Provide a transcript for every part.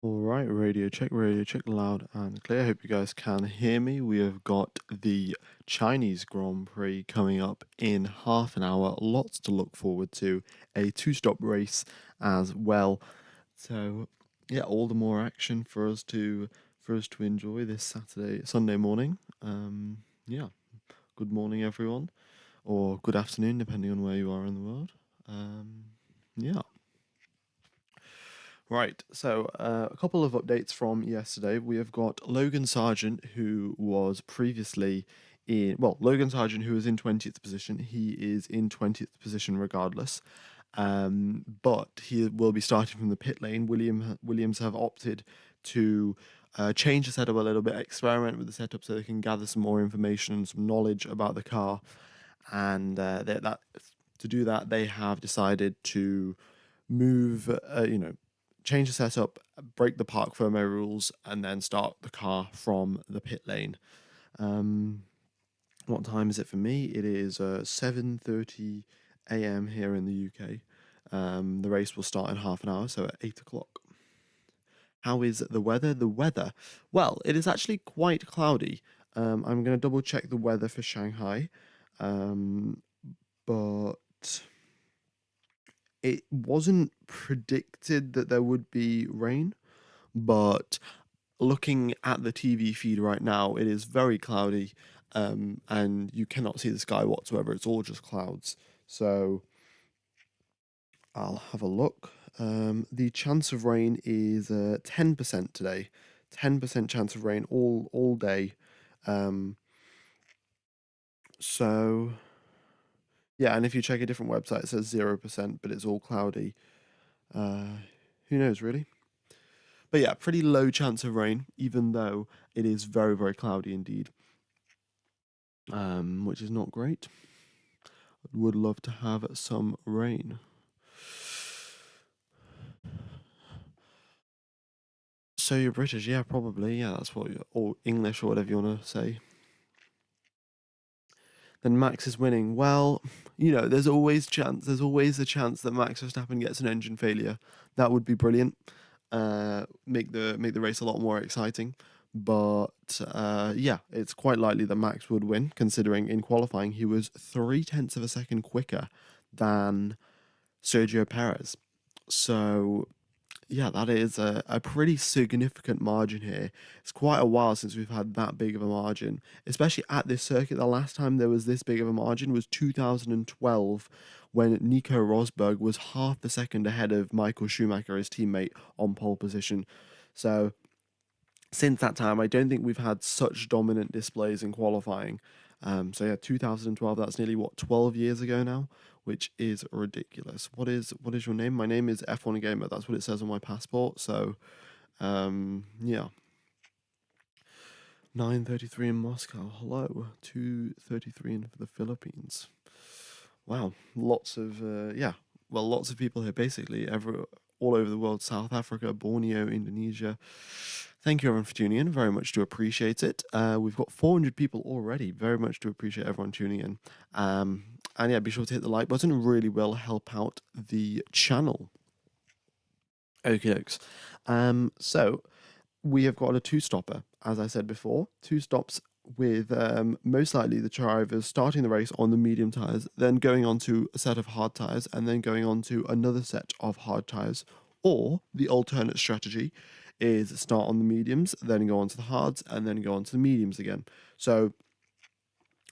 All right, radio check loud and clear. I hope you guys can hear me. We have got the Chinese Grand Prix coming up in half an hour. Lots to look forward to. A two-stop race as well. So, yeah, all the more action for us to enjoy this Sunday morning. Yeah, good morning, everyone, or good afternoon, depending on where you are in the world. Yeah. Right, so a couple of updates from yesterday. We have got Logan Sargent, who was previously Logan Sargent, who was in 20th position. He is in 20th position regardless. But he will be starting from the pit lane. Williams have opted to change the setup a little bit, experiment with the setup so they can gather some more information and some knowledge about the car. And to do that, they have decided to move, change the setup, break the park firmware rules, and then start the car from the pit lane. What time is it for me? It is 7:30 a.m. here in the UK. The race will start in half an hour, so at 8 o'clock. How is the weather? The weather, well, it is actually quite cloudy. I'm going to double check the weather for Shanghai, but it wasn't predicted that there would be rain. But looking at the TV feed right now, it is very cloudy, and you cannot see the sky whatsoever. It's all just clouds. So I'll have a look. The chance of rain is 10% today. 10% chance of rain all day. Um, so yeah, and if you check a different website, it says 0%, but it's all cloudy. Who knows, really? But yeah, pretty low chance of rain, even though it is very, very cloudy indeed, which is not great. Would love to have some rain. So you're British, yeah, probably, yeah. That's what or English or whatever you want to say. Then Max is winning. Well, there's always chance. There's always a chance that Max Verstappen gets an engine failure. That would be brilliant. Make the race a lot more exciting. But yeah, it's quite likely that Max would win, considering in qualifying he was 0.3 of a second quicker than Sergio Perez. So yeah, that is a pretty significant margin here. It's quite a while since we've had that big of a margin, especially at this circuit. The last time there was this big of a margin was 2012, when Nico Rosberg was half a second ahead of Michael Schumacher, his teammate, on pole position. So since that time, I don't think we've had such dominant displays in qualifying. So yeah, 2012. That's nearly 12 years ago now, which is ridiculous. What is your name? My name is F1 Gamer. That's what it says on my passport. So, yeah. 9:33 in Moscow. Hello. 2:33 in for the Philippines. Wow, lots of lots of people here. Basically, all over the world: South Africa, Borneo, Indonesia. Thank you everyone for tuning in. Very much do appreciate it. We've got 400 people already. Very much do appreciate everyone tuning in. And yeah, be sure to hit the like button. It really will help out the channel. Okie dokes. So we have got a two-stopper, as I said before. Two stops with most likely the drivers starting the race on the medium tyres, then going on to a set of hard tyres, and then going on to another set of hard tyres. Or the alternate strategy is start on the mediums, then go on to the hards, and then go on to the mediums again. So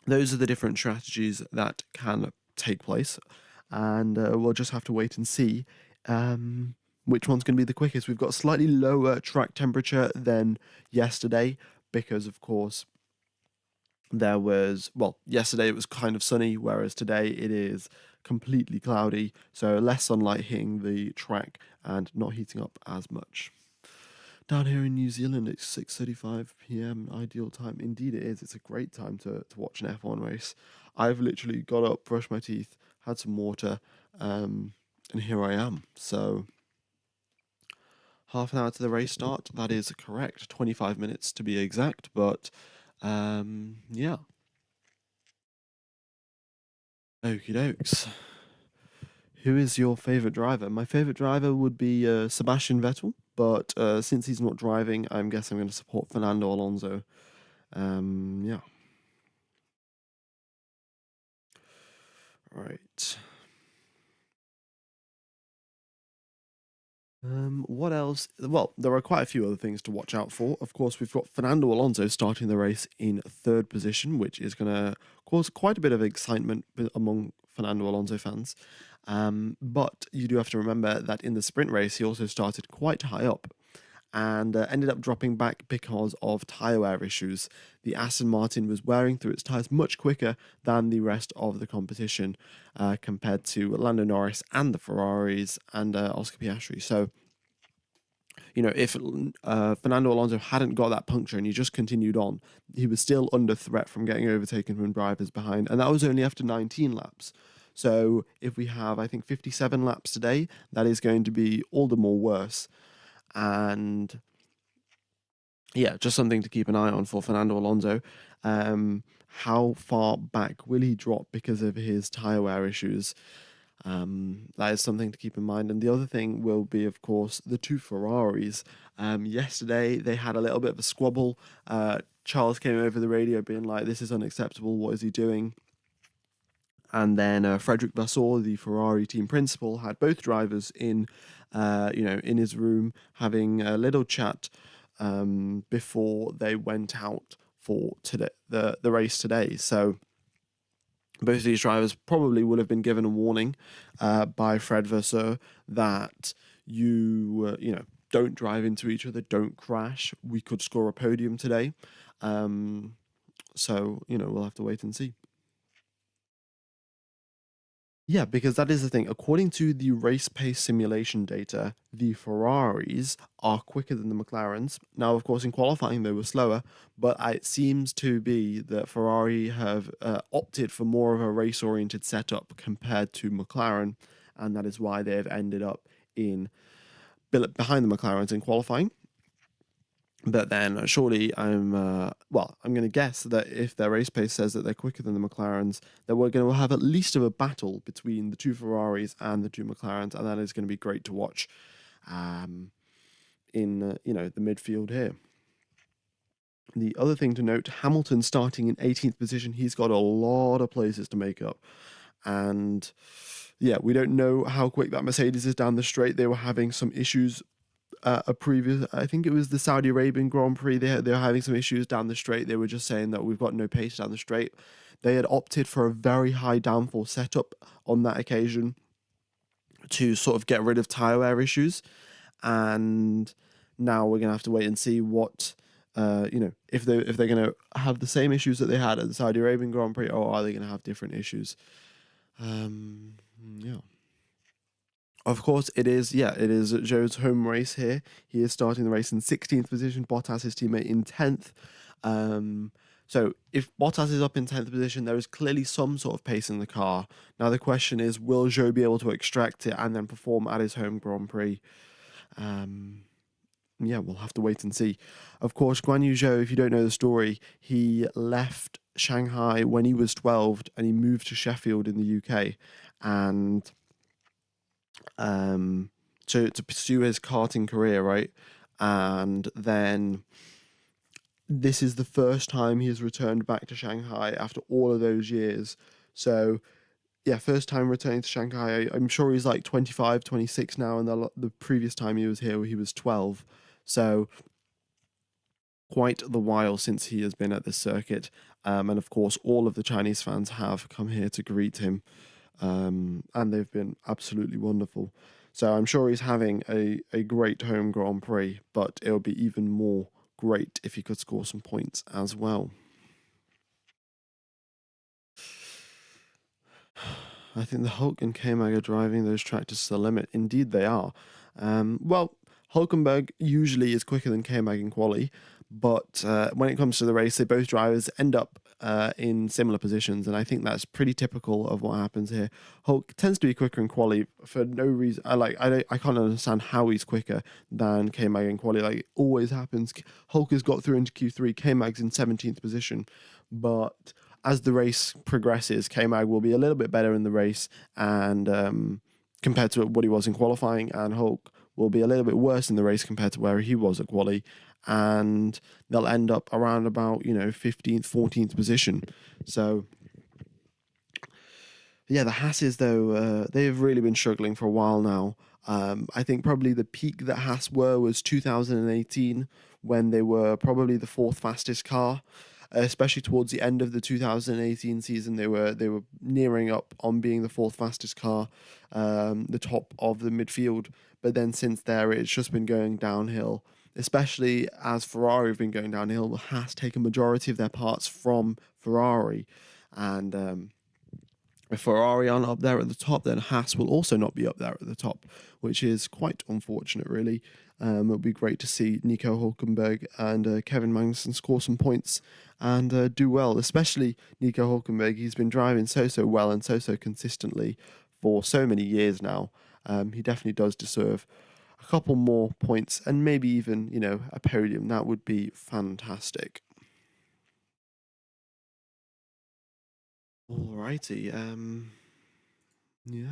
those are the different strategies that can take place, and we'll just have to wait and see which one's going to be the quickest. We've got a slightly lower track temperature than yesterday because, of course, yesterday it was kind of sunny, whereas today it is completely cloudy, so less sunlight hitting the track and not heating up as much. Down here in New Zealand, it's 6:35 p.m. ideal time. Indeed, it is. It's a great time to watch an F1 race. I've literally got up, brushed my teeth, had some water, and here I am. So half an hour to the race start. That is correct. 25 minutes to be exact. But yeah. Okie dokes. Who is your favorite driver? My favorite driver would be Sebastian Vettel. But since he's not driving, I'm guessing I'm going to support Fernando Alonso. Yeah. Right. What else? Well, there are quite a few other things to watch out for. Of course, we've got Fernando Alonso starting the race in third position, which is going to cause quite a bit of excitement among Fernando Alonso fans. But you do have to remember that in the sprint race, he also started quite high up and ended up dropping back because of tyre wear issues. The Aston Martin was wearing through its tyres much quicker than the rest of the competition compared to Lando Norris and the Ferraris and Oscar Piastri. So, if Fernando Alonso hadn't got that puncture and he just continued on, he was still under threat from getting overtaken from drivers behind. And that was only after 19 laps. So if we have, I think, 57 laps today, that is going to be all the more worse. And yeah, just something to keep an eye on for Fernando Alonso. How far back will he drop because of his tyre wear issues? That is something to keep in mind. And the other thing will be, of course, the two Ferraris. Yesterday, they had a little bit of a squabble. Charles came over the radio being like, "This is unacceptable. What is he doing?" And then Frederick Vasseur, the Ferrari team principal, had both drivers in his room having a little chat before they went out for today, the race today. So both of these drivers probably would have been given a warning by Fred Vasseur that don't drive into each other, don't crash. We could score a podium today. So we'll have to wait and see. Yeah, because that is the thing. According to the race pace simulation data, the Ferraris are quicker than the McLarens. Now, of course, in qualifying, they were slower, but it seems to be that Ferrari have opted for more of a race oriented setup compared to McLaren, and that is why they have ended up behind the McLarens in qualifying. But then surely I'm going to guess that if their race pace says that they're quicker than the McLarens, that we're going to have at least of a battle between the two Ferraris and the two McLarens, and that is going to be great to watch in the midfield here. The other thing to note, Hamilton starting in 18th position, he's got a lot of places to make up. And yeah, we don't know how quick that Mercedes is down the straight. They were having some issues I think it was the Saudi Arabian Grand Prix. They were having some issues down the straight. They were just saying that we've got no pace down the straight. They had opted for a very high downforce setup on that occasion to sort of get rid of tyre wear issues. And now we're gonna have to wait and see what if they're gonna have the same issues that they had at the Saudi Arabian Grand Prix, or are they gonna have different issues? Yeah. Of course, it is Zhou's home race here. He is starting the race in 16th position, Bottas, his teammate, in 10th. So if Bottas is up in 10th position, there is clearly some sort of pace in the car. Now the question is, will Zhou be able to extract it and then perform at his home Grand Prix? Yeah, we'll have to wait and see. Of course, Guan Yu Zhou, if you don't know the story, he left Shanghai when he was 12 and he moved to Sheffield in the UK. And to pursue his karting career, right? And then this is the first time he has returned back to Shanghai after all of those years. So yeah, first time returning to Shanghai. I'm sure he's like 25, 26 now, and the previous time he was here, he was 12. So quite the while since he has been at this circuit. And of course, all of the Chinese fans have come here to greet him. And they've been absolutely wonderful. So I'm sure he's having a great home Grand Prix, but it'll be even more great if he could score some points as well. I think the Hulk and K-Mag are driving those tractors to the limit. Indeed, they are. Well, Hulkenberg usually is quicker than K-Mag in quali, but when it comes to the race, both drivers end up in similar positions, and I think that's pretty typical of what happens here. Hulk tends to be quicker in quali for no reason. I can't understand how he's quicker than K-Mag in quali. Like, it always happens. Hulk has got through into Q3. K-Mag's in 17th position, but as the race progresses, K-Mag will be a little bit better in the race, and compared to what he was in qualifying, and Hulk will be a little bit worse in the race compared to where he was at quali, and they'll end up around about 15th, 14th position. So yeah, the Hasses though they've really been struggling for a while now. I think probably the peak that Haas were was 2018 when they were probably the fourth fastest car. Especially towards the end of the 2018 season, they were nearing up on being the fourth fastest car, the top of the midfield. But then since there, it's just been going downhill. Especially as Ferrari have been going downhill, Haas take a majority of their parts from Ferrari, and if Ferrari aren't up there at the top, then Haas will also not be up there at the top, which is quite unfortunate, really. It would be great to see Nico Hulkenberg and Kevin Magnussen score some points and do well, especially Nico Hulkenberg. He's been driving so well and so consistently for so many years now. He definitely does deserve a couple more points and maybe even, a podium. That would be fantastic. Alrighty, yeah.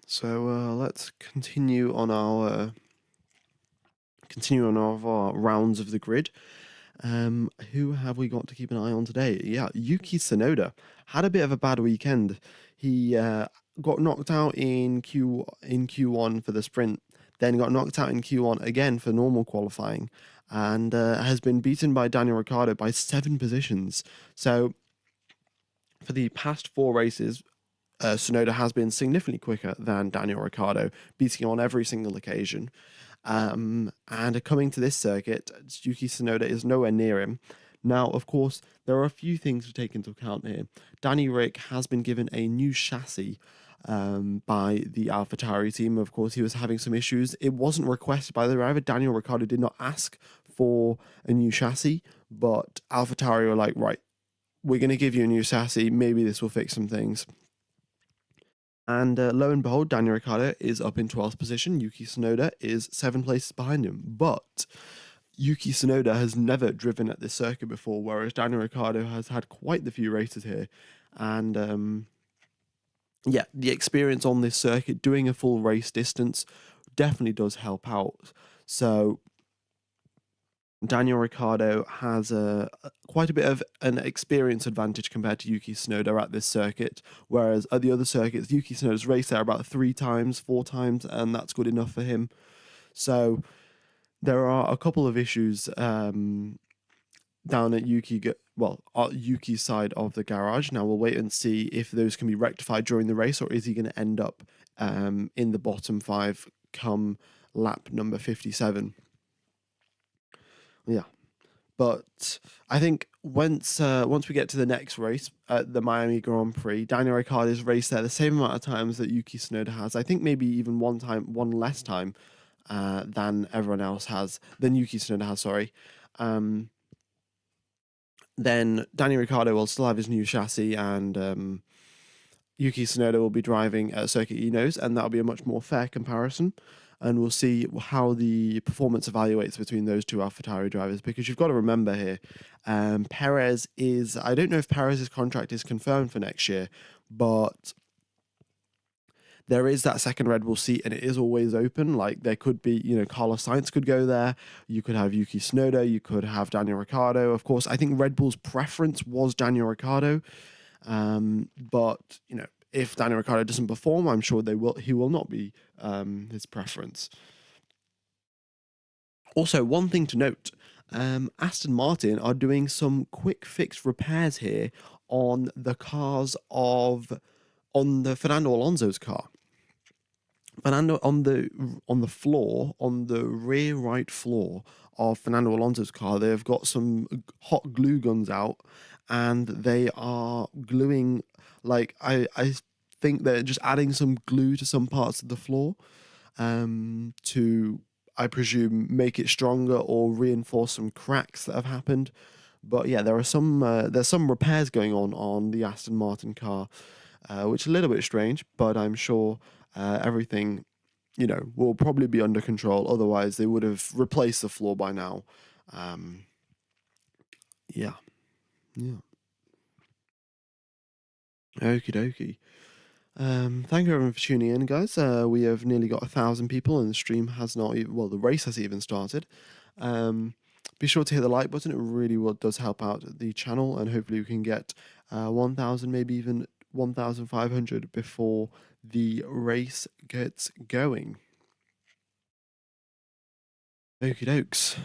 So let's continue on our rounds of the grid. Who have we got to keep an eye on today? Yeah, Yuki Tsunoda had a bit of a bad weekend. He got knocked out in Q1 for the sprint, then got knocked out in Q1 again for normal qualifying, and has been beaten by Daniel Ricciardo by 7 positions. So for the past 4 races, Tsunoda has been significantly quicker than Daniel Ricciardo, beating him on every single occasion. And coming to this circuit, Yuki Tsunoda is nowhere near him. Now, of course, there are a few things to take into account here. Danny Rick has been given a new chassis by the AlphaTauri team. Of course, he was having some issues. It wasn't requested by the driver. Daniel Ricciardo did not ask for a new chassis, but AlphaTauri were like, right, we're going to give you a new chassis. Maybe this will fix some things. And lo and behold, Daniel Ricciardo is up in 12th position. Yuki Tsunoda is 7 places behind him. But Yuki Tsunoda has never driven at this circuit before, whereas Daniel Ricciardo has had quite the few races here. And yeah, the experience on this circuit, doing a full race distance, definitely does help out. So Daniel Ricciardo has quite a bit of an experience advantage compared to Yuki Tsunoda at this circuit, whereas at the other circuits, Yuki Tsunoda's raced there about 3 times, 4 times, and that's good enough for him. So there are a couple of issues down at Yuki's side of the garage. Now we'll wait and see if those can be rectified during the race, or is he going to end up in the bottom 5 come lap number 57. Yeah, but I think once we get to the next race at the Miami Grand Prix, Daniel Ricciardo's raced there the same amount of times that Yuki Tsunoda has. I think maybe even one less time than everyone else has, than Yuki Tsunoda has. Sorry. Then Daniel Ricciardo will still have his new chassis, and Yuki Tsunoda will be driving at a circuit he knows, and that'll be a much more fair comparison. And we'll see how the performance evaluates between those two AlphaTauri drivers, because you've got to remember here, Perez is, I don't know if Perez's contract is confirmed for next year, but there is that second Red Bull seat, and it is always open. Like, there could be, Carlos Sainz could go there. You could have Yuki Tsunoda. You could have Daniel Ricciardo. Of course, I think Red Bull's preference was Daniel Ricciardo. But, if Daniel Ricciardo doesn't perform, I'm sure he will not be his preference. Also, one thing to note, Aston Martin are doing some quick fix repairs here on the Fernando Alonso's car. Fernando on the floor, on the rear right floor of Fernando Alonso's car, they've got some hot glue guns out, and they are gluing, like, I think they're just adding some glue to some parts of the floor to, I presume, make it stronger or reinforce some cracks that have happened. But yeah, there's some repairs going on the Aston Martin car, which is a little bit strange, but I'm sure everything will probably be under control. Otherwise, they would have replaced the floor by now. Um, yeah, yeah. Okie dokie. Thank you everyone for tuning in, guys. We have nearly got 1,000 people, and the stream has not even, well, the race has even started. Um, be sure to hit the like button. It really does help out the channel, and hopefully we can get 1,000, maybe even 1,500 before the race gets going. Okie dokes.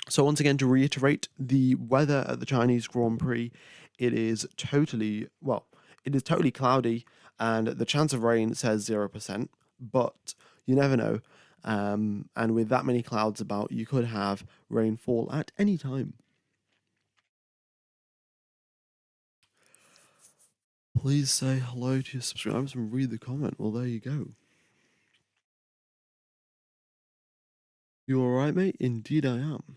So once again, to reiterate, the weather at the Chinese Grand Prix, it is totally cloudy, and the chance of rain says 0%, but you never know. And with that many clouds about, you could have rainfall at any time. Please say hello to your subscribers and read the comment. Well, there you go. You alright, mate? Indeed I am.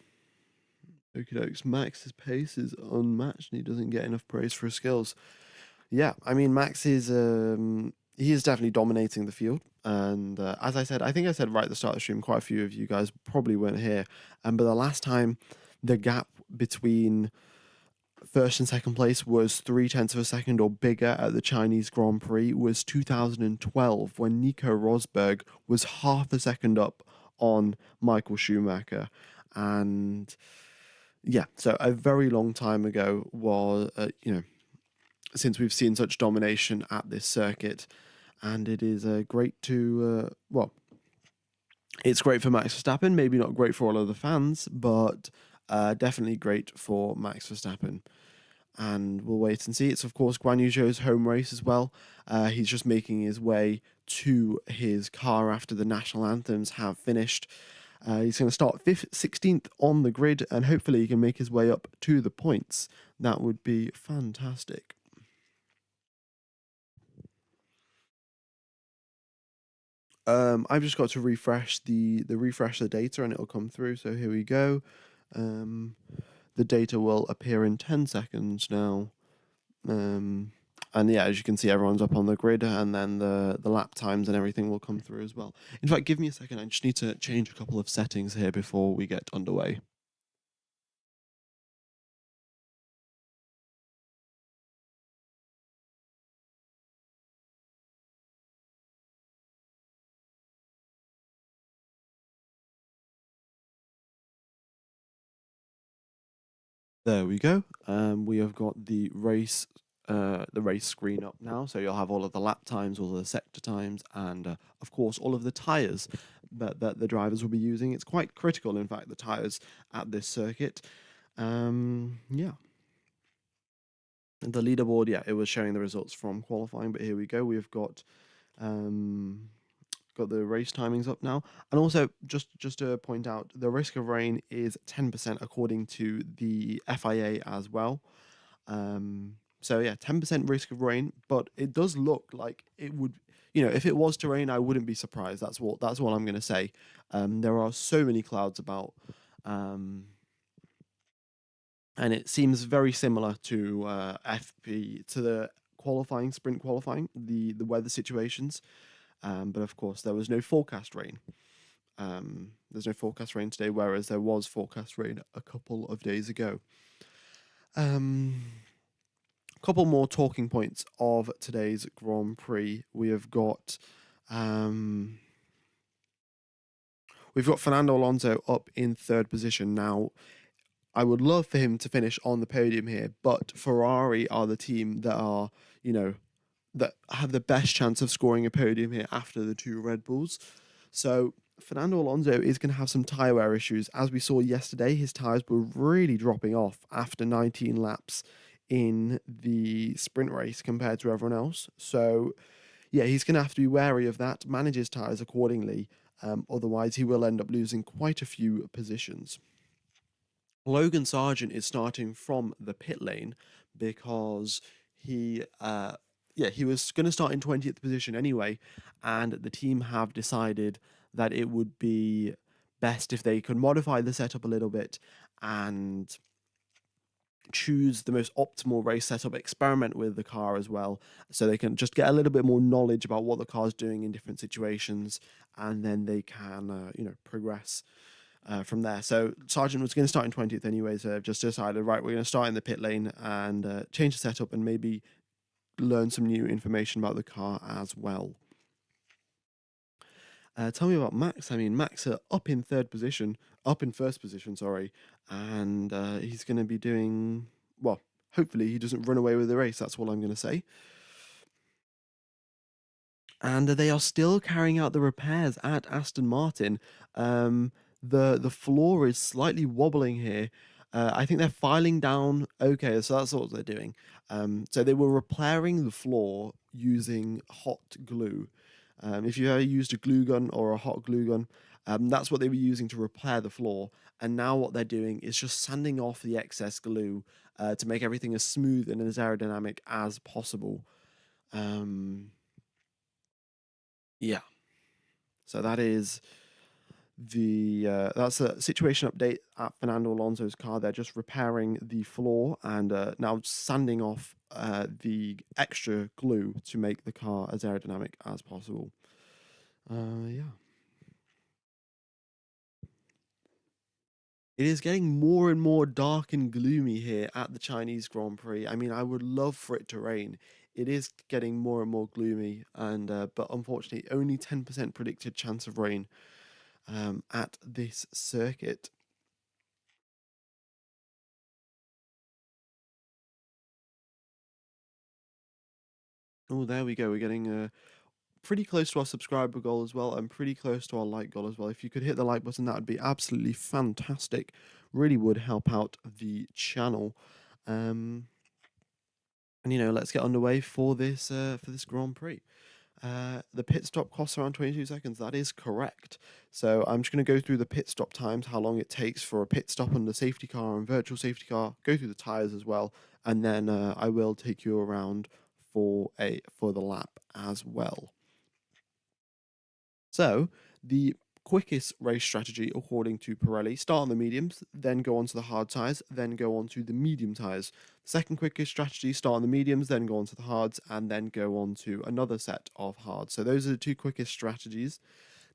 Okie dokes. Max's pace is unmatched and he doesn't get enough praise for his skills. Yeah, I mean, Max is he is definitely dominating the field. And as I said, I think I said right at the start of the stream, quite a few of you guys probably weren't here. But the last time the gap between first and second place was 0.3 of a second or bigger at the Chinese Grand Prix was 2012 when Nico Rosberg was half a second up on Michael Schumacher. And yeah, so a very long time ago was, since we've seen such domination at this circuit. And it is great to, it's great for Max Verstappen, maybe not great for all of the fans, but definitely great for Max Verstappen. And we'll wait and see. It's, of course, Guan Yu Zhou's home race as well. He's just making his way to his car after the national anthems have finished. He's going to start 16th on the grid, and hopefully he can make his way up to the points. That would be fantastic. I've just got to refresh the data, and it'll come through. So here we go. The data will appear in 10 seconds now. And yeah, as you can see, everyone's up on the grid, and then the lap times and everything will come through as well. In fact, give me a second. I just need to change a couple of settings here before we get underway. There we go. We have got the race screen up now, so you'll have all of the lap times, all of the sector times, and of course all of the tires that the drivers will be using. It's quite critical, in fact, the tires at this circuit. Yeah. The leaderboard, yeah, it was showing the results from qualifying, but here we go. We've got the race timings up now, and also just to point out, the risk of rain is 10% according to the FIA as well. So yeah, 10% risk of rain, but it does look like it would. If it was to rain, I wouldn't be surprised. That's what I'm going to say. There are so many clouds about, and it seems very similar to FP to the sprint qualifying, the weather situations. But of course, there was no forecast rain. There's no forecast rain today, whereas there was forecast rain a couple of days ago. Couple more talking points of today's Grand Prix. We've got Fernando Alonso up in third position now. I would love for him to finish on the podium here, but Ferrari are the team that are, that have the best chance of scoring a podium here after the two Red Bulls. So Fernando Alonso is going to have some tyre wear issues. As we saw yesterday, his tyres were really dropping off after 19 laps in the sprint race compared to everyone else. So yeah, he's going to have to be wary of that, manage his tyres accordingly. Otherwise, he will end up losing quite a few positions. Logan Sargent is starting from the pit lane because he was going to start in 20th position anyway, and the team have decided that it would be best if they could modify the setup a little bit and choose the most optimal race setup, experiment with the car as well, so they can just get a little bit more knowledge about what the car's doing in different situations, and then they can, progress from there. So Sargent was going to start in 20th anyway, so they've just decided, right, we're going to start in the pit lane and change the setup and maybe learn some new information about the car as well. Tell me about Max. I mean, Max are up in first position, sorry, and he's going to be doing well. Hopefully, he doesn't run away with the race. That's all I'm going to say. And they are still carrying out the repairs at Aston Martin. The floor is slightly wobbling here. I think they're filing down. Okay, so that's what they're doing. So they were repairing the floor using hot glue. If you ever used a glue gun or a hot glue gun, that's what they were using to repair the floor. And now what they're doing is just sanding off the excess glue to make everything as smooth and as aerodynamic as possible. Yeah. So that is that's a situation update at Fernando Alonso's car. They're just repairing the floor and now sanding off the extra glue to make the car as aerodynamic as possible. Yeah. It is getting more and more dark and gloomy here at the Chinese Grand Prix. I mean, I would love for it to rain. It is getting more and more gloomy, and but unfortunately, only 10% predicted chance of rain at this circuit. Oh, there we go. We're getting pretty close to our subscriber goal as well, and pretty close to our like goal as well. If you could hit the like button, that would be absolutely fantastic. Really would help out the channel. And let's get underway for this Grand Prix. The pit stop costs around 22 seconds. That is correct. So I'm just going to go through the pit stop times, how long it takes for a pit stop on the safety car and virtual safety car, go through the tires as well, and then I will take you around for the lap as well. So the quickest race strategy, according to Pirelli, start on the mediums, then go on to the hard tyres, then go on to the medium tyres. Second quickest strategy, start on the mediums, then go on to the hards, and then go on to another set of hards. So those are the two quickest strategies.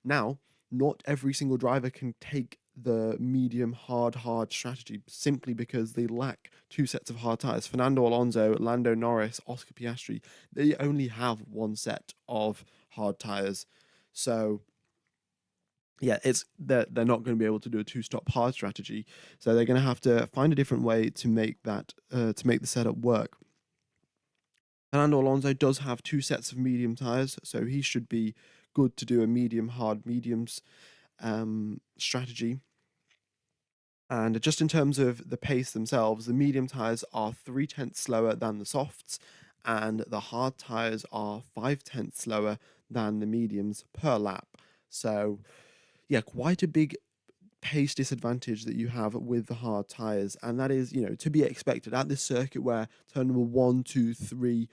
Now, not every single driver can take the medium hard strategy simply because they lack two sets of hard tires. Fernando Alonso, Lando Norris, Oscar Piastri, they only have one set of hard tires. So yeah, they're not going to be able to do a two-stop hard strategy. So they're going to have to find a different way to make that to make the setup work. Fernando Alonso does have two sets of medium tires, so he should be good to do a medium hard mediums strategy. And just in terms of the pace themselves, the medium tires are 0.3 slower than the softs, and the hard tires are 0.5 slower than the mediums per lap. So yeah, quite a big pace disadvantage that you have with the hard tires, and that is, to be expected at this circuit where turn number 1, 2, 3,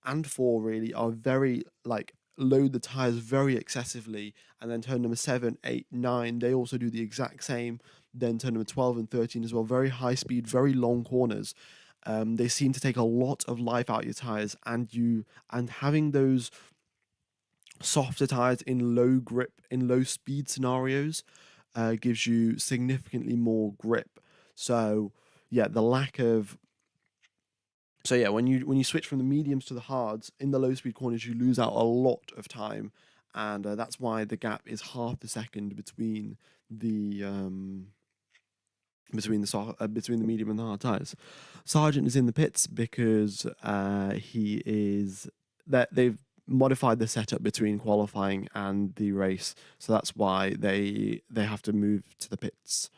and 4 really are very load the tires very excessively, and then turn number 7, 8, 9 they also do the exact same. Then turn number 12 and 13 as well, very high speed, very long corners. They seem to take a lot of life out of your tires, and having those softer tires in low grip, in low speed scenarios, gives you significantly more grip. So yeah, when you switch from the mediums to the hards in the low speed corners, you lose out a lot of time, and that's why the gap is half a second between the between the medium and the hard tires. Sargent is in the pits because they've modified the setup between qualifying and the race, so that's why they have to move to the pits.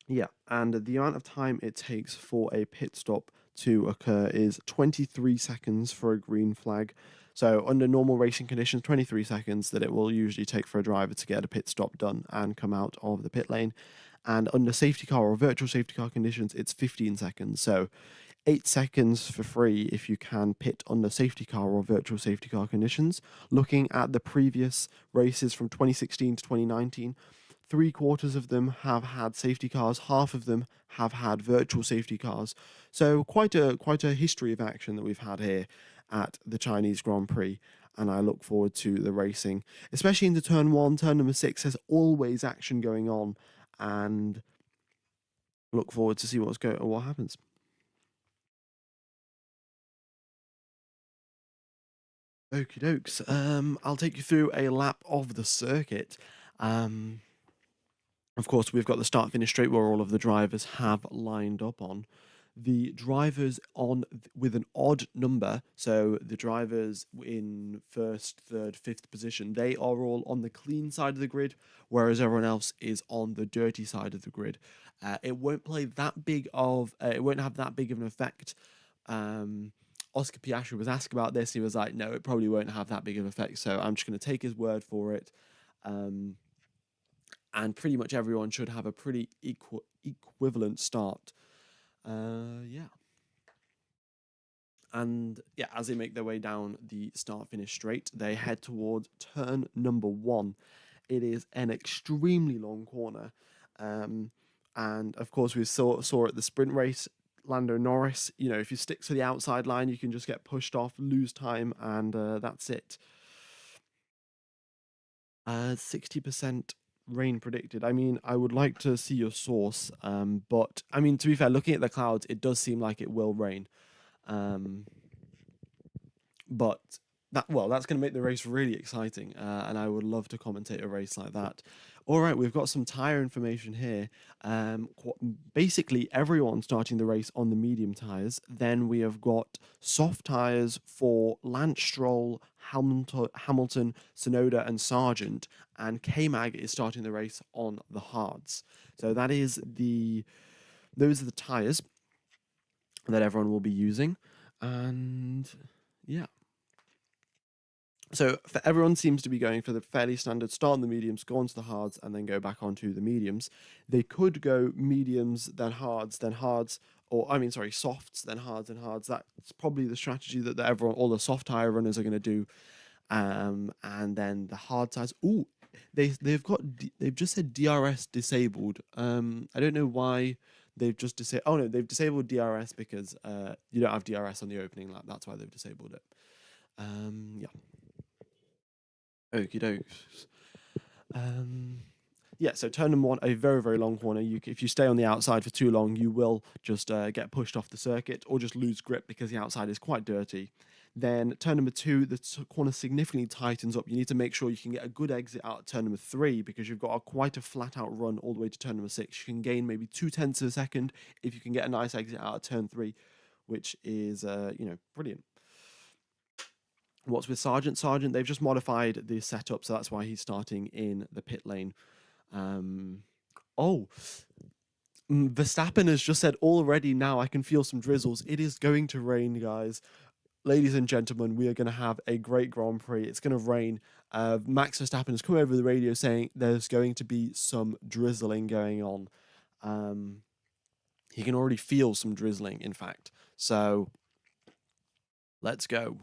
Yeah, and the amount of time it takes for a pit stop to occur is 23 seconds for a green flag. So under normal racing conditions, 23 seconds that it will usually take for a driver to get a pit stop done and come out of the pit lane. And under safety car or virtual safety car conditions, it's 15 seconds. So 8 seconds for free if you can pit under safety car or virtual safety car conditions. Looking at the previous races from 2016 to 2019, 3/4 of them have had safety cars, half of them have had virtual safety cars. So quite a history of action that we've had here at the Chinese Grand Prix, and I look forward to the racing, especially into turn one, turn number six. There's always action going on, and look forward to see what happens. Okie dokes. I'll take you through a lap of the circuit. Um, of course, we've got the start finish straight where all of the drivers have lined up on. The drivers with an odd number, so the drivers in first, third, fifth position, they are all on the clean side of the grid, whereas everyone else is on the dirty side of the grid. It won't it won't have that big of an effect. Oscar Piastri was asked about this. He was like, "No, it probably won't have that big of an effect." So I'm just going to take his word for it. And pretty much everyone should have a pretty equivalent start. Yeah. And yeah, as they make their way down the start finish straight, they head towards turn number one. It is an extremely long corner. And of course, we saw at the sprint race, Lando Norris, if you stick to the outside line, you can just get pushed off, lose time, and that's it. 60% rain predicted. I mean, I would like to see your source, but I mean, to be fair, looking at the clouds, it does seem like it will rain. But that's going to make the race really exciting, and I would love to commentate a race like that. All right, we've got some tyre information here. Basically, everyone starting the race on the medium tyres. Then we have got soft tyres for Lance Stroll, Hamilton, Tsunoda, and Sargent, and K-Mag is starting the race on the hards. So those are the tyres that everyone will be using, and yeah. So for everyone seems to be going for the fairly standard start on the mediums, go onto the hards, and then go back onto the mediums. They could go mediums, then hards, softs, then hards, and hards. That's probably the strategy that all the soft tire runners are going to do. And then the hard tires. Ooh, they've just said DRS disabled. I don't know why they've just disabled. Oh no, they've disabled DRS because you don't have DRS on the opening lap. That's why they've disabled it. Yeah. Okie dokes. Yeah, so turn number one, a very, very long corner. If you stay on the outside for too long, you will just get pushed off the circuit or just lose grip because the outside is quite dirty. Then turn number two, the corner significantly tightens up. You need to make sure you can get a good exit out at turn number three because you've got quite a flat out run all the way to turn number six. You can gain maybe 0.2 of a second if you can get a nice exit out at turn three, which is, brilliant. What's with Sargent? They've just modified the setup, so that's why he's starting in the pit lane. Verstappen has just said already now I can feel some drizzles. It is going to rain, guys. Ladies and gentlemen, we are going to have a great Grand Prix. It's going to rain. Max Verstappen has come over the radio saying there's going to be some drizzling going on. He can already feel some drizzling, in fact. So let's go.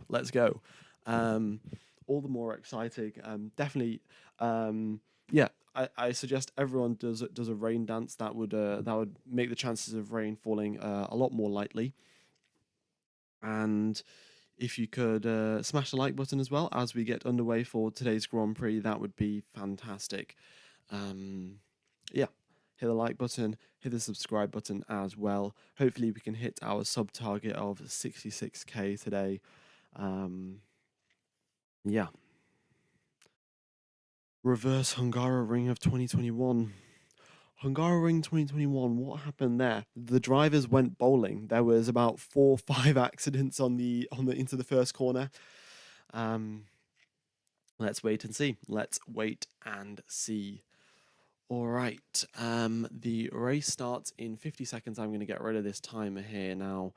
All the more exciting. Definitely. Yeah, I suggest everyone does a rain dance. That would make the chances of rain falling a lot more lightly. And if you could smash the like button as well as we get underway for today's Grand Prix, that would be fantastic. Yeah, hit the like button, hit the subscribe button as well. Hopefully we can hit our sub target of 66k today. Yeah. Reverse Hungaroring of 2021. Hungaroring 2021, what happened there? The drivers went bowling. There was about 4 or 5 accidents into the first corner. Let's wait and see. All right. The race starts in 50 seconds. I'm going to get rid of this timer here now.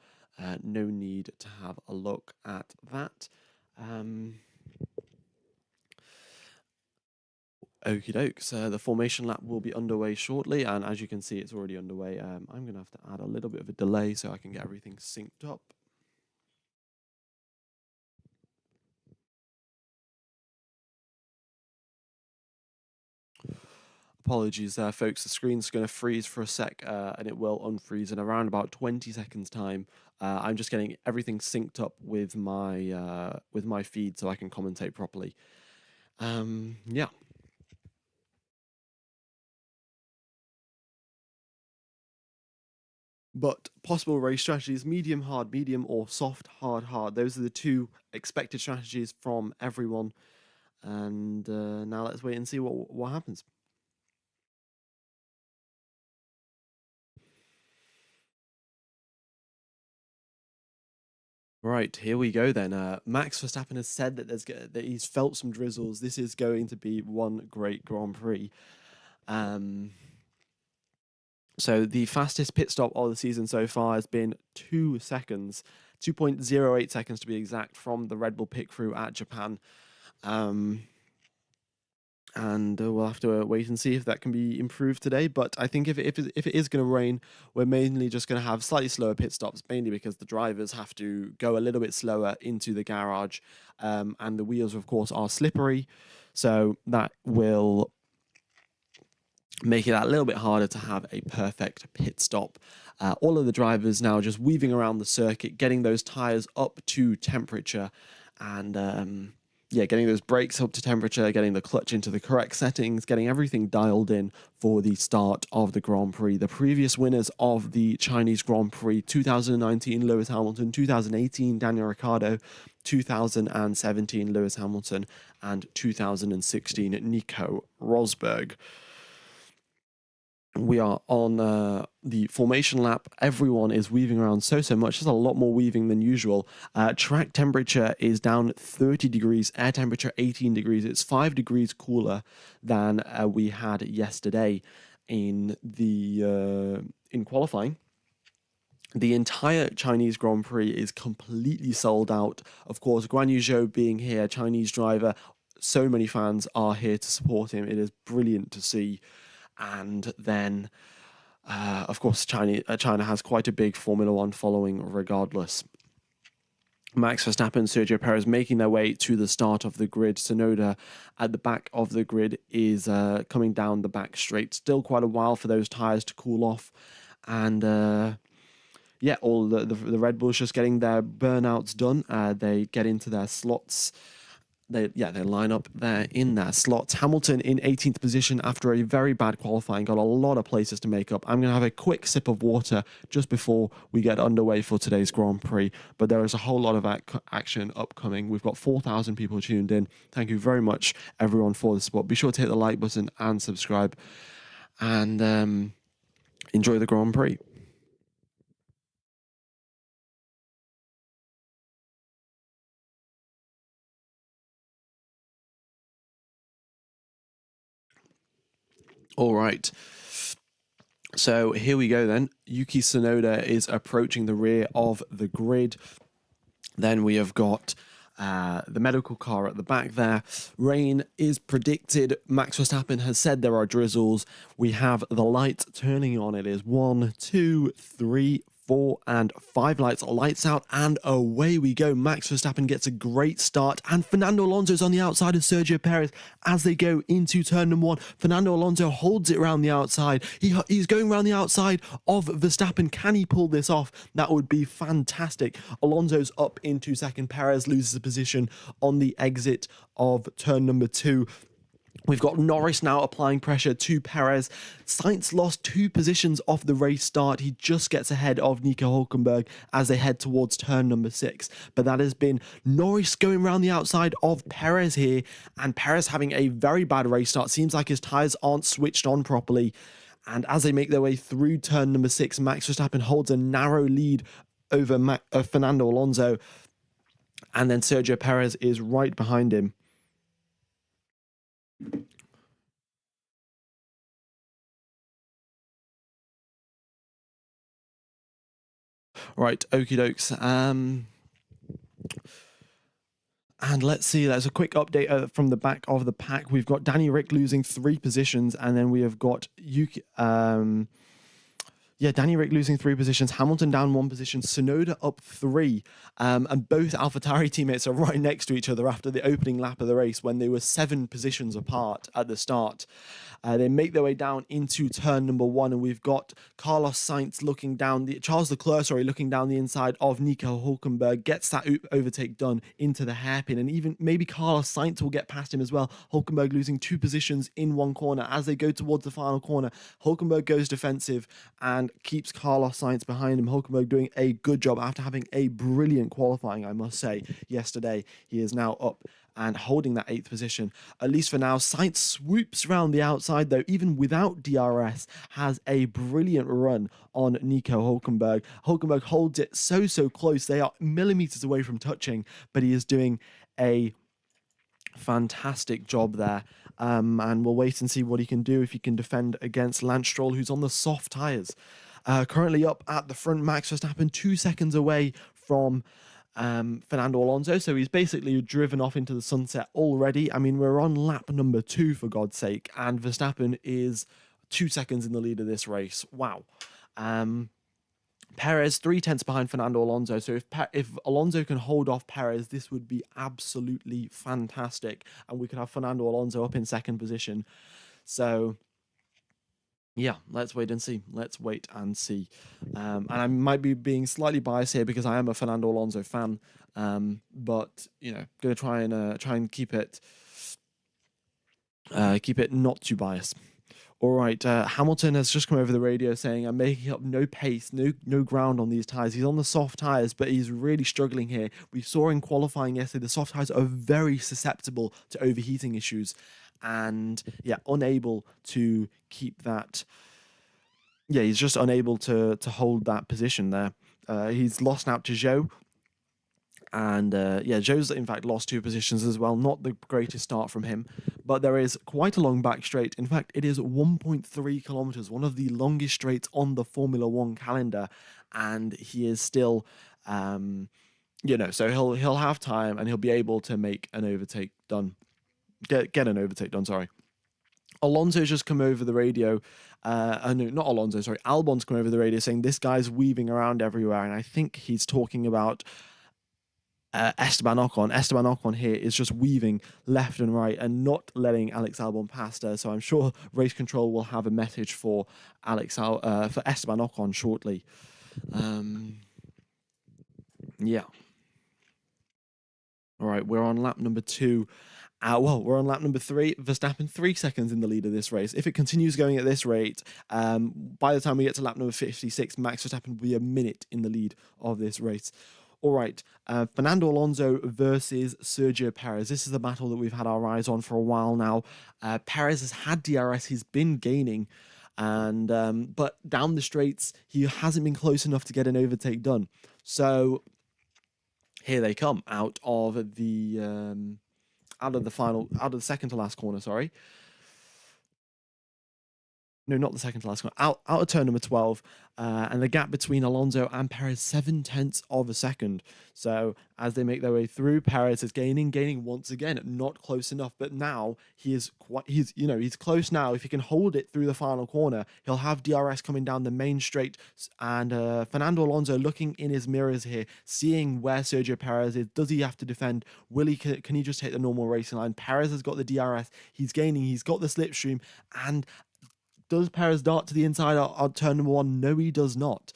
No need to have a look at that. Okie dokes. The formation lap will be underway shortly, and as you can see, it's already underway. I'm going to have to add a little bit of a delay so I can get everything synced up. apologies there, folks. The screen's going to freeze for a sec, and it will unfreeze in around about 20 seconds time. I'm just getting everything synced up with my feed so I can commentate properly. Yeah. But possible race strategies: medium, hard, medium, or soft, hard, hard. Those are the two expected strategies from everyone. And now let's wait and see what happens. Right, here we go then. Max Verstappen has said that he's felt some drizzles. This is going to be one great Grand Prix. So the fastest pit stop of the season so far has been 2 seconds, 2.08 seconds to be exact, from the Red Bull pit crew at Japan. And we'll have to wait and see if that can be improved today. But I think if it is going to rain, we're mainly just going to have slightly slower pit stops, mainly because the drivers have to go a little bit slower into the garage, and the wheels, of course, are slippery, so that will make it a little bit harder to have a perfect pit stop. All of the drivers now just weaving around the circuit, getting those tires up to temperature, and getting those brakes up to temperature, getting the clutch into the correct settings, getting everything dialed in for the start of the Grand Prix. The previous winners of the Chinese Grand Prix: 2019, Lewis Hamilton; 2018, Daniel Ricciardo; 2017, Lewis Hamilton; and 2016, Nico Rosberg. We are on the formation lap. Everyone is weaving around so much. There's a lot more weaving than usual. Track temperature is down 30 degrees, air temperature 18 degrees. It's 5 degrees cooler than we had yesterday in qualifying. The entire Chinese Grand Prix is completely sold out. Of course, Guan Yu Zhou being here, Chinese driver, so many fans are here to support him. It is brilliant to see. And then, of course, China has quite a big Formula One following regardless. Max Verstappen, Sergio Perez making their way to the start of the grid. Tsunoda at the back of the grid is coming down the back straight. Still quite a while for those tyres to cool off. And all the Red Bulls just getting their burnouts done. They get into their slots. They line up there in their slots. Hamilton in 18th position after a very bad qualifying, got a lot of places to make up. I'm going to have a quick sip of water just before we get underway for today's Grand Prix, but there is a whole lot of action upcoming. We've got 4,000 people tuned in. Thank you very much, everyone, for the support. Be sure to hit the like button and subscribe, and enjoy the Grand Prix. All right. So here we go then. Yuki Tsunoda is approaching the rear of the grid. Then we have got the medical car at the back there. Rain is predicted. Max Verstappen has said there are drizzles. We have the lights turning on. It is 1, 2, 3, 4, and 5 lights. Lights out, and away we go. Max Verstappen gets a great start, and Fernando Alonso's on the outside of Sergio Perez as they go into turn number 1. Fernando Alonso holds it around the outside. He's going around the outside of Verstappen. Can he pull this off? That would be fantastic. Alonso's up into second. Perez loses the position on the exit of turn number 2. We've got Norris now applying pressure to Perez. Sainz lost 2 positions off the race start. He just gets ahead of Nico Hülkenberg as they head towards turn number 6. But that has been Norris going around the outside of Perez here, and Perez having a very bad race start. Seems like his tyres aren't switched on properly. And as they make their way through turn number 6, Max Verstappen holds a narrow lead over Fernando Alonso. And then Sergio Perez is right behind him. Right, okie dokes. And let's see, there's a quick update from the back of the pack. We've got Danny Rick losing 3 positions, and then we have got Yeah, Danny Rick losing 3 positions, Hamilton down 1 position, Tsunoda up 3, and both AlphaTauri teammates are right next to each other after the opening lap of the race when they were 7 positions apart at the start. They make their way down into turn number 1, and we've got Carlos Sainz looking down Charles Leclerc, looking down the inside of Nico Hulkenberg, gets that overtake done into the hairpin, and even maybe Carlos Sainz will get past him as well. Hulkenberg losing 2 positions in one corner as they go towards the final corner. Hulkenberg goes defensive and keeps Carlos Sainz behind him. Hulkenberg doing a good job after having a brilliant qualifying, I must say, yesterday. He is now up and holding that 8th position, at least for now. Sainz swoops around the outside, though, even without DRS, has a brilliant run on Nico Hulkenberg. Hulkenberg holds it so close. They are millimeters away from touching, but he is doing a fantastic job there. And we'll wait and see what he can do if he can defend against Lance Stroll, who's on the soft tyres. Currently up at the front, Max Verstappen 2 seconds away from Fernando Alonso, so he's basically driven off into the sunset already. I mean, we're on lap number 2, for God's sake, and Verstappen is 2 seconds in the lead of this race. Wow. Perez 3/10 behind Fernando Alonso, so if Alonso can hold off Perez, this would be absolutely fantastic, and we could have Fernando Alonso up in 2nd position. So yeah, let's wait and see. And I might be being slightly biased here because I am a Fernando Alonso fan, but going to try and keep it not too biased. All right, Hamilton has just come over the radio saying, "I'm making up no pace, no ground on these tyres." He's on the soft tyres, but he's really struggling here. We saw in qualifying yesterday, the soft tyres are very susceptible to overheating issues, and unable to keep that. Yeah, he's just unable to hold that position there. He's lost out to Zhou. And Zhou's in fact lost 2 positions as well. Not the greatest start from him, but there is quite a long back straight. In fact, it is 1.3 kilometers, one of the longest straights on the Formula One calendar, and he is still, so he'll have time and he'll be able to make an overtake done. Get an overtake done. Sorry. Alonso's just come over the radio. No, not Alonso. Sorry, Albon's come over the radio saying this guy's weaving around everywhere, and I think he's talking about Esteban Ocon. Esteban Ocon here is just weaving left and right and not letting Alex Albon past her. So I'm sure race control will have a message for for Esteban Ocon shortly. Yeah. All right, we're on lap number 2. We're on lap number 3. Verstappen 3 seconds in the lead of this race. If it continues going at this rate, by the time we get to lap number 56, Max Verstappen will be a minute in the lead of this race. All right, Fernando Alonso versus Sergio Perez. This is a battle that we've had our eyes on for a while now. Perez has had DRS. He's been gaining, and but down the straights, he hasn't been close enough to get an overtake done. So here they come out of the second to last corner. Sorry. No, not the second to last one. Out of turn number 12, and the gap between Alonso and Perez 0.7 of a second. So as they make their way through, Perez is gaining once again, not close enough. But now he's close now. If he can hold it through the final corner, he'll have DRS coming down the main straight. And Fernando Alonso looking in his mirrors here, seeing where Sergio Perez is. Does he have to defend? Can he just take the normal racing line? Perez has got the DRS. He's gaining. He's got the slipstream, and does Perez dart to the inside on turn number 1? No, he does not.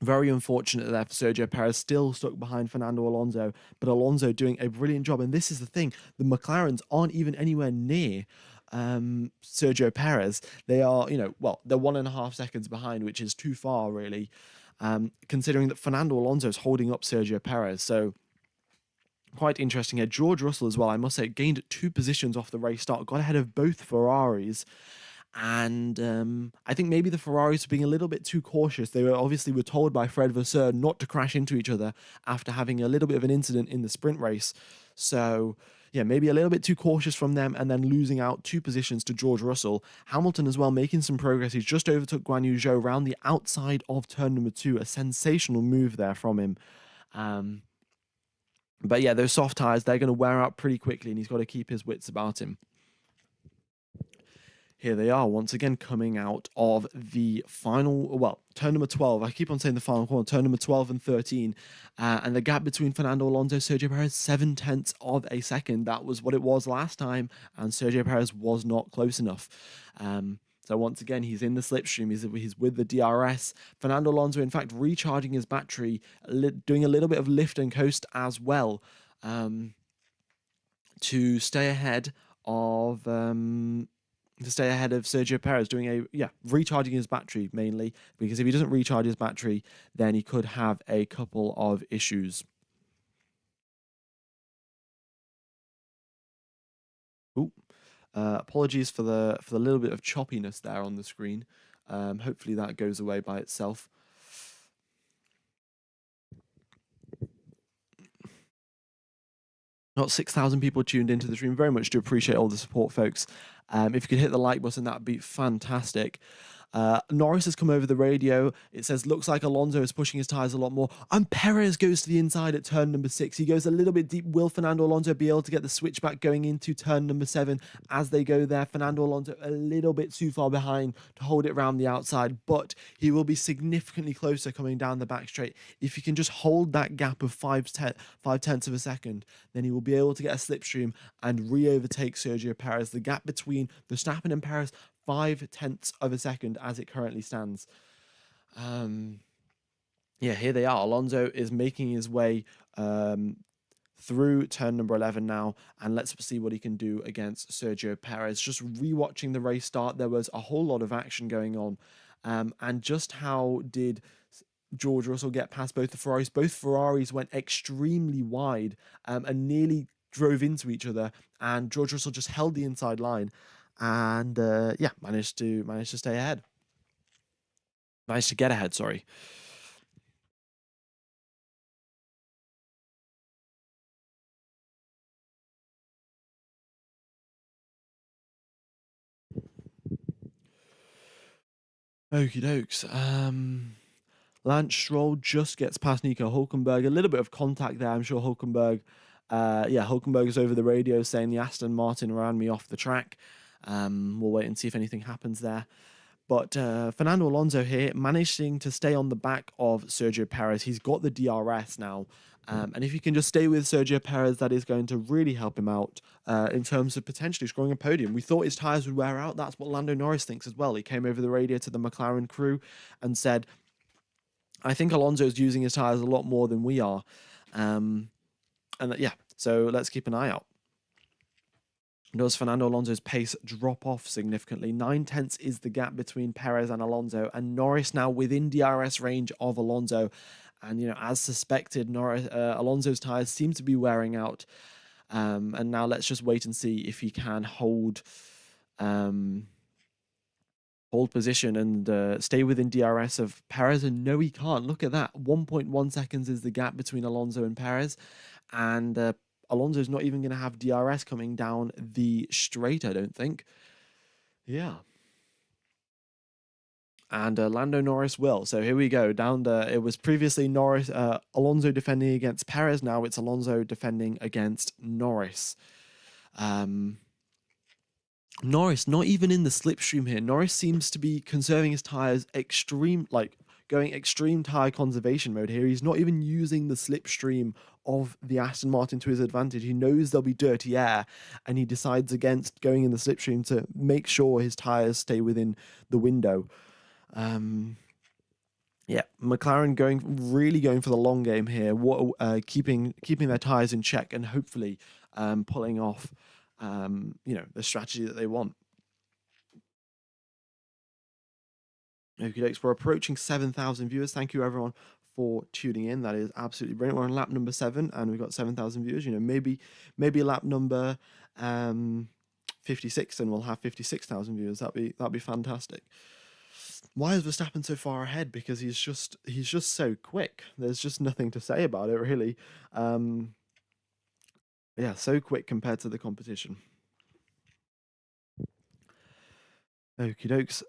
Very unfortunate there for Sergio Perez, still stuck behind Fernando Alonso, but Alonso doing a brilliant job. And this is the thing, the McLarens aren't even anywhere near Sergio Perez. They are, they're 1.5 seconds behind, which is too far, really, considering that Fernando Alonso is holding up Sergio Perez. So quite interesting here. George Russell as well, I must say, gained 2 positions off the race start, got ahead of both Ferraris. And I think maybe the Ferraris were being a little bit too cautious. They were told by Fred Vasseur not to crash into each other after having a little bit of an incident in the sprint race. So yeah, maybe a little bit too cautious from them, and then losing out 2 positions to George Russell. Hamilton as well making some progress. He's just overtook Guan Yu Zhou around the outside of turn number 2. A sensational move there from him. But yeah, those soft tyres, they're going to wear out pretty quickly, and he's got to keep his wits about him. Here they are once again coming out of the final, well, turn number 12. I keep on saying the final corner, turn number 12 and 13. And the gap between Fernando Alonso, Sergio Perez, 7/10 of a second. That was what it was last time, and Sergio Perez was not close enough. So once again, he's in the slipstream. He's with the DRS. Fernando Alonso, in fact, recharging his battery, doing a little bit of lift and coast as well, to stay ahead of Sergio Perez, recharging his battery mainly, because if he doesn't recharge his battery, then he could have a couple of issues. Ooh. Apologies for the little bit of choppiness there on the screen. Hopefully that goes away by itself. Not 6,000 people tuned into the stream. Very much do appreciate all the support, folks. If you could hit the like button, that would be fantastic. Norris has come over the radio. It says, looks like Alonso is pushing his tyres a lot more. And Perez goes to the inside at turn number 6. He goes a little bit deep. Will Fernando Alonso be able to get the switchback going into turn number 7 as they go there? Fernando Alonso a little bit too far behind to hold it around the outside, but he will be significantly closer coming down the back straight. If he can just hold that gap of 5/10 of a second, then he will be able to get a slipstream and re-overtake Sergio Perez. The gap between Verstappen and Perez, 5/10 of a second as it currently stands. Here they are. Alonso is making his way through turn number 11 now, and let's see what he can do against Sergio Perez. Just rewatching the race start, there was a whole lot of action going on. And just how did George Russell get past both the Ferraris? Both Ferraris went extremely wide and nearly drove into each other, and George Russell just held the inside line and managed to stay ahead. Managed to get ahead, sorry. Okie dokes. Lance Stroll just gets past Nico Hulkenberg. A little bit of contact there. I'm sure Hulkenberg is over the radio saying the Aston Martin ran me off the track. We'll wait and see if anything happens there. But Fernando Alonso here managing to stay on the back of Sergio Perez. He's got the DRS now. And if he can just stay with Sergio Perez, that is going to really help him out in terms of potentially scoring a podium. We thought his tyres would wear out. That's what Lando Norris thinks as well. He came over the radio to the McLaren crew and said, I think Alonso's using his tyres a lot more than we are. So let's keep an eye out. Does Fernando Alonso's pace drop off significantly? 9/10 is the gap between Perez and Alonso, and Norris now within DRS range of Alonso. And, as suspected, Alonso's tyres seem to be wearing out. And now let's just wait and see if he can hold position and stay within DRS of Perez. And no, he can't. Look at that. 1.1 seconds is the gap between Alonso and Perez. And Alonso's not even going to have DRS coming down the straight, I don't think. Yeah. And Lando Norris will. So here we go. It was previously Alonso defending against Perez. Now it's Alonso defending against Norris. Norris not even in the slipstream here. Norris seems to be conserving his tires going extreme tire conservation mode here. He's not even using the slipstream of the Aston Martin to his advantage. He knows there'll be dirty air, and he decides against going in the slipstream to make sure his tires stay within the window. McLaren really going for the long game here. Keeping their tires in check and hopefully pulling off the strategy that they want. Okay, we're approaching 7,000 viewers. Thank you everyone for tuning in. That is absolutely brilliant. We're on lap number 7 and we've got 7,000 viewers. Maybe lap number 56 and we'll have 56,000 viewers. That'd be fantastic. Why is Verstappen so far ahead? Because he's just so quick. There's just nothing to say about it, really. So quick compared to the competition. Okie dokes.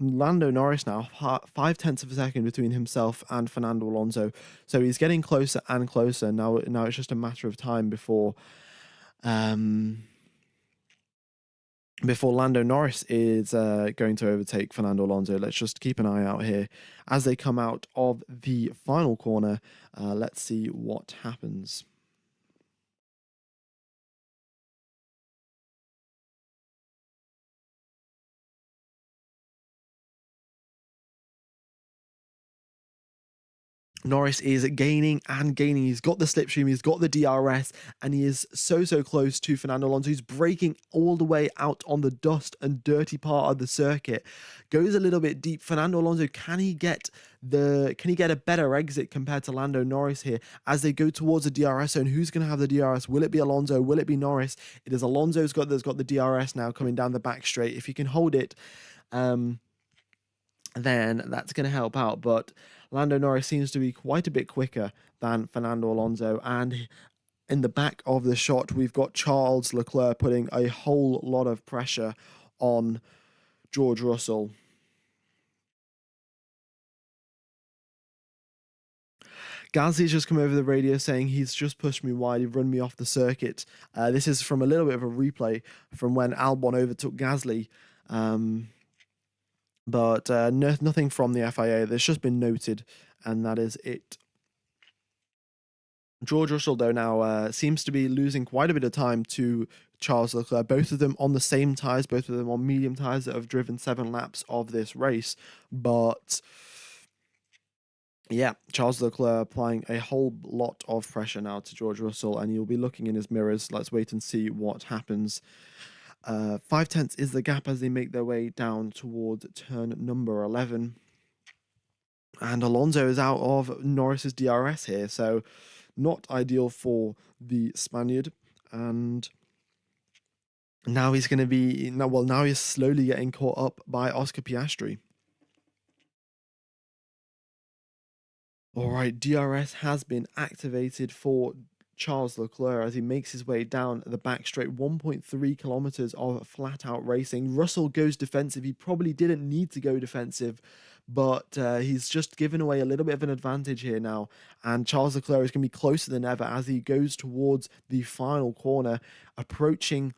Lando Norris now 5/10 of a second between himself and Fernando Alonso, so he's getting closer and closer. Now it's just a matter of time before before Lando Norris is going to overtake Fernando Alonso. Let's just keep an eye out here as they come out of the final corner. Let's see what happens. Norris is gaining and gaining. He's got the slipstream, he's got the DRS, and he is so close to Fernando Alonso. He's braking all the way out on the dust and dirty part of the circuit. Goes a little bit deep. Fernando Alonso, can he get a better exit compared to Lando Norris here as they go towards the DRS zone? Who's going to have the DRS? Will it be Alonso? Will it be Norris? It is Alonso's got the DRS now coming down the back straight. If he can hold it, then that's going to help out. But Lando Norris seems to be quite a bit quicker than Fernando Alonso. And in the back of the shot, we've got Charles Leclerc putting a whole lot of pressure on George Russell. Gasly's just come over the radio saying he's just pushed me wide, he's run me off the circuit. This is from a little bit of a replay from when Albon overtook Gasly. But nothing from the FIA. That's just been noted, and that is it. George Russell, though, now seems to be losing quite a bit of time to Charles Leclerc. Both of them on the same tyres, both of them on medium tyres that have driven 7 laps of this race. But yeah, Charles Leclerc applying a whole lot of pressure now to George Russell, and he'll be looking in his mirrors. Let's wait and see what happens. 5/10 is the gap as they make their way down towards turn number 11. And Alonso is out of Norris's DRS here, so not ideal for the Spaniard. And now he's going to be, now he's slowly getting caught up by Oscar Piastri. All right, DRS has been activated for Charles Leclerc as he makes his way down the back straight. 1.3 kilometers of flat out racing. Russell goes defensive. He probably didn't need to go defensive, but he's just given away a little bit of an advantage here now. And Charles Leclerc is going to be closer than ever as he goes towards the final corner, approaching.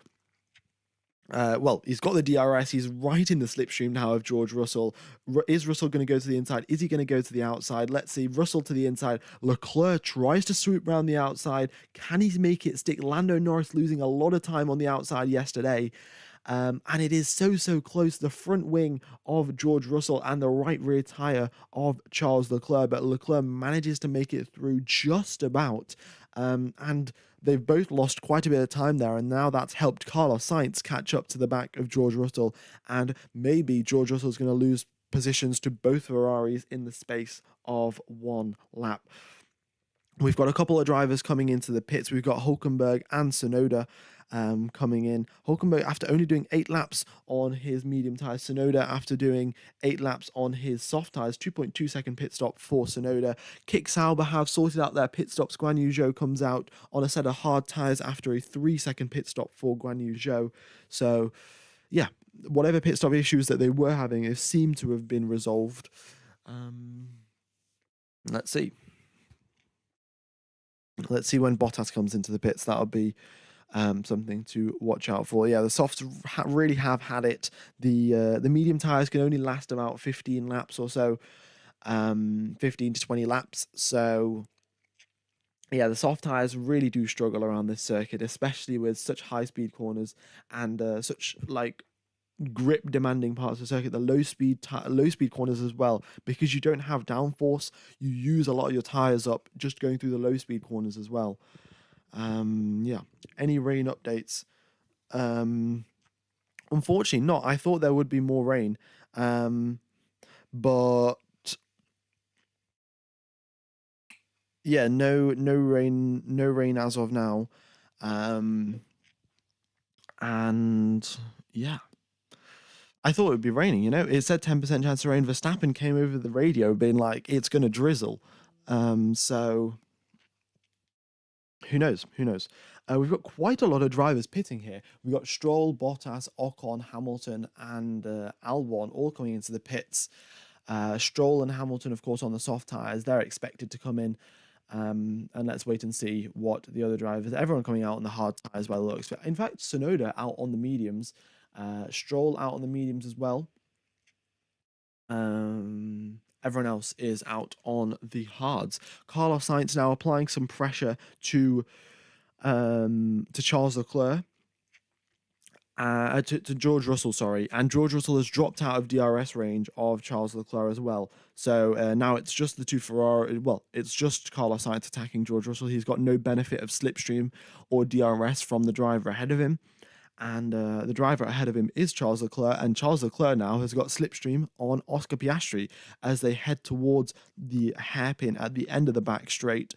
He's got the DRS. He's right in the slipstream now of George Russell. Is Russell going to go to the inside? Is he going to go to the outside? Let's see. Russell to the inside. Leclerc tries to swoop around the outside. Can he make it stick? Lando Norris losing a lot of time on the outside yesterday. And it is so close. The front wing of George Russell and the right rear tyre of Charles Leclerc. But Leclerc manages to make it through just about. And they've both lost quite a bit of time there, and now that's helped Carlos Sainz catch up to the back of George Russell, and maybe George Russell's going to lose positions to both Ferraris in the space of 1 lap. We've got a couple of drivers coming into the pits. We've got Hulkenberg and Tsunoda coming in. Hulkenberg, after only doing 8 laps on his medium tyres. Tsunoda, after doing 8 laps on his soft tyres. 2.2 second pit stop for Tsunoda. Kick Sauber have sorted out their pit stops. Guan Yu Zhou comes out on a set of hard tyres after a 3-second pit stop for Guan Yu Zhou. So, yeah, whatever pit stop issues that they were having, it seemed to have been resolved. Let's see. Let's see when Bottas comes into the pits. That'll be something to watch out for. Yeah, the softs really have had it. The medium tyres can only last about 15 laps or so, 15 to 20 laps. So, yeah, the soft tyres really do struggle around this circuit, especially with such high-speed corners and such, like, grip demanding parts of the circuit. The low speed corners as well, because you don't have downforce, you use a lot of your tires up just going through the low speed corners as well. Yeah, any rain updates? Unfortunately not. I thought there would be more rain, but yeah, no rain as of now. And yeah, I thought it would be raining, you know? It said 10% chance of rain. Verstappen came over the radio being like, it's going to drizzle. So who knows? Who knows? We've got quite a lot of drivers pitting here. We've got Stroll, Bottas, Ocon, Hamilton, and Albon all coming into the pits. Stroll and Hamilton, of course, on the soft tyres. They're expected to come in. And let's wait and see what the other drivers... Everyone coming out on the hard tyres by the looks. In fact, Tsunoda out on the mediums. Stroll out on the mediums as well. Everyone else is out on the hards. Carlos Sainz now applying some pressure to Charles Leclerc. To George Russell, sorry, and George Russell has dropped out of DRS range of Charles Leclerc as well. So now it's just the two Ferrari. Well, it's just Carlos Sainz attacking George Russell. He's got no benefit of slipstream or DRS from the driver ahead of him, and the driver ahead of him is Charles Leclerc, and Charles Leclerc now has got slipstream on Oscar Piastri as they head towards the hairpin at the end of the back straight.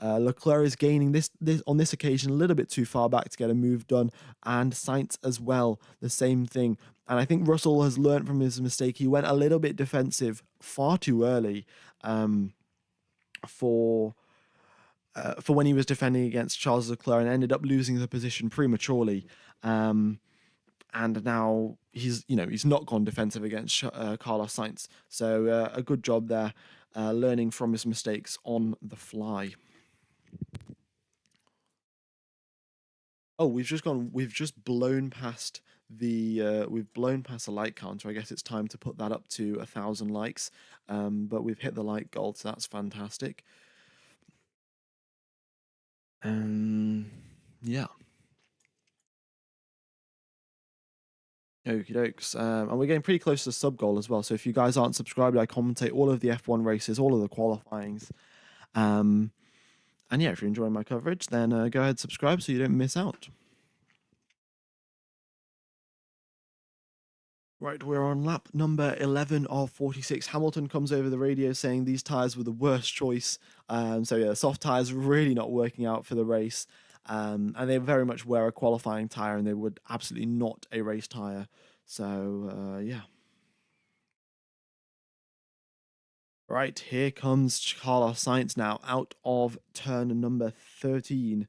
Leclerc is gaining this on this occasion a little bit too far back to get a move done, and Sainz as well, the same thing. And I think Russell has learned from his mistake. He went a little bit defensive far too early for when he was defending against Charles Leclerc and ended up losing the position prematurely. And now he's not gone defensive against Carlos Sainz. So a good job there, learning from his mistakes on the fly. Oh, we've just blown past the like counter. I guess it's time to put that up to 1,000 likes. But we've hit the like goal, so that's fantastic. Yeah. Okie dokes. And we're getting pretty close to the sub goal as well. So if you guys aren't subscribed, I commentate all of the F1 races, all of the qualifyings. And yeah, if you're enjoying my coverage, then go ahead and subscribe so you don't miss out. Right, we're on lap number 11 of 46. Hamilton comes over the radio saying these tyres were the worst choice. So yeah, soft tyres really not working out for the race. And they very much were a qualifying tyre, and they were absolutely not a race tyre. So yeah. Right, here comes Carlos Sainz now out of turn number 13.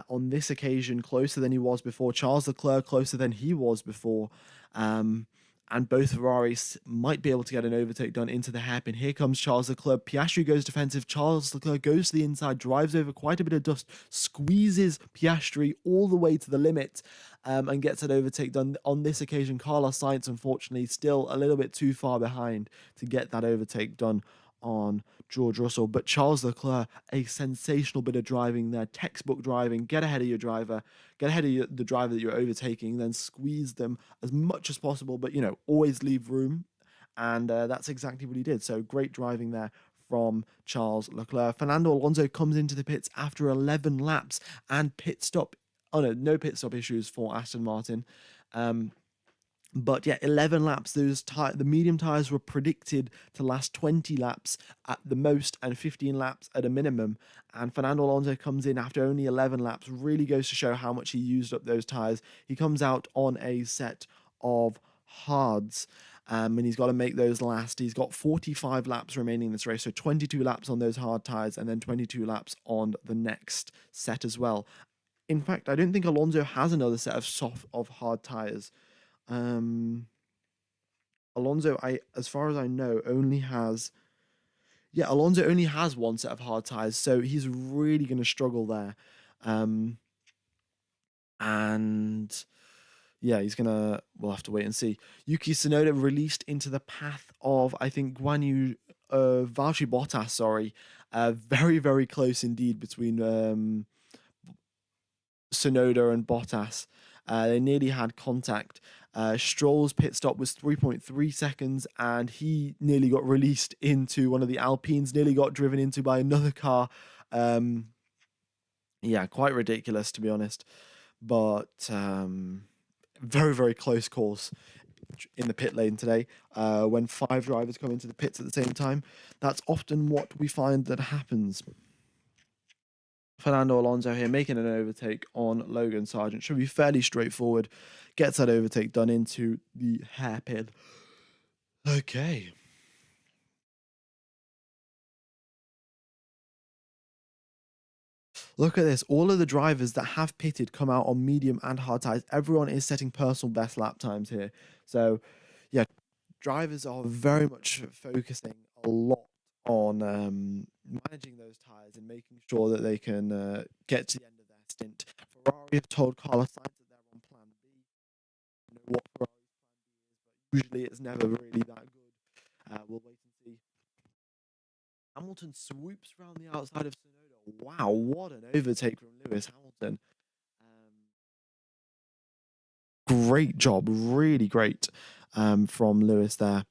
On this occasion, closer than he was before. Charles Leclerc closer than he was before. And both Ferraris might be able to get an overtake done into the hairpin. Here comes Charles Leclerc. Piastri goes defensive. Charles Leclerc goes to the inside, drives over quite a bit of dust, squeezes Piastri all the way to the limit, and gets an overtake done. On this occasion, Carlos Sainz, unfortunately, still a little bit too far behind to get that overtake done on George Russell. But Charles Leclerc, a sensational bit of driving there, textbook driving. Get ahead of your driver, get ahead of the driver that you're overtaking, then squeeze them as much as possible, but always leave room. And that's exactly what he did. So great driving there from Charles Leclerc. Fernando Alonso comes into the pits after 11 laps and pit stop. Oh no pit stop issues for Aston Martin. But yeah, 11 laps. The medium tires were predicted to last 20 laps at the most and 15 laps at a minimum. And Fernando Alonso comes in after only 11 laps. Really goes to show how much he used up those tires. He comes out on a set of hards. And he's got to make those last. He's got 45 laps remaining in this race, so 22 laps on those hard tires, and then 22 laps on the next set as well. In fact, I don't think Alonso has another set of hard tires. Alonso, as far as I know, Alonso only has one set of hard tires, so he's really going to struggle there. And yeah, we'll have to wait and see. Yuki Tsunoda released into the path of, I think, Valtteri Bottas, sorry. Very, very close indeed between Tsunoda and Bottas. They nearly had contact. Stroll's pit stop was 3.3 seconds, and he nearly got released into one of the Alpines, nearly got driven into by another car. Yeah, quite ridiculous, to be honest. But very, very close course in the pit lane today. When 5 drivers come into the pits at the same time, that's often what we find that happens. Fernando Alonso here making an overtake on Logan Sargent. Should be fairly straightforward. Gets that overtake done into the hairpin. Okay. Look at this. All of the drivers that have pitted come out on medium and hard tires. Everyone is setting personal best lap times here. So, yeah, drivers are very much focusing a lot on managing those tires and making sure that they can get to the end of their stint. Ferrari have told Carlos Sainz that they're on plan B. No what Ferrari's plan is, but usually it's never really that good. We'll wait and see. Hamilton swoops around the outside of Tsunoda. Wow, what an overtake from Lewis Hamilton. Great job, really great from Lewis there.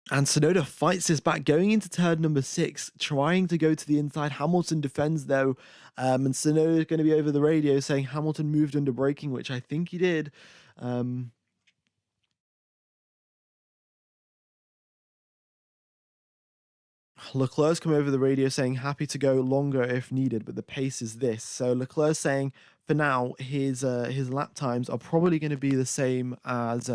And Tsunoda fights his back, going into turn number 6, trying to go to the inside. Hamilton defends, though, and Tsunoda is going to be over the radio saying Hamilton moved under braking, which I think he did. Leclerc's come over the radio saying happy to go longer if needed, but the pace is this. So Leclerc's saying for now his lap times are probably going to be the same as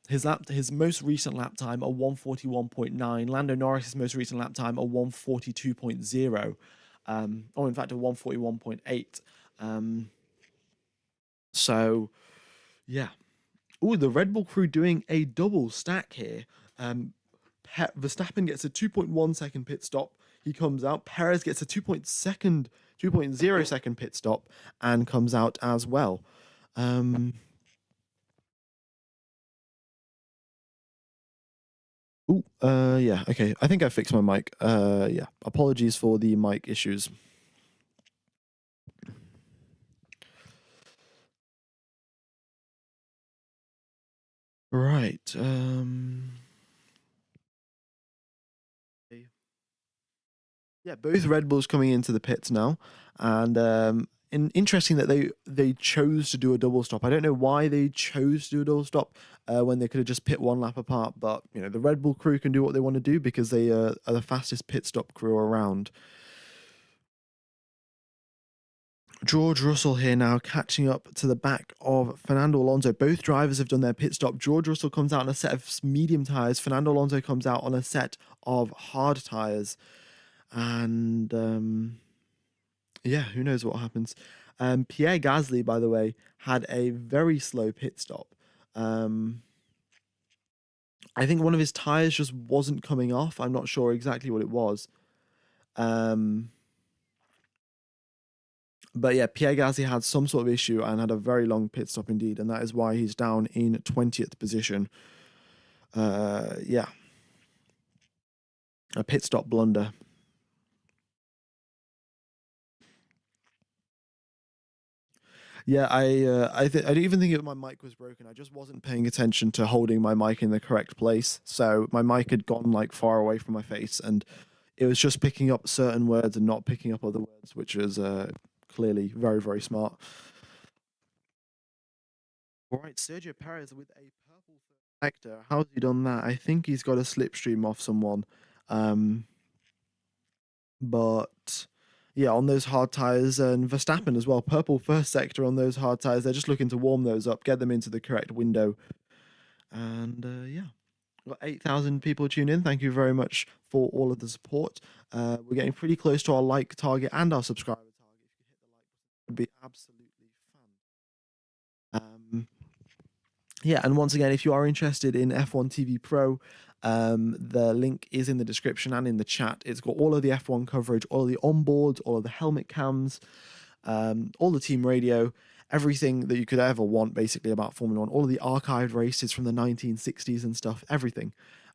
his most recent lap time a 141.9. Lando Norris's most recent lap time a 142.0. Or in fact a 141.8. So yeah. Oh, the Red Bull crew doing a double stack here. Verstappen gets a 2.1 second pit stop. He comes out. Perez gets a 2.0 second pit stop and comes out as well. Yeah, okay. I think I fixed my mic. Yeah, apologies for the mic issues. Right. Yeah, both Red Bulls coming into the pits now, and interesting that they chose to do a double stop. I don't know why they chose to do a double stop when they could have just pit one lap apart. But you know, the Red Bull crew can do what they want to do because they are the fastest pit stop crew around. George Russell here now catching up to the back of Fernando Alonso. Both drivers have done their pit stop. George Russell comes out on a set of medium tyres. Fernando Alonso comes out on a set of hard tyres. And yeah, who knows what happens. Pierre Gasly, by the way, had a very slow pit stop. I think one of his tyres just wasn't coming off. I'm not sure exactly what it was. But yeah, Pierre Gasly had some sort of issue and had a very long pit stop indeed, and that is why he's down in 20th position. Yeah. A pit stop blunder. Yeah, I don't even think my mic was broken. I just wasn't paying attention to holding my mic in the correct place. So my mic had gone like far away from my face, and it was just picking up certain words and not picking up other words, which was clearly very, very smart. All right, Sergio Perez with a purple sector. How's he done that? I think he's got a slipstream off someone. But yeah, on those hard tires, and Verstappen as well, purple first sector on those hard tires. They're just looking to warm those up, get them into the correct window. And yeah, got 8,000 people tune in. Thank you very much for all of the support. We're getting pretty close to our like target and our subscriber target. If you hit the like button, it would be absolutely fun. Yeah, and once again, if you are interested in F1 TV Pro, the link is in the description and in the chat. It's got all of the F1 coverage, all of the onboards, all of the helmet cams, all the team radio, everything that you could ever want basically about Formula One, all of the archived races from the 1960s and stuff, everything.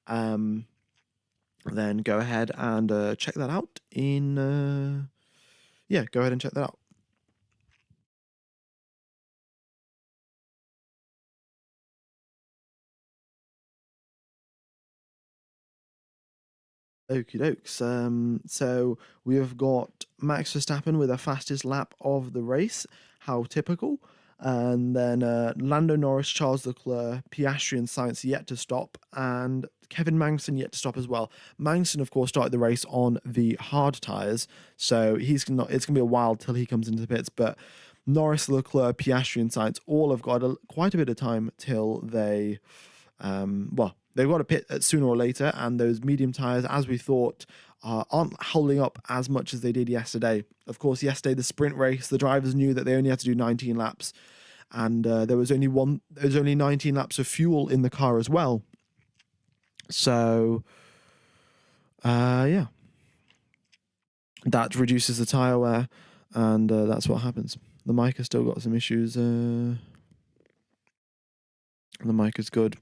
Then go ahead and check that out yeah, go ahead and check that out. Okie dokes. So we have got Max Verstappen with the fastest lap of the race. How typical. And then Lando Norris, Charles Leclerc, Piastri and Sainz yet to stop, and Kevin Magnussen yet to stop as well. Magnussen, of course, started the race on the hard tyres, so he's not. It's gonna be a while till he comes into the pits. But Norris, Leclerc, Piastri and Sainz all have got quite a bit of time till they they've got to pit sooner or later, and those medium tyres, as we thought, aren't holding up as much as they did yesterday. Of course, yesterday, the sprint race, the drivers knew that they only had to do 19 laps, and there was only 19 laps of fuel in the car as well. So, yeah. that reduces the tire wear, and that's what happens. The mic has still got some issues. The mic is good.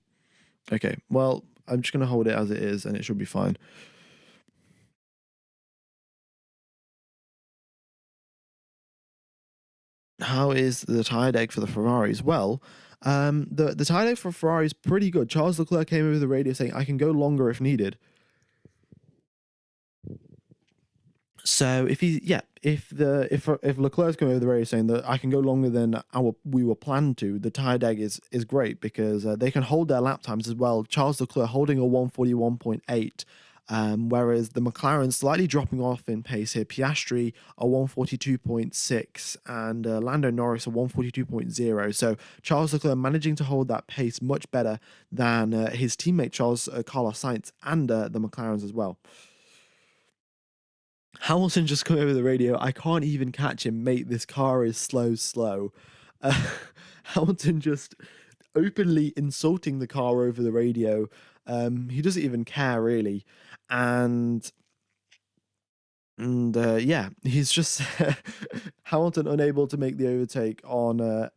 Okay, well, I'm just going to hold it as it is, and it should be fine. How is the tire deg for the Ferraris? Well, the tire deg for Ferrari is pretty good. Charles Leclerc came over the radio saying, "I can go longer if needed." So if Leclerc's coming over the radio saying that I can go longer than we were planned to, the tire deg is great because they can hold their lap times as well. Charles Leclerc holding a 141.8. Whereas the McLaren slightly dropping off in pace here. Piastri a 142.6 and Lando Norris a 142.0. So Charles Leclerc managing to hold that pace much better than his teammate Carlos Sainz and the McLarens as well. Hamilton just come over the radio. I can't even catch him, mate. This car is slow. Uh, Hamilton just openly insulting the car over the radio. He doesn't even care really, and yeah, he's just Hamilton unable to make the overtake on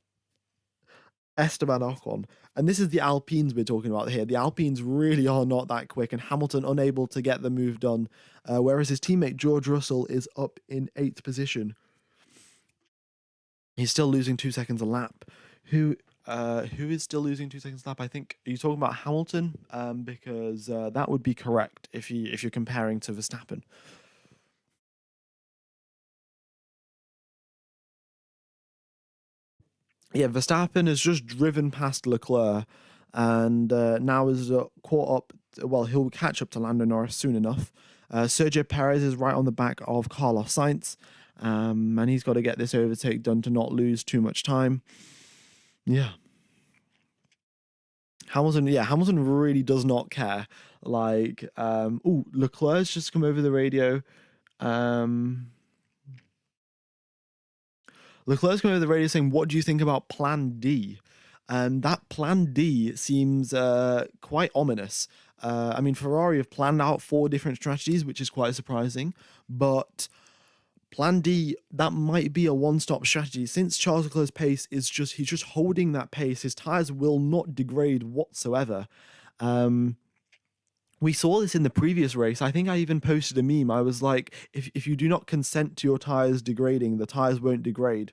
Esteban Ocon. And this is the Alpines we're talking about here. The Alpines really are not that quick, and Hamilton unable to get the move done, whereas his teammate George Russell is up in 8th position. He's still losing 2 seconds a lap. Who is still losing 2 seconds a lap? I think, are you talking about Hamilton? Because that would be correct if you're comparing to Verstappen. Yeah, Verstappen has just driven past Leclerc and now is caught up. Well, he'll catch up to Lando Norris soon enough. Sergio Perez is right on the back of Carlos Sainz, and he's got to get this overtake done to not lose too much time. Yeah. Hamilton really does not care. Like, Leclerc's just come over the radio. Leclerc's coming over the radio saying, "What do you think about Plan D?" And that Plan D seems quite ominous. I mean, Ferrari have planned out 4 different strategies, which is quite surprising. But Plan D, that might be a one-stop strategy. Since Charles Leclerc's pace he's just holding that pace. His tires will not degrade whatsoever. We saw this in the previous race. I think I even posted a meme. I was like, if you do not consent to your tires degrading, the tires won't degrade.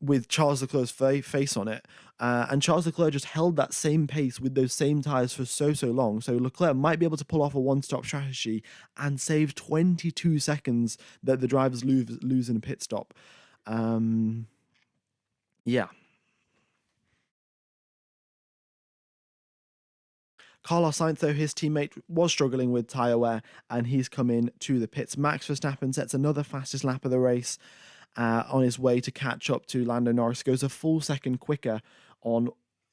With Charles Leclerc's face on it. And Charles Leclerc just held that same pace with those same tires for so long. So Leclerc might be able to pull off a one-stop strategy and save 22 seconds that the drivers lose in a pit stop. Yeah. Carlos Sainz, though, his teammate was struggling with tyre wear, and he's come in to the pits. Max Verstappen sets another fastest lap of the race on his way to catch up to Lando Norris. Goes a full second quicker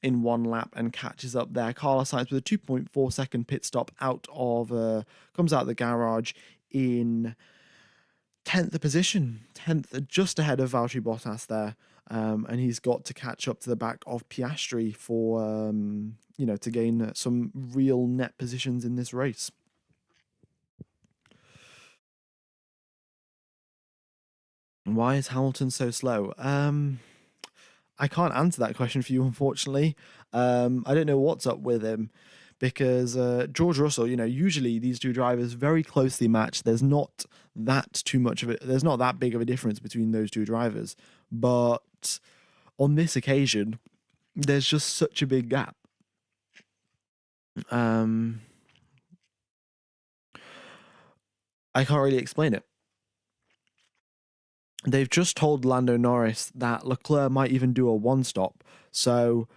in one lap and catches up there. Carlos Sainz with a 2.4 second pit stop comes out of the garage in 10th position, 10th, just ahead of Valtteri Bottas there. And he's got to catch up to the back of Piastri for, to gain some real net positions in this race. Why is Hamilton so slow? I can't answer that question for you, unfortunately. I don't know what's up with him because George Russell, usually these two drivers very closely matched. There's not that there's not that big of a difference between those two drivers. But on this occasion, there's just such a big gap. I can't really explain it. They've just told Lando Norris that Leclerc might even do a one-stop. So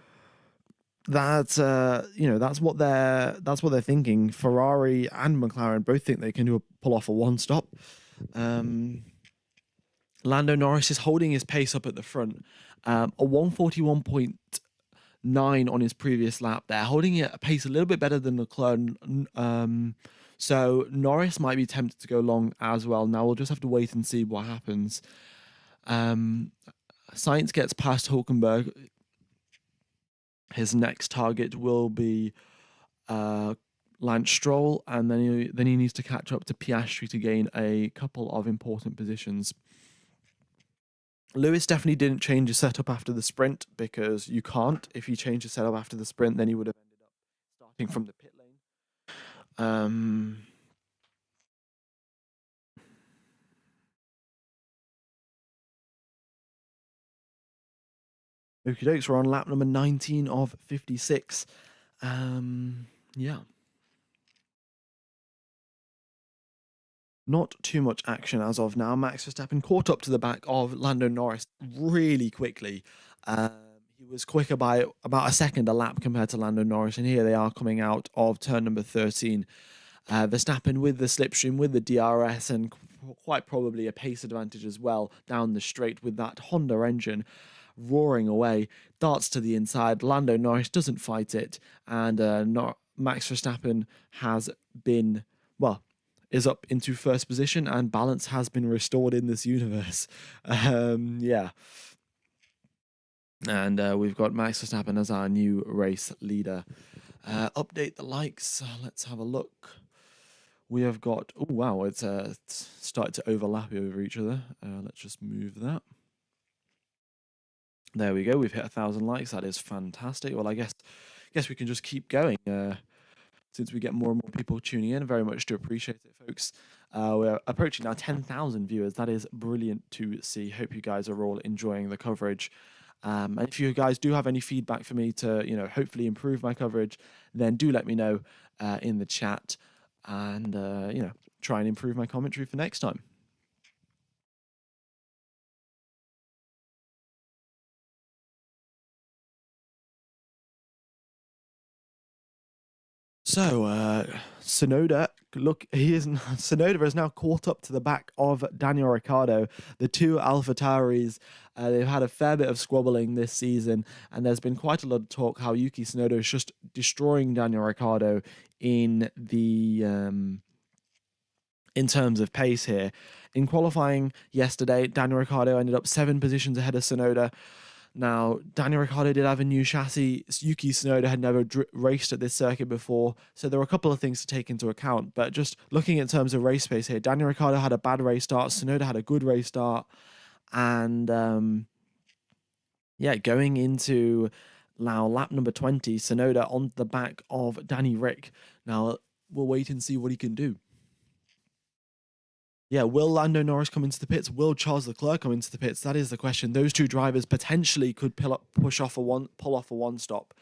that's that's what they're thinking. Ferrari and McLaren both think they can pull off a one-stop. Lando Norris is holding his pace up at the front, a 141.9 on his previous lap. They're holding it a pace a little bit better than Leclerc. So Norris might be tempted to go long as well. Now we'll just have to wait and see what happens. Sainz gets past Hulkenberg. His next target will be Lance Stroll, and then he needs to catch up to Piastri to gain a couple of important positions. Lewis definitely didn't change his setup after the sprint, because you can't. If you change the setup after the sprint, then he would have ended up starting from the pit lane. Okie dokes, we're on lap number 19 of 56. Yeah. Not too much action as of now. Max Verstappen caught up to the back of Lando Norris really quickly. He was quicker by about a second a lap compared to Lando Norris, and here they are coming out of turn number 13. Verstappen with the slipstream, with the DRS, and quite probably a pace advantage as well down the straight with that Honda engine roaring away, darts to the inside. Lando Norris doesn't fight it, and Max Verstappen has been, well, is up into first position, and balance has been restored in this universe. Yeah. And we've got Max Verstappen as our new race leader. Update the likes. Let's have a look. We have got, oh wow, it's started to overlap over each other. Let's just move that. There we go. We've hit 1,000 likes. That is fantastic. Well, I guess we can just keep going since we get more and more people tuning in. Very much do appreciate it, folks. We're approaching now 10,000 viewers. That is brilliant to see. Hope you guys are all enjoying the coverage. And if you guys do have any feedback for me to, hopefully improve my coverage, then do let me know in the chat, and try and improve my commentary for next time. So, Sonoda, Sonoda has now caught up to the back of Daniel Ricciardo. The two AlphaTauris, they've had a fair bit of squabbling this season, and there's been quite a lot of talk how Yuki Tsunoda is just destroying Daniel Ricciardo in the in terms of pace here. In qualifying yesterday, Daniel Ricciardo ended up 7 positions ahead of Tsunoda. Now, Daniel Ricciardo did have a new chassis. Yuki Tsunoda had never raced at this circuit before, so there were a couple of things to take into account. But just looking in terms of race pace here, Daniel Ricciardo had a bad race start, Tsunoda had a good race start, and going into now lap number 20, Tsunoda on the back of Danny Rick. Now, we'll wait and see what he can do. Yeah, will Lando Norris come into the pits? Will Charles Leclerc come into the pits? That is the question. Those two drivers potentially could pull off a one stop.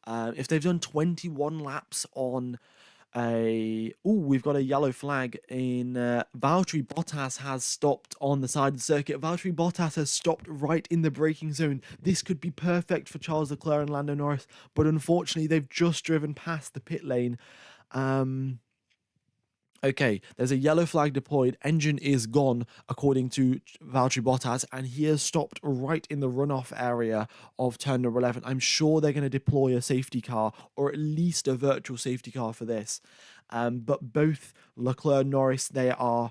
If they've done 21 laps on we've got a yellow flag in Valtteri Bottas has stopped on the side of the circuit. Valtteri Bottas has stopped right in the braking zone. This could be perfect for Charles Leclerc and Lando Norris, but unfortunately they've just driven past the pit lane. Okay, there's a yellow flag deployed. Engine is gone, according to Valtteri Bottas, and he has stopped right in the runoff area of turn number 11. I'm sure they're going to deploy a safety car, or at least a virtual safety car for this. But both Leclerc and Norris, they are...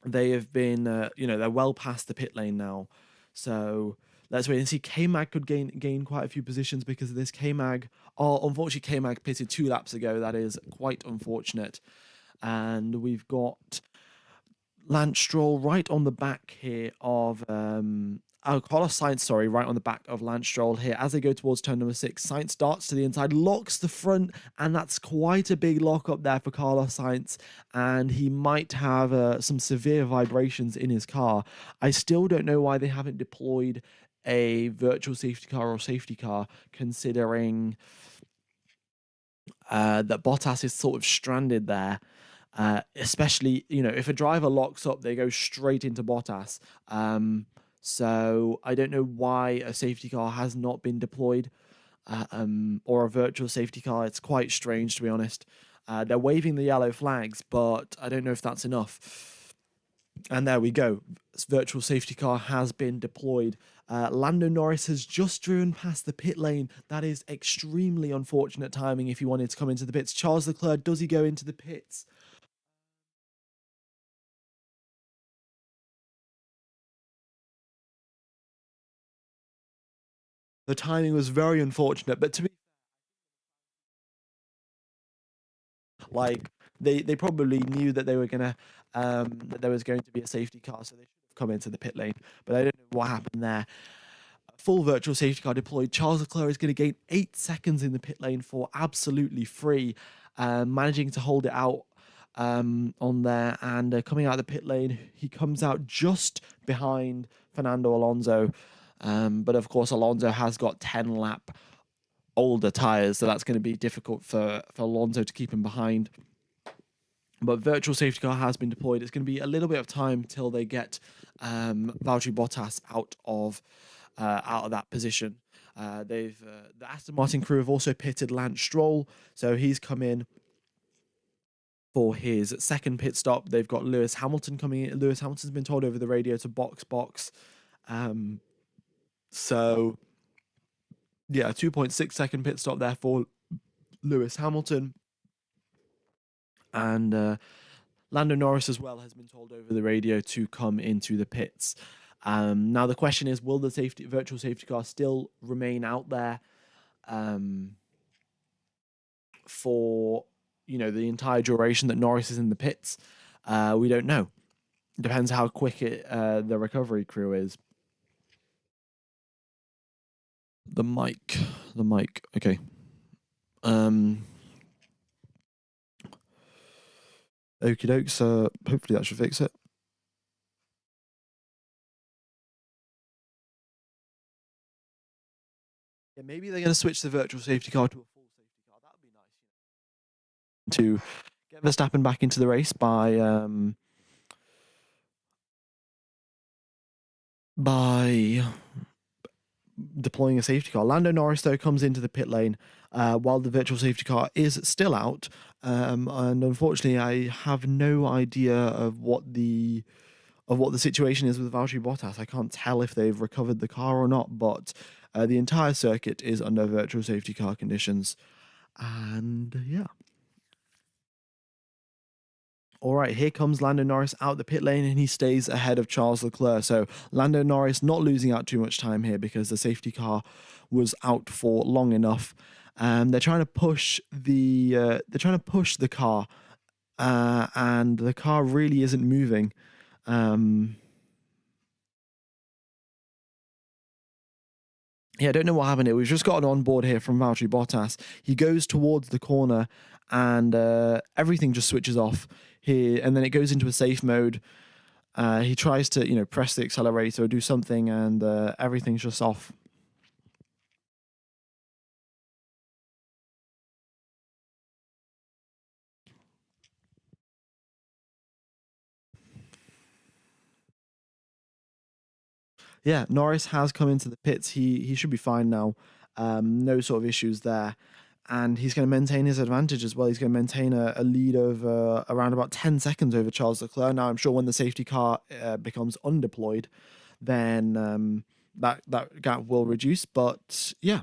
they have been, they're well past the pit lane now. So let's wait and see. K-Mag could gain quite a few positions because of this. K-Mag, unfortunately, K-Mag pitted 2 laps ago. That is quite unfortunate. And we've got Lance Stroll right on the back here of Carlos Sainz, right on the back of Lance Stroll here as they go towards turn number 6. Sainz darts to the inside, locks the front, and that's quite a big lock up there for Carlos Sainz, and he might have some severe vibrations in his car. I still don't know why they haven't deployed a virtual safety car or safety car, considering that Bottas is sort of stranded there. Especially, if a driver locks up, they go straight into Bottas. So I don't know why a safety car has not been deployed, or a virtual safety car. It's quite strange, to be honest. They're waving the yellow flags, but I don't know if that's enough. And there we go. This virtual safety car has been deployed. Lando Norris has just driven past the pit lane. That is extremely unfortunate timing if he wanted to come into the pits. Charles Leclerc, does he go into the pits? The timing was very unfortunate, but to be Like they probably knew that they were gonna that there was going to be a safety car, so they should have come into the pit lane. But I don't know what happened there. Full virtual safety car deployed. Charles Leclerc is going to gain 8 seconds in the pit lane for absolutely free, managing to hold it out on there. And coming out of the pit lane, he comes out just behind Fernando Alonso. But of course, Alonso has got 10 lap older tyres, so that's going to be difficult for Alonso to keep him behind. But virtual safety car has been deployed. It's going to be a little bit of time till they get Valtteri Bottas out of that position. The Aston Martin crew have also pitted Lance Stroll, so he's come in for his second pit stop. They've got Lewis Hamilton coming in. Lewis Hamilton's been told over the radio to box. So yeah, 2.6 second pit stop there for Lewis Hamilton. And Lando Norris as well has been told over the radio to come into the pits. Now the question is, will the virtual safety car still remain out there for the entire duration that Norris is in the pits? We don't know. Depends how quick the recovery crew is. The mic. Okay. Okie dokes. Hopefully that should fix it. Yeah, maybe they're going to switch the virtual safety car to a full safety car. That would be nice. To get Verstappen back into the race by deploying a safety car. Lando Norris, though, comes into the pit lane while the virtual safety car is still out. And unfortunately, I have no idea of what the situation is with Valtteri Bottas. I can't tell if they've recovered the car or not, but the entire circuit is under virtual safety car conditions. And yeah. All right, here comes Lando Norris out the pit lane, and he stays ahead of Charles Leclerc. So Lando Norris not losing out too much time here because the safety car was out for long enough. They're trying to push the car, and the car really isn't moving. Yeah, I don't know what happened here. We've just got an onboard here from Valtteri Bottas. He goes towards the corner, and everything just switches off here, and then it goes into a safe mode. He tries to, press the accelerator or do something, and everything's just off. Yeah, Norris has come into the pits. He should be fine now. No sort of issues there. And he's going to maintain his advantage as well. He's going to maintain a lead of around about 10 seconds over Charles Leclerc. Now, I'm sure when the safety car becomes undeployed, then that gap will reduce. But yeah,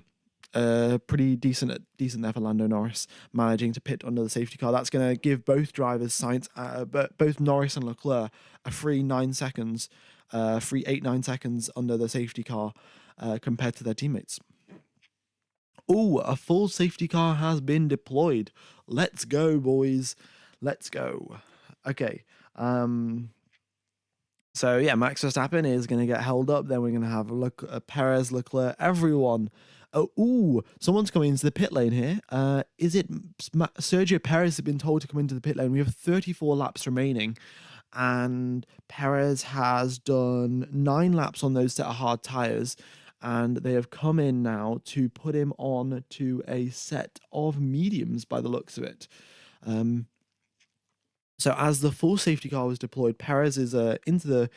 pretty decent there for Lando Norris, managing to pit under the safety car. That's going to give both drivers both Norris and Leclerc a free 9 seconds, free 8-9 seconds under the safety car compared to their teammates. Oh, a full safety car has been deployed. Let's go, boys. Let's go. Okay. So yeah, Max Verstappen is going to get held up. Then we're going to have Perez, Leclerc, everyone. Oh, someone's coming into the pit lane here. Is it Sergio Perez has been told to come into the pit lane? We have 34 laps remaining, and Perez has done 9 laps on those set of hard tires. And they have come in now to put him on to a set of mediums by the looks of it. So as the full safety car was deployed, Perez is into the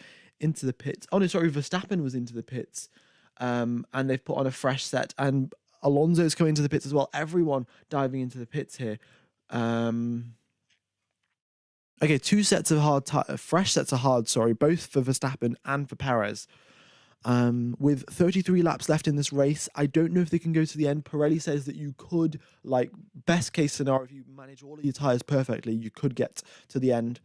pits. Oh no, sorry, Verstappen was into the pits, and they've put on a fresh set. And Alonso's coming into the pits as well. Everyone diving into the pits here. Okay, 2 sets of fresh sets of hard. Sorry, both for Verstappen and for Perez. With 33 laps left in this race, I don't know if they can go to the end. Pirelli says that you could, best case scenario, if you manage all of your tyres perfectly, you could get to the end.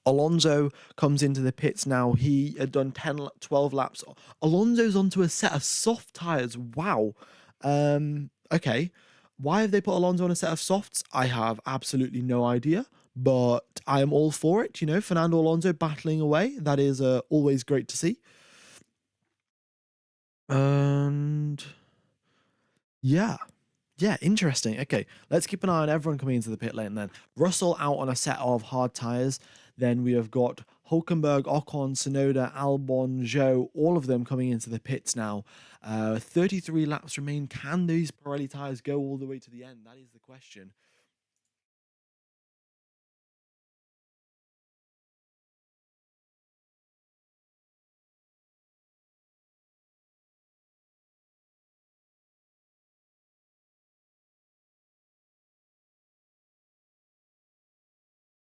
Alonso comes into the pits now. He had done 12 laps. Alonso's onto a set of soft tyres. Wow. Okay. Why have they put Alonso on a set of softs? I have absolutely no idea, but I am all for it. You know, Fernando Alonso battling away. That is always great to see. And yeah. Yeah, interesting. Okay, let's keep an eye on everyone coming into the pit lane then. Russell out on a set of hard tyres. Then we have got Hulkenberg, Ocon, Sonoda, Albon, Zhou, all of them coming into the pits now. 33 laps remain. Can these Pirelli tyres go all the way to the end? That is the question.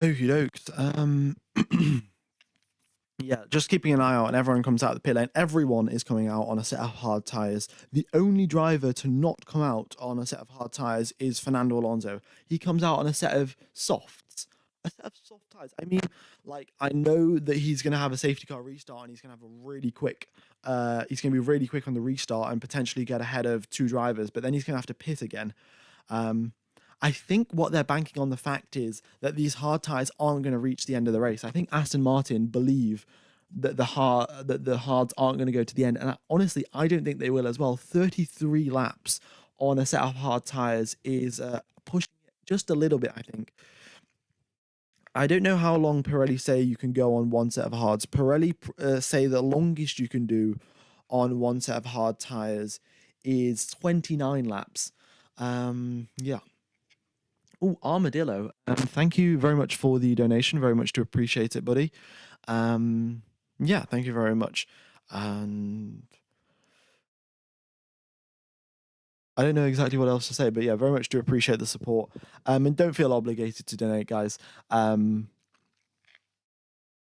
Okie dokes. Yeah, just keeping an eye out, and everyone comes out of the pit lane. Everyone is coming out on a set of hard tyres. The only driver to not come out on a set of hard tyres is Fernando Alonso. He comes out on a set of softs. A set of soft tyres. I mean, like, I know that he's going to have a safety car restart and he's going to have a really quick, he's going to be really quick on the restart and potentially get ahead of two drivers, but then he's going to have to pit again. Um, I think what they're banking on the fact is that these hard tyres aren't going to reach the end of the race. I think Aston Martin believe that the hards aren't going to go to the end, and honestly, I don't think they will as well. 33 laps on a set of hard tyres is pushing it just a little bit, I think. I don't know how long Pirelli say you can go on one set of hards. Pirelli say the longest you can do on one set of hard tyres is 29 laps. Yeah. Oh, Armadillo. Thank you very much for the donation. Very much do appreciate it, buddy. Yeah, thank you very much. And I don't know exactly what else to say, but yeah, very much do appreciate the support. And don't feel obligated to donate, guys.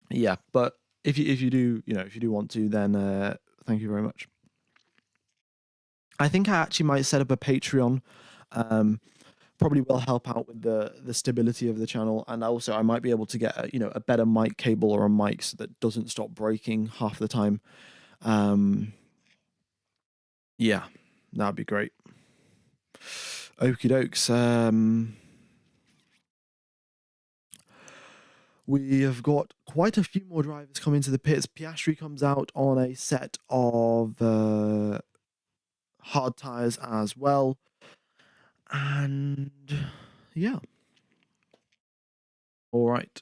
Yeah, but if you do, if you do want to, then thank you very much. I think I actually might set up a Patreon. Probably will help out with the stability of the channel, and also I might be able to get a better mic cable or a mic so that doesn't stop breaking half the time. Yeah, that'd be great. Okie dokes. We have got quite a few more drivers coming to the pits. Piastri comes out on a set of hard tires as well, and yeah. All right.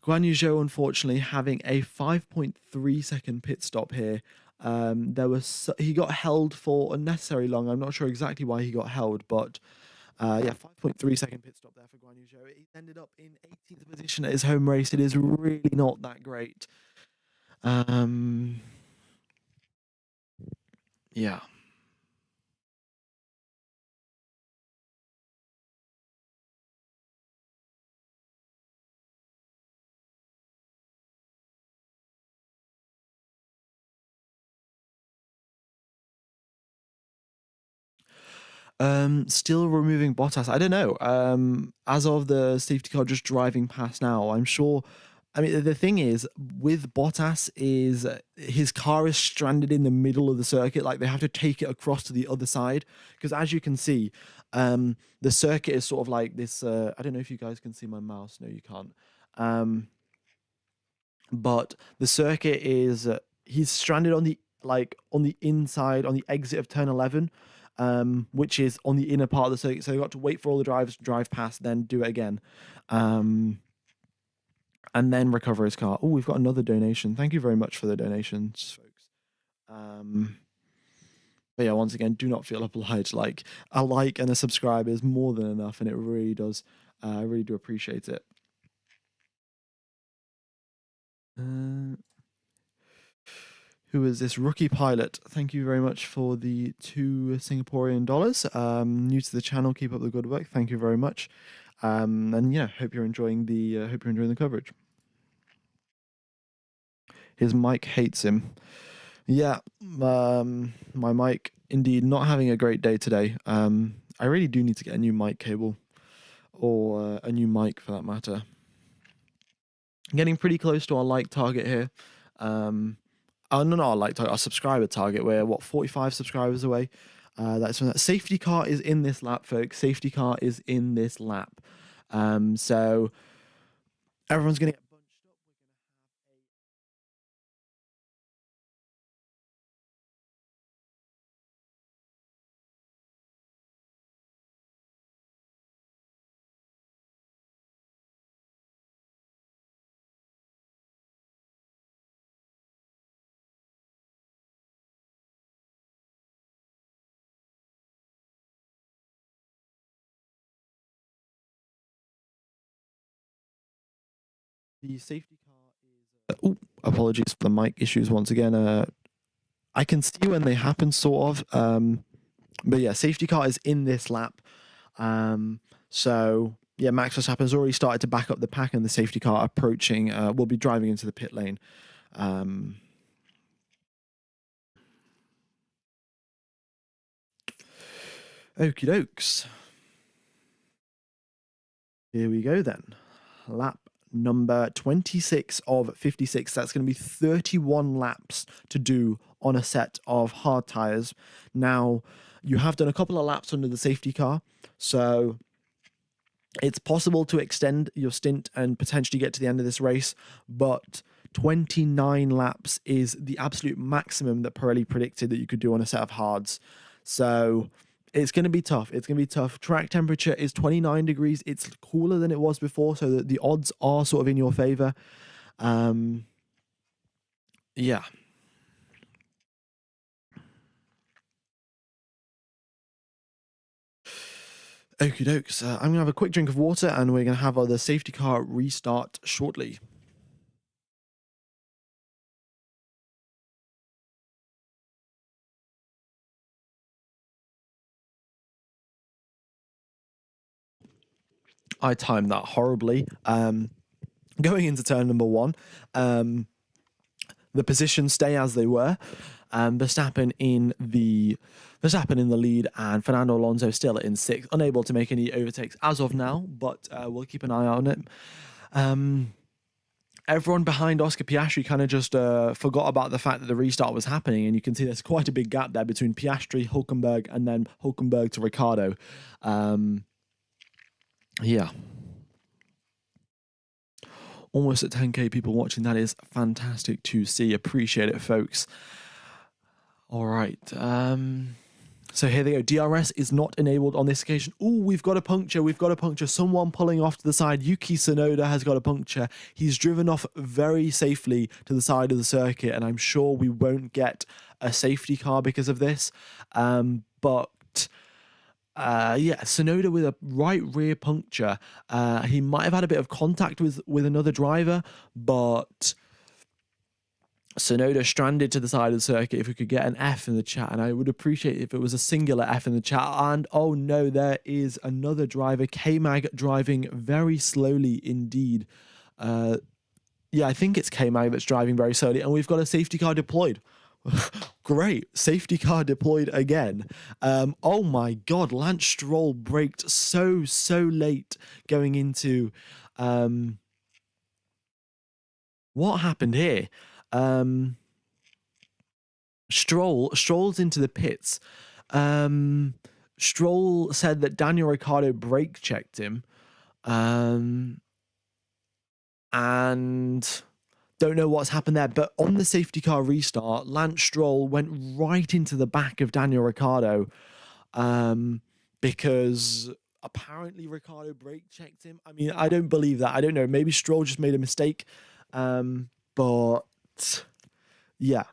Guan Yu Zhou, unfortunately, having a 5.3 second pit stop here. He got held for unnecessary long. I'm not sure exactly why he got held, but yeah, 5.3 second pit stop there for Guan Yu Zhou. He ended up in 18th position at his home race. It is really not that great. Yeah. Still removing Bottas. I don't know. As of the safety car just driving past now, I'm sure. I mean, the thing is with Bottas is his car is stranded in the middle of the circuit. Like they have to take it across to the other side because, as you can see, the circuit is sort of like this. I don't know if you guys can see my mouse. No, you can't. But the circuit is he's stranded on the inside on the exit of turn 11, which is on the inner part of the circuit. So they've got to wait for all the drivers to drive past, then do it again, and then recover his car. Oh, we've got another donation. Thank you very much for the donations, folks. But yeah, once again, do not feel obliged. Like a like and a subscribe is more than enough, and it really does. I really do appreciate it. Who is this rookie pilot? Thank you very much for the $2 Singaporean. New to the channel, keep up the good work. Thank you very much. And yeah, hope you're enjoying the coverage. His mic hates him. Yeah, my mic indeed not having a great day today. I really do need to get a new mic cable or a new mic for that matter. Getting pretty close to our like target here. No, our like target, our subscriber target. We're 45 subscribers away. That's when that safety car is in this lap, folks. Safety car is in this lap. So everyone's going to get bunched up. The safety car is. Apologies for the mic issues once again. I can see when they happen, sort of. But yeah, safety car is in this lap. So yeah, Max Verstappen's already started to back up the pack, and the safety car approaching will be driving into the pit lane. Okie dokes. Here we go then. Lap number 26 of 56. That's going to be 31 laps to do on a set of hard tires. Now, you have done a couple of laps under the safety car, so it's possible to extend your stint and potentially get to the end of this race, but 29 laps is the absolute maximum that Pirelli predicted that you could do on a set of hards. So it's going to be tough. It's going to be tough. Track temperature is 29 degrees. It's cooler than it was before, so that the odds are sort of in your favor. Yeah. Okie dokes. I'm going to have a quick drink of water, and we're going to have the safety car restart shortly. I timed that horribly. Going into turn number one, the positions stay as they were. Verstappen in the lead, and Fernando Alonso still in sixth, unable to make any overtakes as of now, but we'll keep an eye on it. Everyone behind Oscar Piastri kind of just forgot about the fact that the restart was happening, and you can see there's quite a big gap there between Piastri, Hulkenberg, and then Hulkenberg to Ricciardo. Yeah. Almost at 10k people watching. That is fantastic to see. Appreciate it, folks. All right. So here they go. DRS is not enabled on this occasion. Oh, we've got a puncture. We've got a puncture. Someone pulling off to the side. Yuki Tsunoda has got a puncture. He's driven off very safely to the side of the circuit, and I'm sure we won't get a safety car because of this. Yeah, Tsunoda with a right rear puncture. He might have had a bit of contact with another driver, but Tsunoda stranded to the side of the circuit. If we could get an F in the chat, and I would appreciate if it was a singular F in the chat. And oh no, there is another driver, K-Mag, driving very slowly indeed. Yeah, I think it's K-Mag that's driving very slowly, and we've got a safety car deployed. Great. Safety car deployed again. Oh my God, Lance Stroll braked so late going into... what happened here? Stroll's into the pits. Stroll said that Daniel Ricciardo brake checked him. And don't know what's happened there, but on the safety car restart, Lance Stroll went right into the back of Daniel Ricciardo, because apparently Ricciardo brake checked him. I mean, I don't believe that. I don't know. Maybe Stroll just made a mistake. But yeah,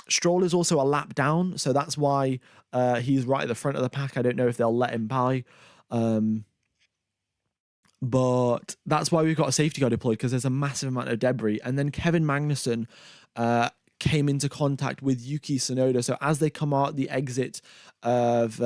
Stroll is also a lap down, so that's why he's right at the front of the pack. I don't know if they'll let him by. But that's why we've got a safety car deployed, because there's a massive amount of debris. And then Kevin Magnussen came into contact with Yuki Tsunoda. So as they come out the exit of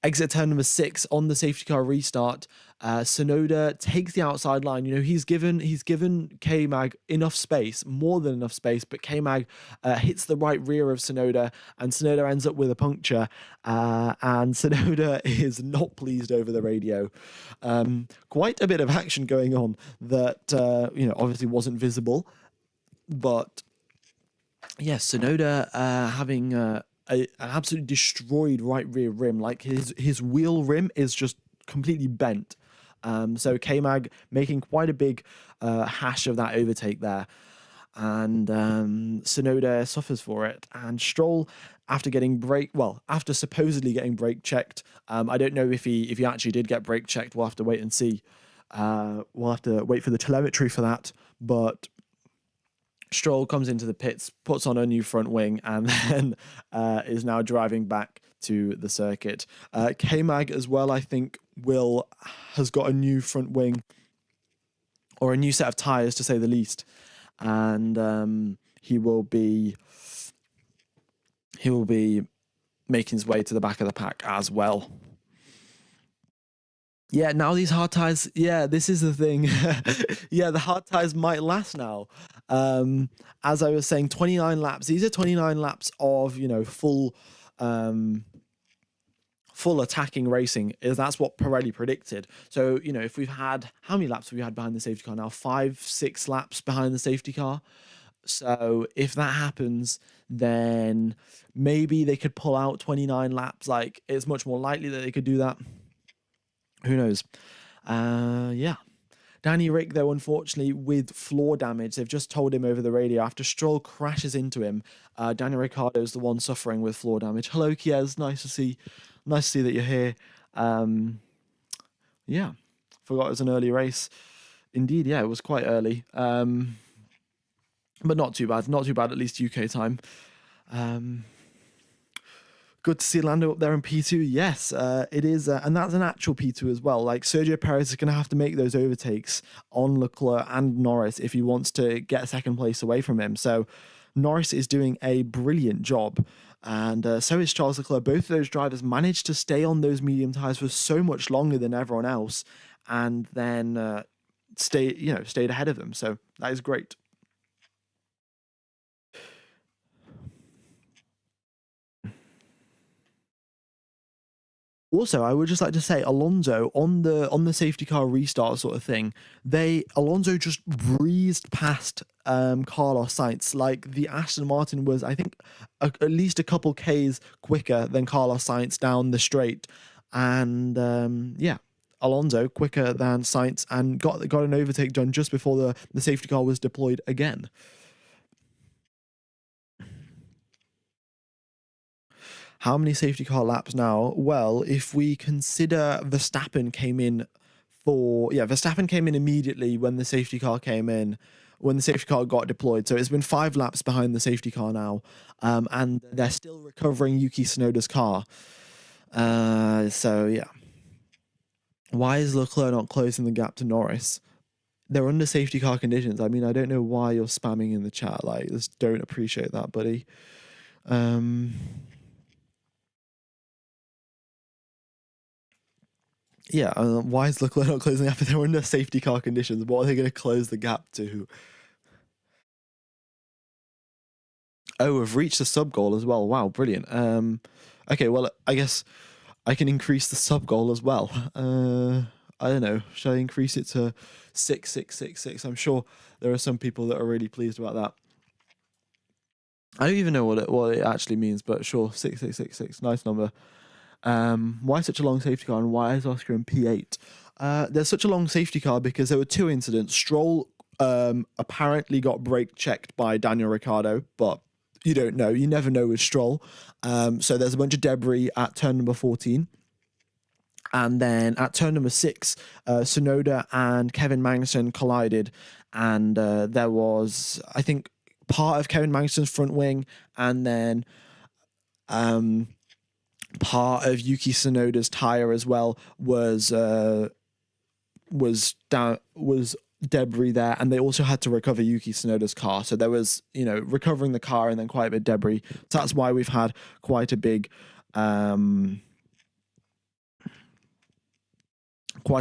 exit turn number 6 on the safety car restart, Tsunoda takes the outside line. You know, he's given K-Mag enough space, more than enough space, but K-Mag hits the right rear of Tsunoda, and Tsunoda ends up with a puncture, and Tsunoda is not pleased over the radio. Quite a bit of action going on that, obviously wasn't visible, but yes, Tsunoda having a an absolutely destroyed right rear rim. Like his wheel rim is just completely bent. So K-Mag making quite a big hash of that overtake there. And Tsunoda suffers for it. And Stroll, after supposedly getting brake checked, I don't know if he actually did get brake checked. We'll have to wait and see. We'll have to wait for the telemetry for that. But Stroll comes into the pits, puts on a new front wing, and then is now driving back to the circuit. K-Mag as well, I think, has got a new front wing, or a new set of tyres to say the least, and he will be making his way to the back of the pack as well. Yeah, now these hard tyres, yeah, this is the thing. Yeah, the hard tyres might last now. As I was saying, 29 laps. These are 29 laps of, full attacking racing. That's what Pirelli predicted. So, if we've had, how many laps have we had behind the safety car now? 5-6 laps behind the safety car. So if that happens, then maybe they could pull out 29 laps. Like, it's much more likely that they could do that. Who knows? Yeah. Danny Rick, though, unfortunately, with floor damage, they've just told him over the radio after Stroll crashes into him. Daniel Ricciardo is the one suffering with floor damage. Hello, Kiez. Nice to see that you're here. Yeah, forgot it was an early race. Indeed, yeah, it was quite early. But not too bad. Not too bad, at least UK time. Good to see Lando up there in P2. Yes, it is. And that's an actual P2 as well. Like, Sergio Perez is going to have to make those overtakes on Leclerc and Norris if he wants to get a second place away from him. So Norris is doing a brilliant job. And so is Charles Leclerc. Both of those drivers managed to stay on those medium tyres for so much longer than everyone else, and then stayed ahead of them. So that is great. Also, I would just like to say, Alonso on the safety car restart sort of thing, Alonso just breezed past Carlos Sainz. Like, the Aston Martin was, I think, at least a couple Ks quicker than Carlos Sainz down the straight, and Alonso quicker than Sainz and got an overtake done just before the safety car was deployed again. How many safety car laps now? Well, if we consider Verstappen came in immediately when the safety car got deployed. So it's been 5 laps behind the safety car now, and they're still recovering Yuki Tsunoda's car. So yeah. Why is Leclerc not closing the gap to Norris? They're under safety car conditions. I mean, I don't know why you're spamming in the chat. Like, just don't appreciate that, buddy. Yeah, why is Leclerc not closing the gap if they're under safety car conditions? What are they going to close the gap to? Oh, we've reached the sub goal as well. Wow, brilliant. Okay, well, I guess I can increase the sub goal as well. I don't know. Should I increase it to 6666? I'm sure there are some people that are really pleased about that. I don't even know what it actually means, but sure, 6666, nice number. Why such a long safety car, and why is Oscar in P8? There's such a long safety car because there were 2 incidents. Stroll apparently got brake checked by Daniel Ricciardo, but you don't know. You never know with Stroll. So there's a bunch of debris at turn number 14. And then at turn number 6, Tsunoda and Kevin Magnussen collided, and there was, I think, part of Kevin Magnussen's front wing, and then part of Yuki Tsunoda's tire as well was debris there, and they also had to recover Yuki Tsunoda's car. So there was, recovering the car and then quite a bit of debris. So that's why we've had quite a big, quite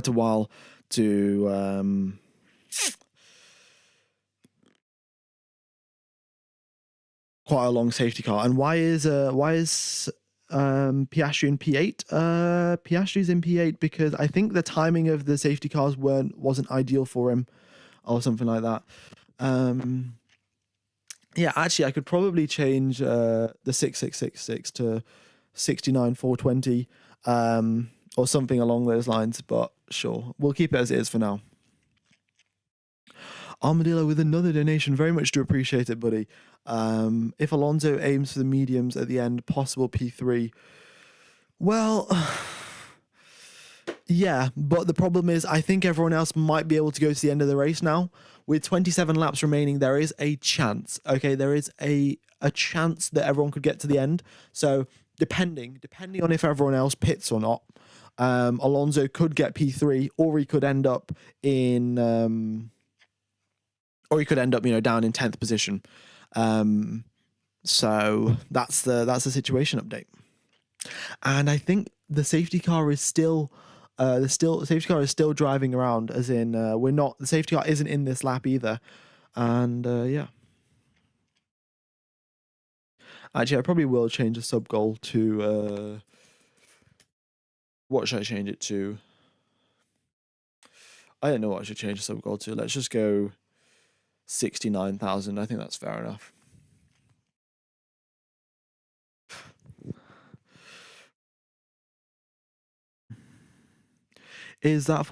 a while to quite a long safety car. And why is Piastri in P8? Piastri's in P8 because I think the timing of the safety cars wasn't ideal for him, or something like that. Yeah, actually, I could probably change the 6666 to 69420, or something along those lines. But sure, we'll keep it as it is for now. Armadillo with another donation. Very much do appreciate it, buddy. If Alonso aims for the mediums at the end, possible P3. Well, yeah, but the problem is, I think everyone else might be able to go to the end of the race now. With 27 laps remaining, there is a chance. Okay, there is a chance that everyone could get to the end. So depending on if everyone else pits or not, Alonso could get P3, or he could end up in, down in 10th position. So that's the situation update. And I think the safety car is still. The safety car is still driving around, as in we're not, the safety car isn't in this lap either, and yeah. Actually, I probably will change the sub goal to what should I change it to? I don't know what I should change the sub goal to. Let's just go 69,000. I think that's fair enough. Is that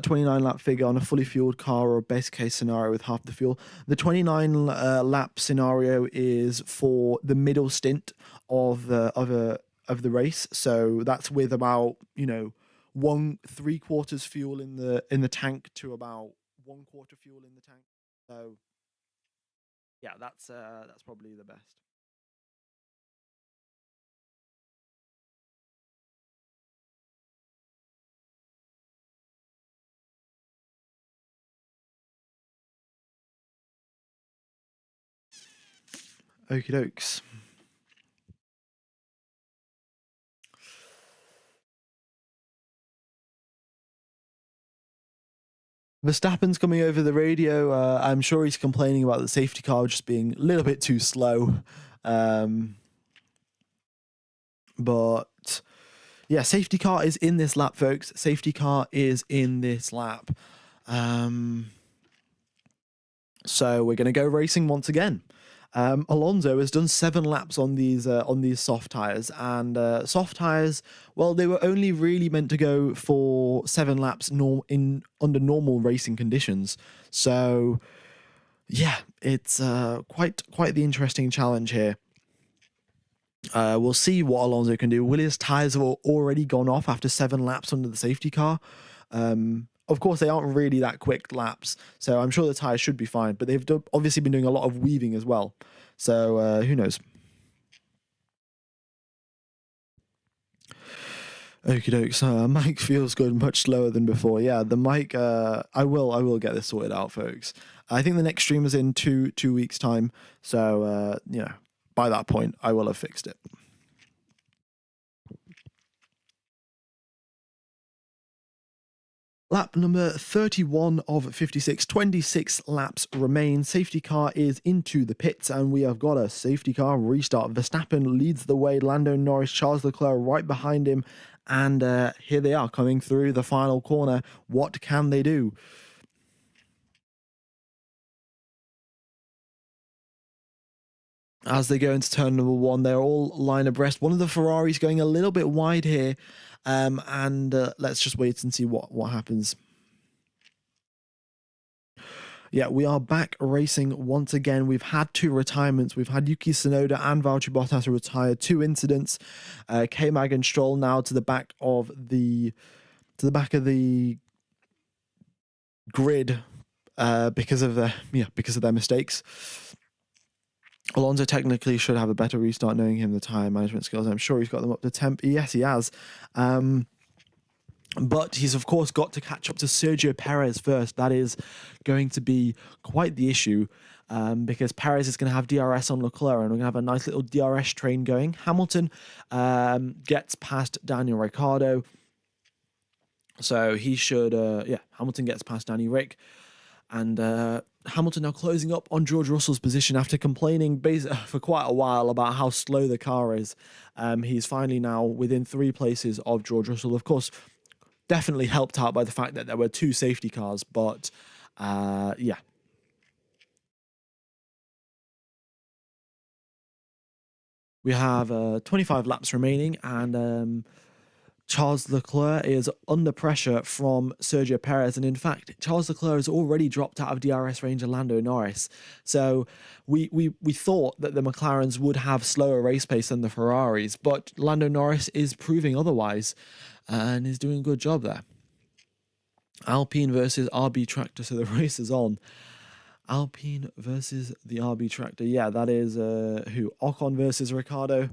29 lap figure on a fully fueled car or a best case scenario with half the fuel? The 29 lap scenario is for the middle stint of the race, so that's with about 1/3 fuel in the tank to about 1/4 fuel in the tank. So yeah, that's probably the best. Okie dokes. Verstappen's coming over the radio. I'm sure he's complaining about the safety car just being a little bit too slow. But yeah, safety car is in this lap, folks. Safety car is in this lap. So we're going to go racing once again. Alonso has done 7 laps on these soft tires, and soft tires, well, they were only really meant to go for 7 laps under normal racing conditions. So yeah, it's quite the interesting challenge here. We'll see what Alonso can do. Will his tires have already gone off after 7 laps under the safety car? Of course, they aren't really that quick laps, so I'm sure the tires should be fine. But they've obviously been doing a lot of weaving as well, so who knows? Okie dokes. Mic feels good, much slower than before. Yeah, the mic. I will get this sorted out, folks. I think the next stream is in two weeks' time, so by that point, I will have fixed it. Lap number 31 of 56, 26 laps remain. Safety car is into the pits, and we have got a safety car restart. Verstappen leads the way, Lando Norris, Charles Leclerc right behind him, and here they are coming through the final corner. What can they do? As they go into turn number 1, they're all line abreast. One of the Ferraris going a little bit wide here, and let's just wait and see what happens. Yeah, we are back racing once again. We've had 2 retirements. We've had Yuki Tsunoda and Valtteri Bottas retire. 2 incidents. K-Mag and Stroll now to the back of the grid because of their mistakes. Alonso technically should have a better restart, knowing him the tire management skills. I'm sure he's got them up to temp. Yes, he has. But he's, of course, got to catch up to Sergio Perez first. That is going to be quite the issue because Perez is going to have DRS on Leclerc, and we're going to have a nice little DRS train going. Hamilton gets past Daniel Ricciardo. So he should, Hamilton gets past Danny Rick. And Hamilton now closing up on George Russell's position after complaining for quite a while about how slow the car is. He's finally now within 3 places of George Russell. Of course, definitely helped out by the fact that there were 2 safety cars, but yeah. We have 25 laps remaining, and Charles Leclerc is under pressure from Sergio Perez. And in fact, Charles Leclerc has already dropped out of DRS range of Lando Norris. So we thought that the McLarens would have slower race pace than the Ferraris, but Lando Norris is proving otherwise and is doing a good job there. Alpine versus RB Tractor, so the race is on. Alpine versus the RB Tractor. Yeah, that is who? Ocon versus Ricciardo.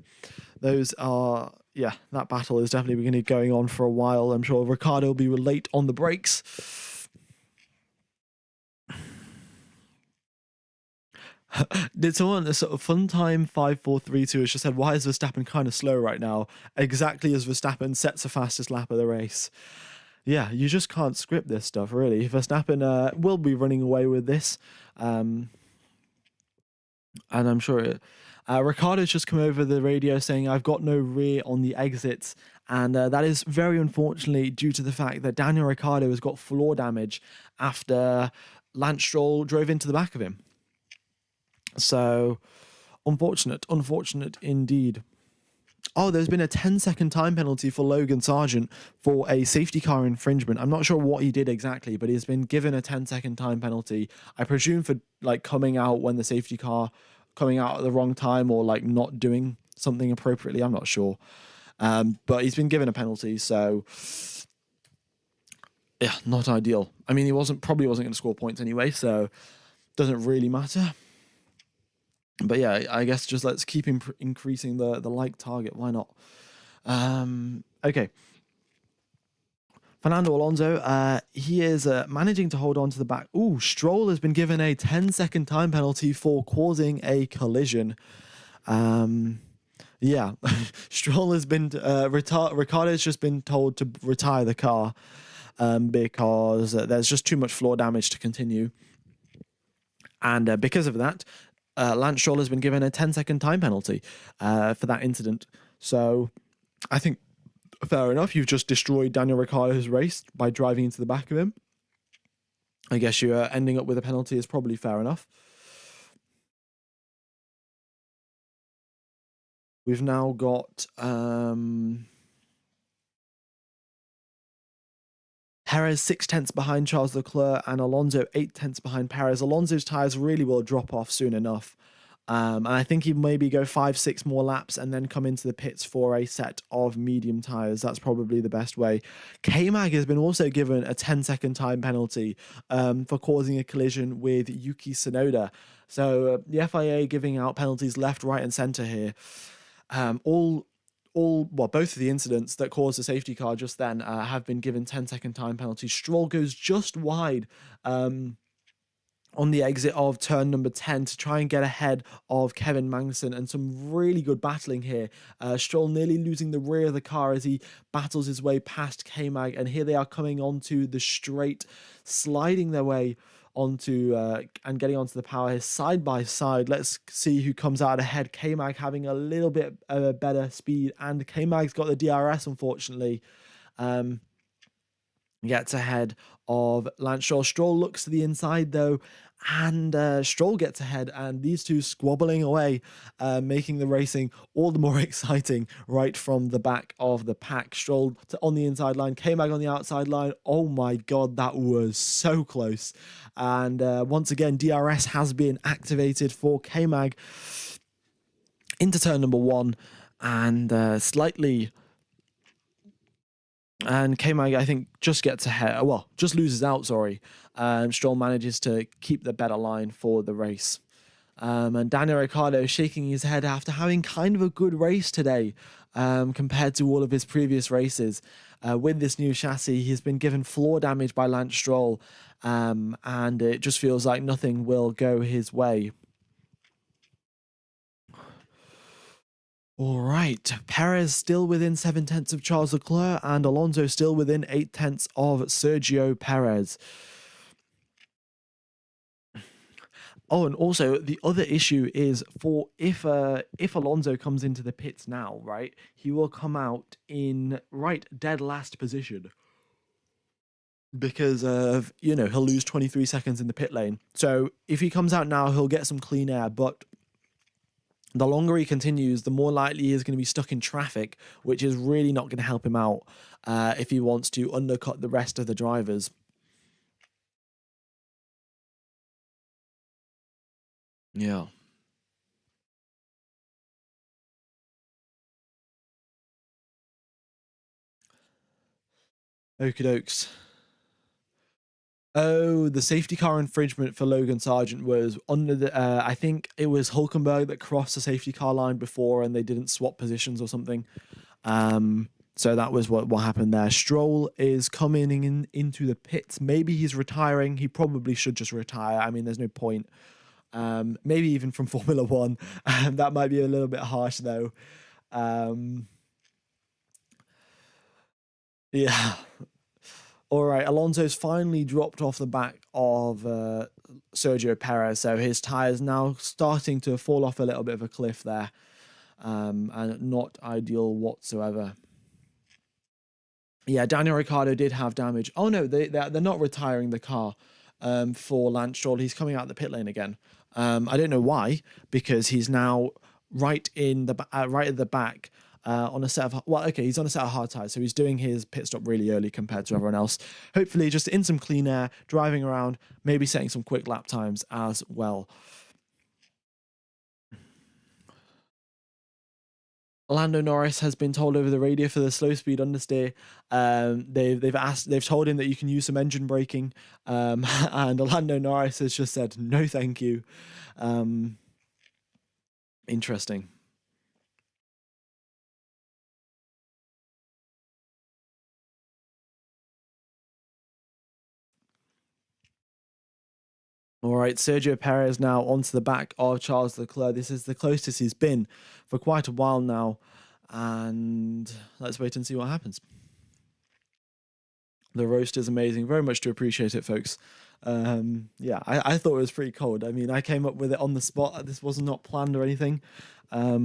Those are, yeah, that battle is definitely going to be going on for a while. I'm sure Ricciardo will be late on the brakes. Did someone, a sort of fun time 5432 has just said, why is Verstappen kind of slow right now? Exactly as Verstappen sets the fastest lap of the race. Yeah, you just can't script this stuff, really. Verstappen will be running away with this. And I'm sure Ricardo's just come over the radio saying, I've got no rear on the exits. And that is very unfortunately due to the fact that Daniel Ricciardo has got floor damage after Lance Stroll drove into the back of him. So, unfortunate indeed. Oh, there's been a 10-second time penalty for Logan Sargent for a safety car infringement. I'm not sure what he did exactly, but he's been given a 10-second time penalty. I presume for like coming out when the safety car coming out at the wrong time or like not doing something appropriately. I'm not sure. But he's been given a penalty, so yeah, not ideal. I mean, probably wasn't going to score points anyway, so doesn't really matter. But yeah, I guess just let's keep increasing the like target. Why not? Okay. Fernando Alonso, he is managing to hold on to the back. Ooh, Stroll has been given a 10-second time penalty for causing a collision. Yeah, Stroll has been Ricciardo's just been told to retire the car because there's just too much floor damage to continue, and because of that, Lance Stroll has been given a 10-second time penalty for that incident. So I think fair enough. You've just destroyed Daniel Ricciardo's race by driving into the back of him. I guess you're ending up with a penalty is probably fair enough. We've now got Perez 6/10 behind Charles Leclerc and Alonso 8/10 behind Perez. Alonso's tyres really will drop off soon enough. And I think he'd maybe go 5-6 more laps and then come into the pits for a set of medium tyres. That's probably the best way. K-Mag has been also given a 10-second time penalty for causing a collision with Yuki Tsunoda. So the FIA giving out penalties left, right, and centre here. Both of the incidents that caused the safety car just then have been given 10-second time penalties. Stroll goes just wide on the exit of turn number 10 to try and get ahead of Kevin Magnussen, and some really good battling here. Stroll nearly losing the rear of the car as he battles his way past K-Mag, and here they are coming onto the straight, sliding their way onto and getting onto the power here side by side. Let's see who comes out ahead. K-Mag having a little bit better speed, and K-Mag's got the DRS, unfortunately. Gets ahead of Lance Stroll. Stroll looks to the inside though, and Stroll gets ahead, and these two squabbling away, making the racing all the more exciting right from the back of the pack. Stroll on the inside line, K-Mag on the outside line. Oh my god, that was so close. And once again, DRS has been activated for K-Mag into turn number 1, and slightly... And K-Mag, I think, just gets ahead. Well, just loses out, sorry. Stroll manages to keep the better line for the race. And Daniel Ricciardo shaking his head after having kind of a good race today compared to all of his previous races. With this new chassis, he's been given floor damage by Lance Stroll, and it just feels like nothing will go his way. All right, Perez still within 7/10 of Charles Leclerc, and Alonso still within 8/10 of Sergio Perez. Oh, and also the other issue is for if Alonso comes into the pits now, right, he will come out in dead last position because of, he'll lose 23 seconds in the pit lane. So if he comes out now, he'll get some clean air, but the longer he continues, the more likely he is going to be stuck in traffic, which is really not going to help him out if he wants to undercut the rest of the drivers. Yeah. Okie dokes. Oh, the safety car infringement for Logan Sargent was under the. I think it was Hulkenberg that crossed the safety car line before, and they didn't swap positions or something. So that was what happened there. Stroll is coming into the pits. Maybe he's retiring. He probably should just retire. I mean, there's no point. Maybe even from Formula One. That might be a little bit harsh though. Yeah. All right, Alonso's finally dropped off the back of Sergio Perez, so his tyres now starting to fall off a little bit of a cliff there, and not ideal whatsoever. Yeah, Daniel Ricciardo did have damage. Oh no, they're not retiring the car for Lance Stroll. He's coming out the pit lane again. I don't know why, because he's now right at the back. On a set of he's on a set of hard tires, so he's doing his pit stop really early compared to everyone else. Hopefully, just in some clean air, driving around, maybe setting some quick lap times as well. Lando Norris has been told over the radio for the slow speed understeer. They've told him that you can use some engine braking, and Lando Norris has just said no, thank you. Interesting. All right, Sergio Perez now onto the back of Charles Leclerc. This is the closest he's been for quite a while now, and let's wait and see what happens. The roast is amazing. Very much to appreciate it, folks. Yeah, I thought it was pretty cold. I mean, I came up with it on the spot. This was not planned or anything. Yeah,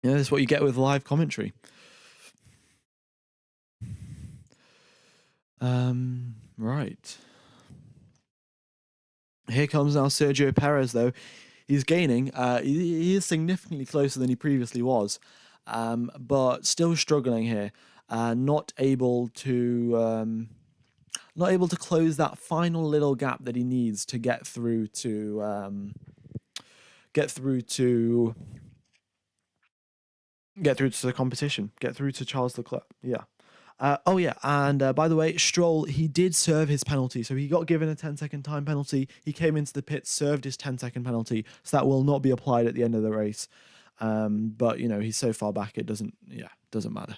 that's what you get with live commentary. Right. Here comes now Sergio Perez, though. He's gaining. He is significantly closer than he previously was, but still struggling here. Not able to close that final little gap that he needs to get through to the competition, get through to Charles Leclerc. Yeah. And by the way, Stroll, he did serve his penalty. So he got given a 10-second time penalty. He came into the pit, served his 10-second penalty. So that will not be applied at the end of the race. But, he's so far back, it doesn't matter.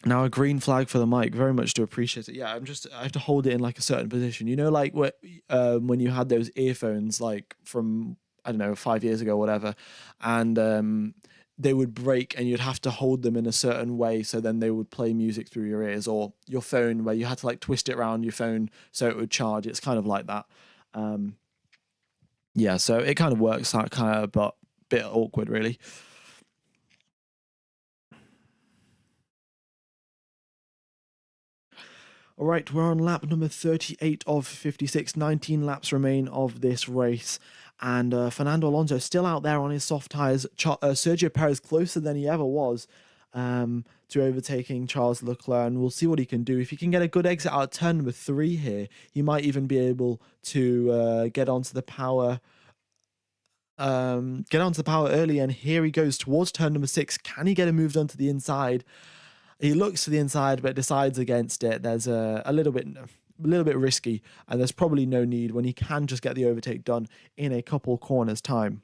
Now a green flag for the mic, very much to appreciate it. Yeah, I have to hold it in like a certain position. Like when you had those earphones, like from, I don't know, 5 years ago or whatever, and they would break and you'd have to hold them in a certain way so then they would play music through your ears, or your phone where you had to like twist it around your phone so it would charge. It's kind of like that. Yeah, so it kind of works that kind of, but a bit awkward really. All right, we're on lap number 38 of 56. 19 laps remain of this race. And Fernando Alonso still out there on his soft tyres. Sergio Perez closer than he ever was to overtaking Charles Leclerc. And we'll see what he can do. If he can get a good exit out of turn number 3 here, he might even be able to get onto the power. Early. And here he goes towards turn number 6. Can he get a move done to the inside? He looks to the inside, but decides against it. There's a little bit risky, and there's probably no need when he can just get the overtake done in a couple corners time.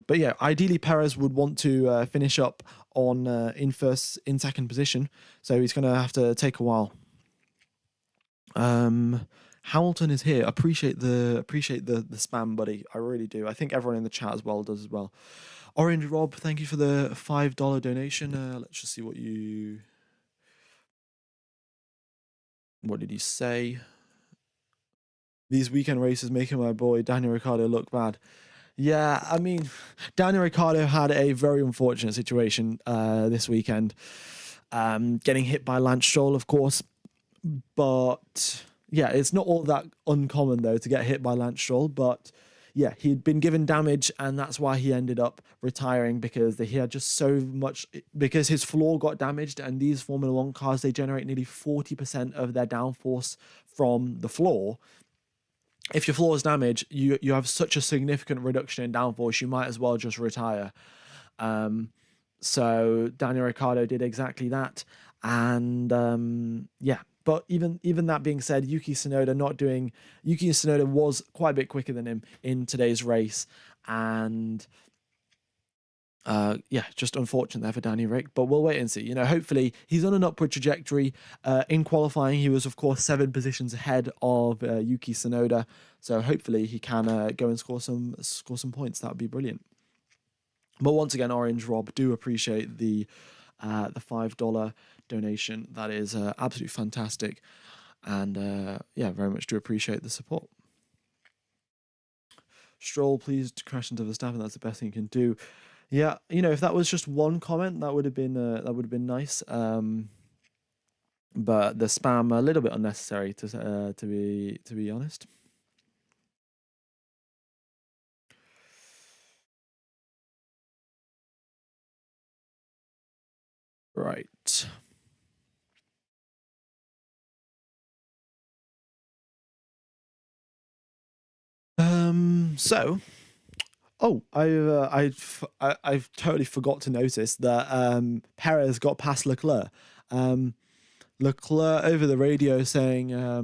But yeah, ideally Perez would want to finish up on in second position, so he's going to have to take a while. Hamilton is here. Appreciate the spam, buddy. I really do. I think everyone in the chat as well does as well. Orange Rob, thank you for the $5 donation. Let's just see what did you say? These weekend races making my boy Daniel Ricciardo look bad. Yeah, I mean, Daniel Ricciardo had a very unfortunate situation this weekend, getting hit by Lance Stroll, of course. But yeah, it's not all that uncommon though to get hit by Lance Stroll, but yeah, he'd been given damage, and that's why he ended up retiring, because he had just so much, because his floor got damaged, and these Formula One cars, they generate nearly 40% of their downforce from the floor. If your floor is damaged, you have such a significant reduction in downforce, you might as well just retire. So Daniel Ricciardo did exactly that, and yeah. But even that being said, Yuki Tsunoda was quite a bit quicker than him in today's race, and yeah, just unfortunate there for Danny Rick. But we'll wait and see. Hopefully he's on an upward trajectory. In qualifying, he was of course 7 positions ahead of Yuki Tsunoda, so hopefully he can go and score some points. That would be brilliant. But once again, Orange Rob, do appreciate the $5 donation. That is absolutely fantastic, and yeah, very much do appreciate the support. Stroll, please crash into Verstappen. That's the best thing you can do. Yeah, if that was just one comment, that would have been nice. But the spam a little bit unnecessary to be honest. Right. So, I've totally forgot to notice that Perez got past Leclerc. Leclerc over the radio saying, "Are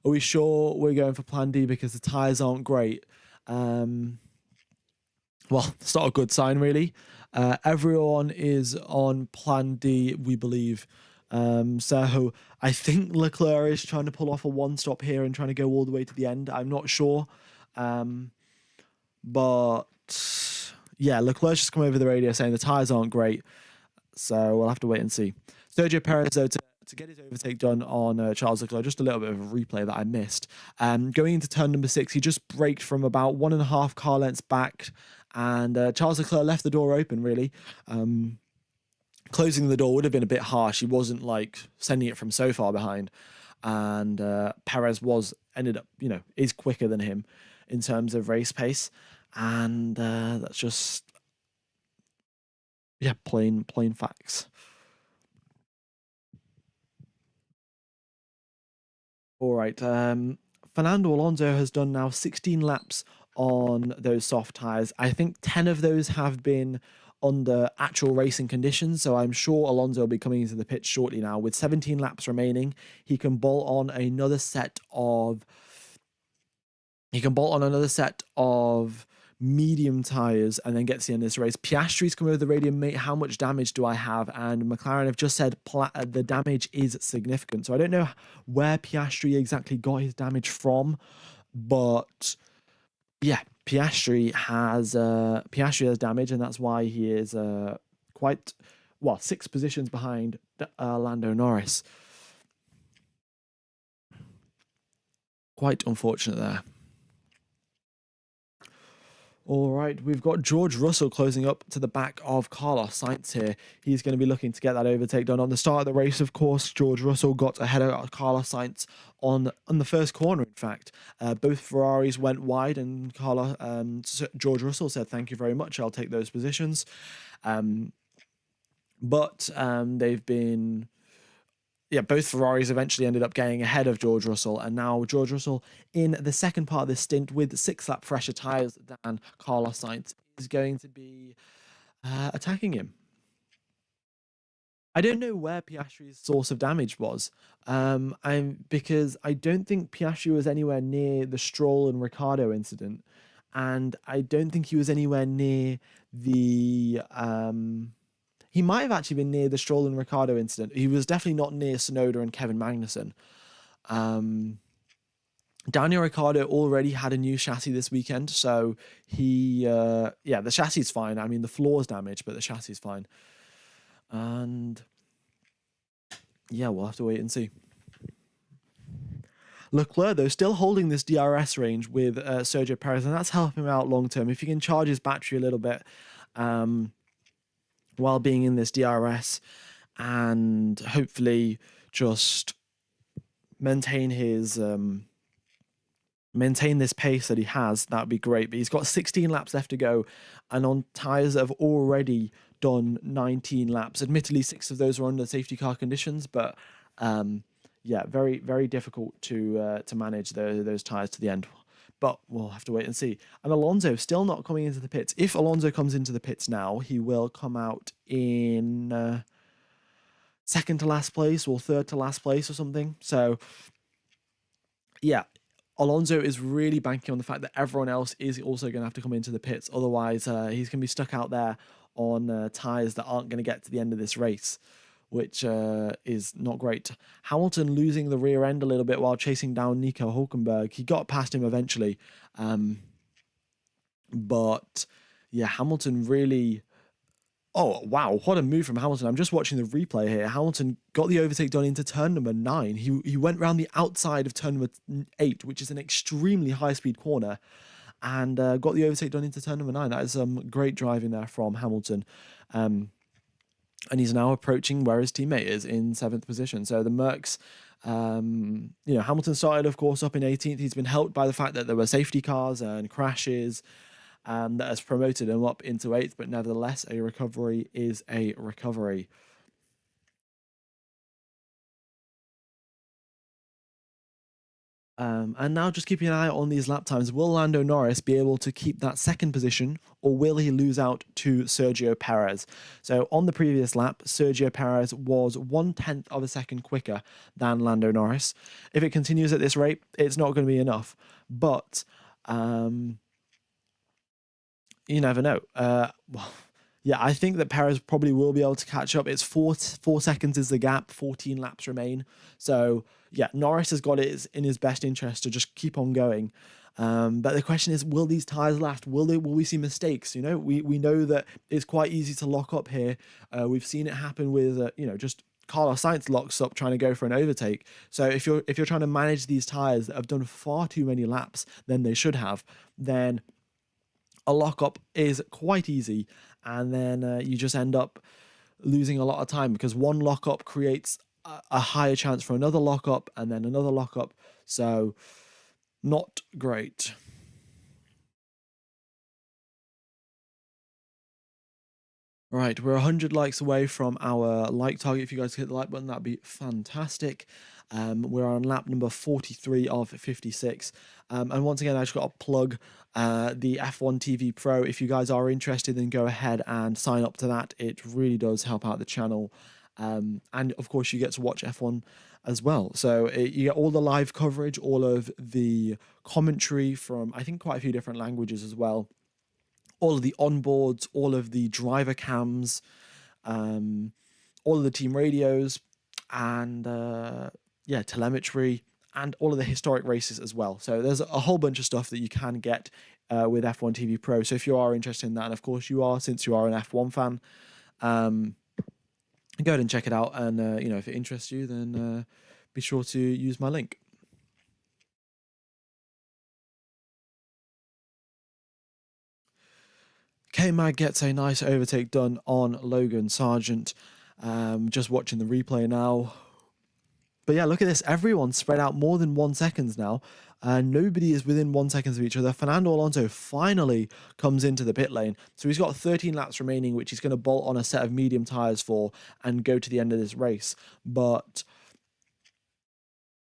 we sure we're going for Plan D because the tires aren't great?" Well, it's not a good sign, really. Everyone is on Plan D, we believe. So I think Leclerc is trying to pull off a one-stop here and trying to go all the way to the end. I'm not sure. But yeah, Leclerc's just come over the radio saying the tyres aren't great. So we'll have to wait and see. Sergio Perez, though, to get his overtake done on Charles Leclerc, just a little bit of a replay that I missed. Going into turn number 6, he just braked from about 1.5 car lengths back, and Charles Leclerc left the door open, really. Closing the door would have been a bit harsh. He wasn't like sending it from so far behind. And Perez ended up, is quicker than him in terms of race pace. And that's just, yeah, plain facts. All right. Fernando Alonso has done now 16 laps on those soft tires. I think 10 of those have been under actual racing conditions, so I'm sure Alonso will be coming into the pit shortly now. With 17 laps remaining, he can bolt on another set of medium tires and then get to the end of this race. Piastri's come over the radio, mate, how much damage do I have? And McLaren have just said the damage is significant. So I don't know where Piastri exactly got his damage from, but yeah, Piastri has damage, and that's why he is quite 6 positions behind Lando Norris. Quite unfortunate there. All right, we've got George Russell closing up to the back of Carlos Sainz here. He's going to be looking to get that overtake done. On the start of the race, of course, George Russell got ahead of Carlos Sainz on the first corner, in fact. Both Ferraris went wide, and George Russell said, "Thank you very much, I'll take those positions." But they've been... Yeah, both Ferraris eventually ended up getting ahead of George Russell, and now George Russell, in the second part of this stint with 6-lap fresher tyres than Carlos Sainz, is going to be attacking him. I don't know where Piastri's source of damage was, because I don't think Piastri was anywhere near the Stroll and Ricciardo incident, and I don't think he was anywhere near the... He might have actually been near the Stroll and Ricciardo incident. He was definitely not near Tsunoda and Kevin Magnussen. Daniel Ricciardo already had a new chassis this weekend, so the chassis is fine. I mean, the floor's damaged, but the chassis is fine. And yeah, we'll have to wait and see. Leclerc, though, still holding this DRS range with Sergio Perez, and that's helping him out long term. If he can charge his battery a little bit, while being in this DRS, and hopefully just maintain his maintain this pace that he has, that would be great. But he's got 16 laps left to go, and on tyres that have already done 19 laps. Admittedly, 6 of those were under safety car conditions, but yeah, very very difficult to manage those tyres to the end. But we'll have to wait and see. And Alonso still not coming into the pits. If Alonso comes into the pits now, he will come out in second to last place or third to last place or something. So yeah, Alonso is really banking on the fact that everyone else is also going to have to come into the pits. Otherwise, he's going to be stuck out there on tyres that aren't going to get to the end of this race, which is not great. Hamilton losing the rear end a little bit while chasing down Nico Hulkenberg. He got past him eventually. But yeah, Hamilton really... Oh, wow, what a move from Hamilton. I'm just watching the replay here. Hamilton got the overtake done into turn number 9. He went round the outside of turn number 8, which is an extremely high-speed corner, and got the overtake done into turn number 9. That is some great driving there from Hamilton. And he's now approaching where his teammate is in 7th position. So the Mercs, Hamilton started, of course, up in 18th. He's been helped by the fact that there were safety cars and crashes, that has promoted him up into 8th, but nevertheless, a recovery is a recovery. And now just keeping an eye on these lap times. Will Lando Norris be able to keep that 2nd position, or will he lose out to Sergio Perez? So on the previous lap, Sergio Perez was 1/10 of a second quicker than Lando Norris. If it continues at this rate, it's not going to be enough. But you never know. Well, yeah, I think that Perez probably will be able to catch up. It's 4 seconds is the gap, 14 laps remain. So yeah, Norris has got it in his best interest to just keep on going. But the question is, will these tyres last? Will we see mistakes? We know that it's quite easy to lock up here. We've seen it happen with just Carlos Sainz locks up trying to go for an overtake. So if you're trying to manage these tyres that have done far too many laps than they should have, then a lockup is quite easy, and then you just end up losing a lot of time because one lockup creates a higher chance for another lockup and then another lockup. So not great. Right, we're 100 likes away from our like target. If you guys hit the like button, that'd be fantastic. We're on lap number 43 of 56. And once again, I just got to plug the F1 TV Pro. If you guys are interested, then go ahead and sign up to that. It really does help out the channel. And of course, you get to watch F1 as well. So you get all the live coverage, all of the commentary from, I think, quite a few different languages as well. All of the onboards, all of the driver cams, all of the team radios, and telemetry, and all of the historic races as well. So there's a whole bunch of stuff that you can get with F1 TV Pro. So if you are interested in that, and of course you are, since you are an F1 fan, go ahead and check it out. And if it interests you, then be sure to use my link. K-Mag gets a nice overtake done on Logan Sargent. Just watching the replay now. But yeah, look at this. Everyone's spread out more than 1 second now. Nobody is within 1 second of each other. Fernando Alonso finally comes into the pit lane. So he's got 13 laps remaining, which he's going to bolt on a set of medium tyres for and go to the end of this race. But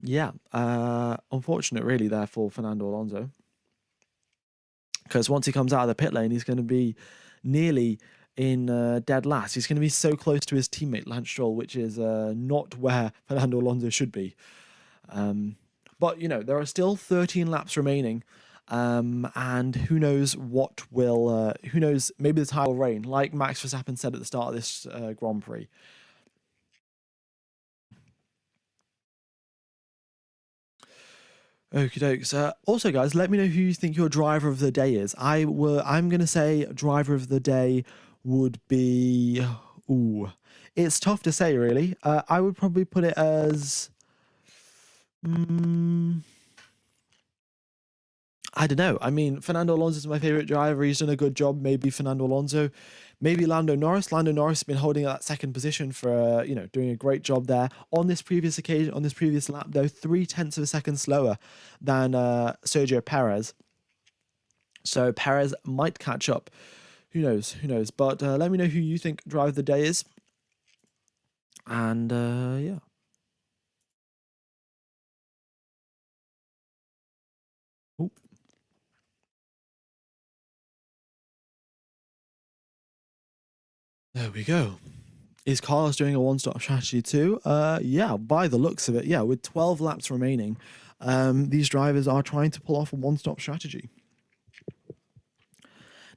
yeah, unfortunate really there for Fernando Alonso. Because once he comes out of the pit lane, he's going to be nearly in dead last. He's going to be so close to his teammate Lance Stroll, which is not where Fernando Alonso should be. But, there are still 13 laps remaining. And who knows what will... who knows, maybe the tire will rain, like Max Verstappen said at the start of this Grand Prix. Okie dokes. Also, guys, let me know who you think your driver of the day is. I'm going to say driver of the day would be... Ooh, it's tough to say, really. I would probably put it as... I don't know. I mean, Fernando Alonso is my favorite driver. He's done a good job. Maybe Fernando Alonso. maybe Lando Norris. Lando Norris has been holding that second position for, doing a great job there. On this previous occasion, on this previous lap, though, 0.3 of a second slower than Sergio Perez. So Perez might catch up. Who knows? Who knows? But let me know who you think driver of the day is. And yeah. Ooh. There we go. Is Carlos doing a one-stop strategy too? Yeah, by the looks of it, yeah. With 12 laps remaining, these drivers are trying to pull off a one-stop strategy.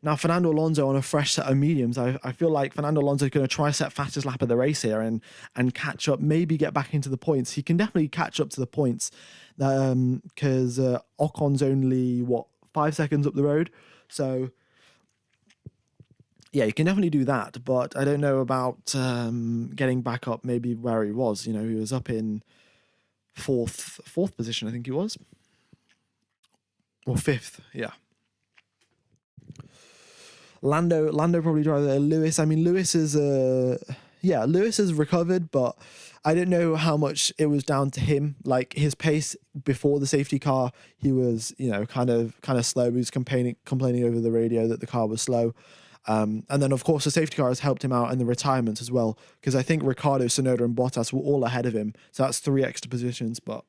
Now, Fernando Alonso on a fresh set of mediums, I feel like Fernando Alonso is going to try set fastest lap of the race here and catch up, maybe get back into the points. He can definitely catch up to the points because Ocon's only, 5 seconds up the road. So, yeah, you can definitely do that. But I don't know about getting back up maybe where he was. He was up in fourth position, I think he was. Or fifth, yeah. Lando probably driver there. Lewis. I mean, Lewis is Lewis has recovered, but I don't know how much it was down to him. Like his pace before the safety car, he was kind of slow. He was complaining over the radio that the car was slow. And then of course the safety car has helped him out in the retirement as well, because I think Ricciardo, Tsunoda, and Bottas were all ahead of him. So that's 3 extra positions. But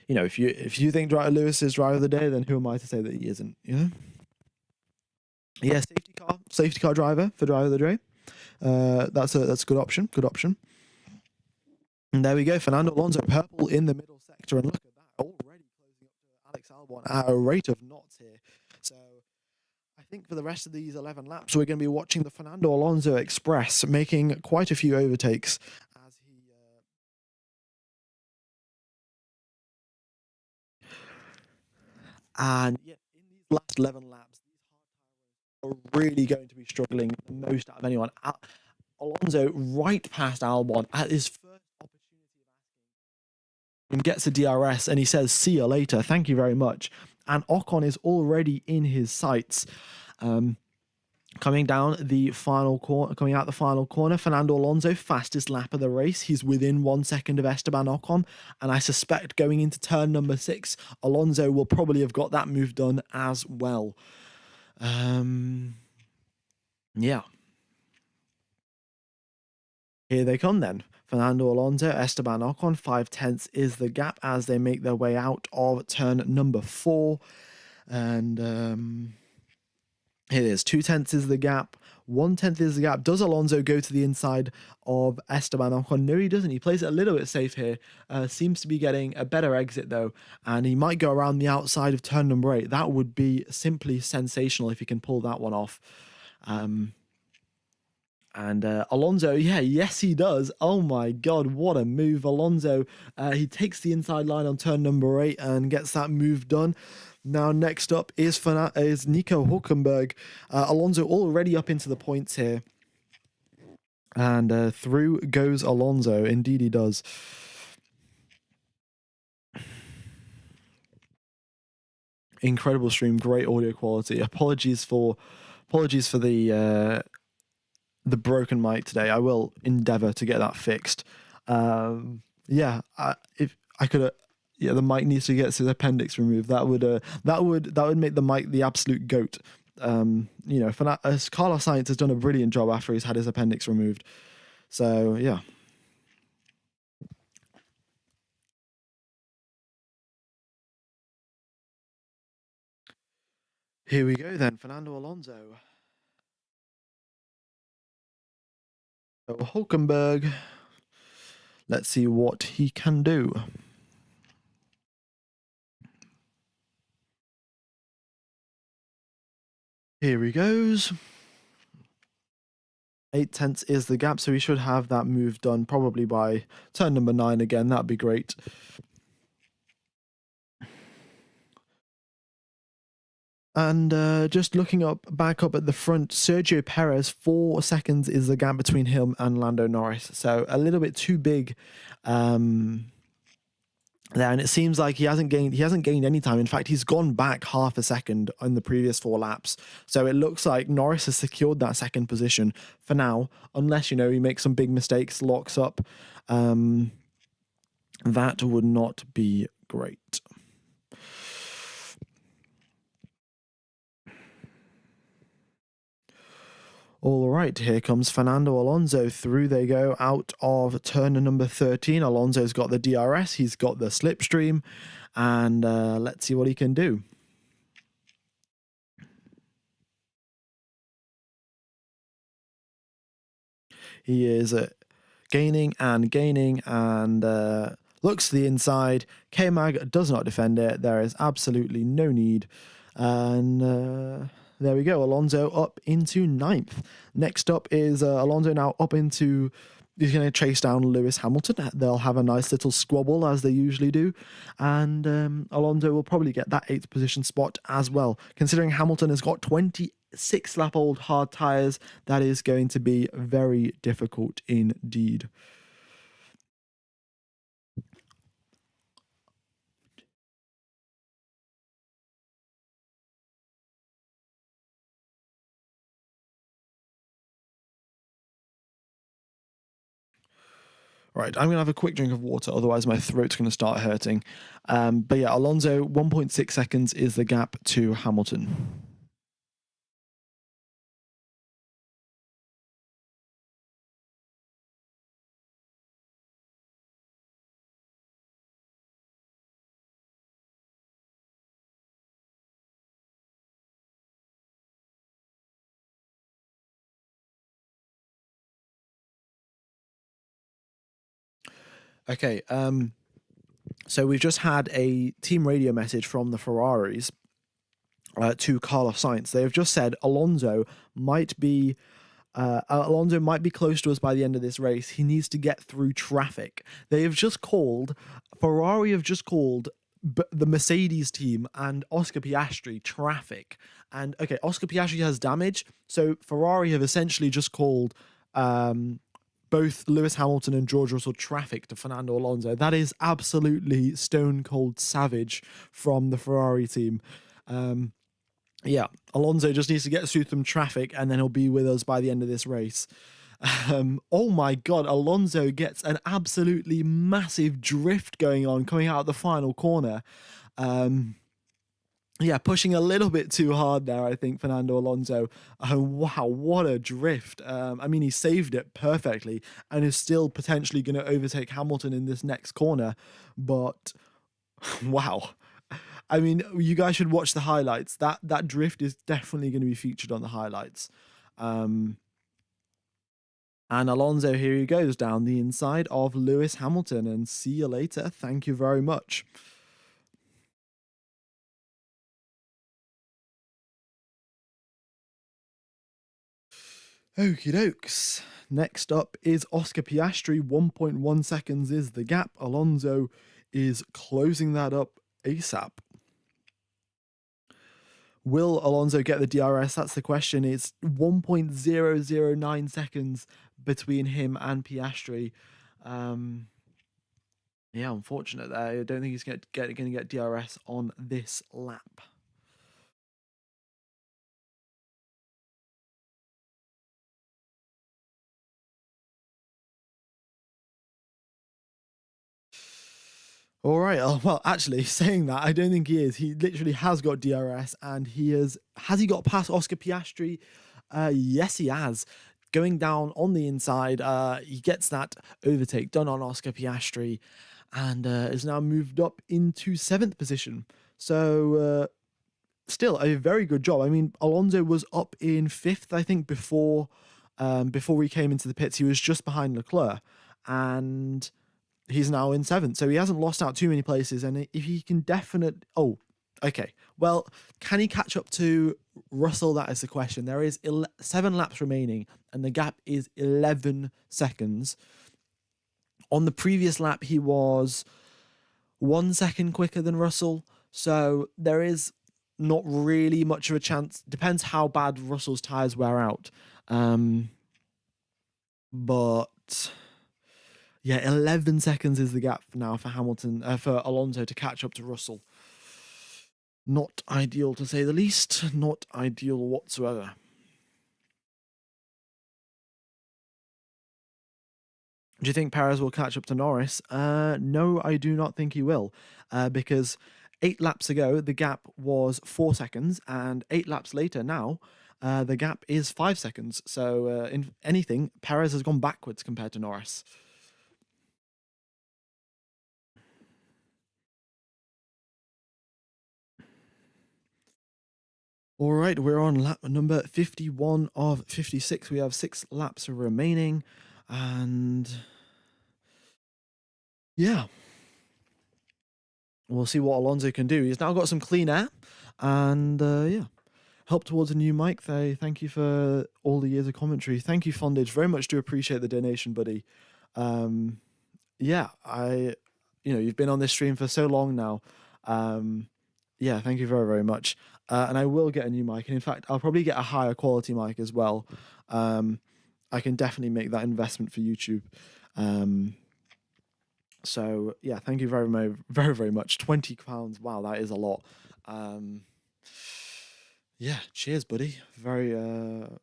if you think Lewis is driver of the day, then who am I to say that he isn't? Yeah, safety car driver for driver of the day. That's a good option. Good option. And there we go. Fernando Alonso, purple in the middle sector, and look at that, already closing up to Alex Albon at a rate of knots here. So I think for the rest of these 11 laps, we're going to be watching the Fernando Alonso Express making quite a few overtakes as he. And yeah, in these last 11 laps, are really going to be struggling the most out of anyone. Alonso right past Albon at his first opportunity of asking and gets a DRS, and he says, "See you later, thank you very much." And Ocon is already in his sights. Coming out the final corner, Fernando Alonso, fastest lap of the race. He's within 1 second of Esteban Ocon, and I suspect going into turn number 6, Alonso will probably have got that move done as well. Yeah. Here they come then. Fernando Alonso, Esteban Ocon, 0.5 is the gap as they make their way out of turn number 4. And here it is. 0.2 is the gap. 0.1 is the gap. Does Alonso go to the inside of Esteban Ocon? No, he doesn't. He plays it a little bit safe here. Seems to be getting a better exit though, and he might go around the outside of turn number 8. That would be simply sensational if he can pull that one off. And Alonso, yes, he does. Oh my God, what a move. Alonso, he takes the inside line on turn number 8 and gets that move done. Now, next up is Nico Hülkenberg. Alonso already up into the points here. And through goes Alonso. Indeed, he does. Incredible stream, great audio quality. Apologies for the broken mic today. I will endeavor to get that fixed. If I could, the mic needs to get his appendix removed. That would make the mic the absolute goat. Carlos Sainz has done a brilliant job after he's had his appendix removed. So yeah. Here we go then, Fernando Alonso. So Hülkenberg, let's see what he can do. Here he goes. 0.8 is the gap, so we should have that move done probably by turn number 9 again. That'd be great. And just looking back up at the front, Sergio Perez, 4 seconds is the gap between him and Lando Norris. So a little bit too big there, and it seems like he hasn't gained any time. In fact, he's gone back half a second on the previous 4 laps. So it looks like Norris has secured that second position for now, unless he makes some big mistakes, locks up. That would not be great. All right, here comes Fernando Alonso. Through they go out of turn number 13. Alonso's got the DRS, he's got the slipstream, and let's see what he can do. He is gaining and looks to the inside. K-Mag does not defend it. There is absolutely no need. And there we go. Alonso up into 9th. Next up is Alonso now up into... He's going to chase down Lewis Hamilton. They'll have a nice little squabble, as they usually do. And Alonso will probably get that 8th position spot as well. Considering Hamilton has got 26-lap-old hard tyres, that is going to be very difficult indeed. Right, I'm going to have a quick drink of water, otherwise my throat's going to start hurting. But yeah, Alonso, 1.6 seconds is the gap to Hamilton. Okay, so we've just had a team radio message from the Ferraris to Carlos Sainz. They have just said Alonso might be close to us by the end of this race. He needs to get through traffic. Ferrari have just called the Mercedes team and Oscar Piastri traffic. And okay, Oscar Piastri has damage, so Ferrari have essentially just called both Lewis Hamilton and George Russell traffic to Fernando Alonso. That is absolutely stone cold savage from the Ferrari team. Yeah, Alonso just needs to get through some traffic and then he'll be with us by the end of this race. Oh my God, Alonso gets an absolutely massive drift going on coming out of the final corner. Yeah, pushing a little bit too hard there, I think, Fernando Alonso. Wow, what a drift. I mean, he saved it perfectly and is still potentially going to overtake Hamilton in this next corner. But wow. I mean, you guys should watch the highlights. That drift is definitely going to be featured on the highlights. And Alonso, here he goes down the inside of Lewis Hamilton. And see you later. Thank you very much. Okie dokes. Next up is Oscar Piastri. 1.1 seconds is the gap. Alonso is closing that up ASAP. Will Alonso get the DRS? That's the question. It's 1.009 seconds between him and Piastri. Yeah, unfortunate there. I don't think he's going to get DRS on this lap. All right. Oh, well, actually, saying that, I don't think he is. He literally has got DRS, and has he got past Oscar Piastri? Yes, he has. Going down on the inside, he gets that overtake done on Oscar Piastri, and is now moved up into 7th position. So still a very good job. I mean, Alonso was up in 5th, I think, before he came into the pits. He was just behind Leclerc, and he's now in 7th, so he hasn't lost out too many places. And if he can okay. Well, can he catch up to Russell? That is the question. There is 7 laps remaining, and the gap is 11 seconds. On the previous lap, he was 1 second quicker than Russell, so there is not really much of a chance. Depends how bad Russell's tyres wear out. But Yeah, 11 seconds is the gap now for Hamilton, for Alonso to catch up to Russell. Not ideal to say the least. Not ideal whatsoever. Do you think Perez will catch up to Norris? No, I do not think he will, because 8 laps ago the gap was 4 seconds, and 8 laps later now the gap is 5 seconds. So, in anything, Perez has gone backwards compared to Norris. All right, we're on lap number 51 of 56. We have 6 laps remaining, and yeah, we'll see what Alonso can do. He's now got some clean air, and yeah, help towards a new mic. Thank you for all the years of commentary. Thank you, Fondage. Very much do appreciate the donation, buddy. Um, yeah, you've been on this stream for so long now. Yeah, thank you very, very much. And I will get a new mic. And in fact, I'll probably get a higher quality mic as well. I can definitely make that investment for YouTube. So yeah, thank you very, very, very, very much. £20. Wow, that is a lot. Yeah, cheers, buddy. Very don't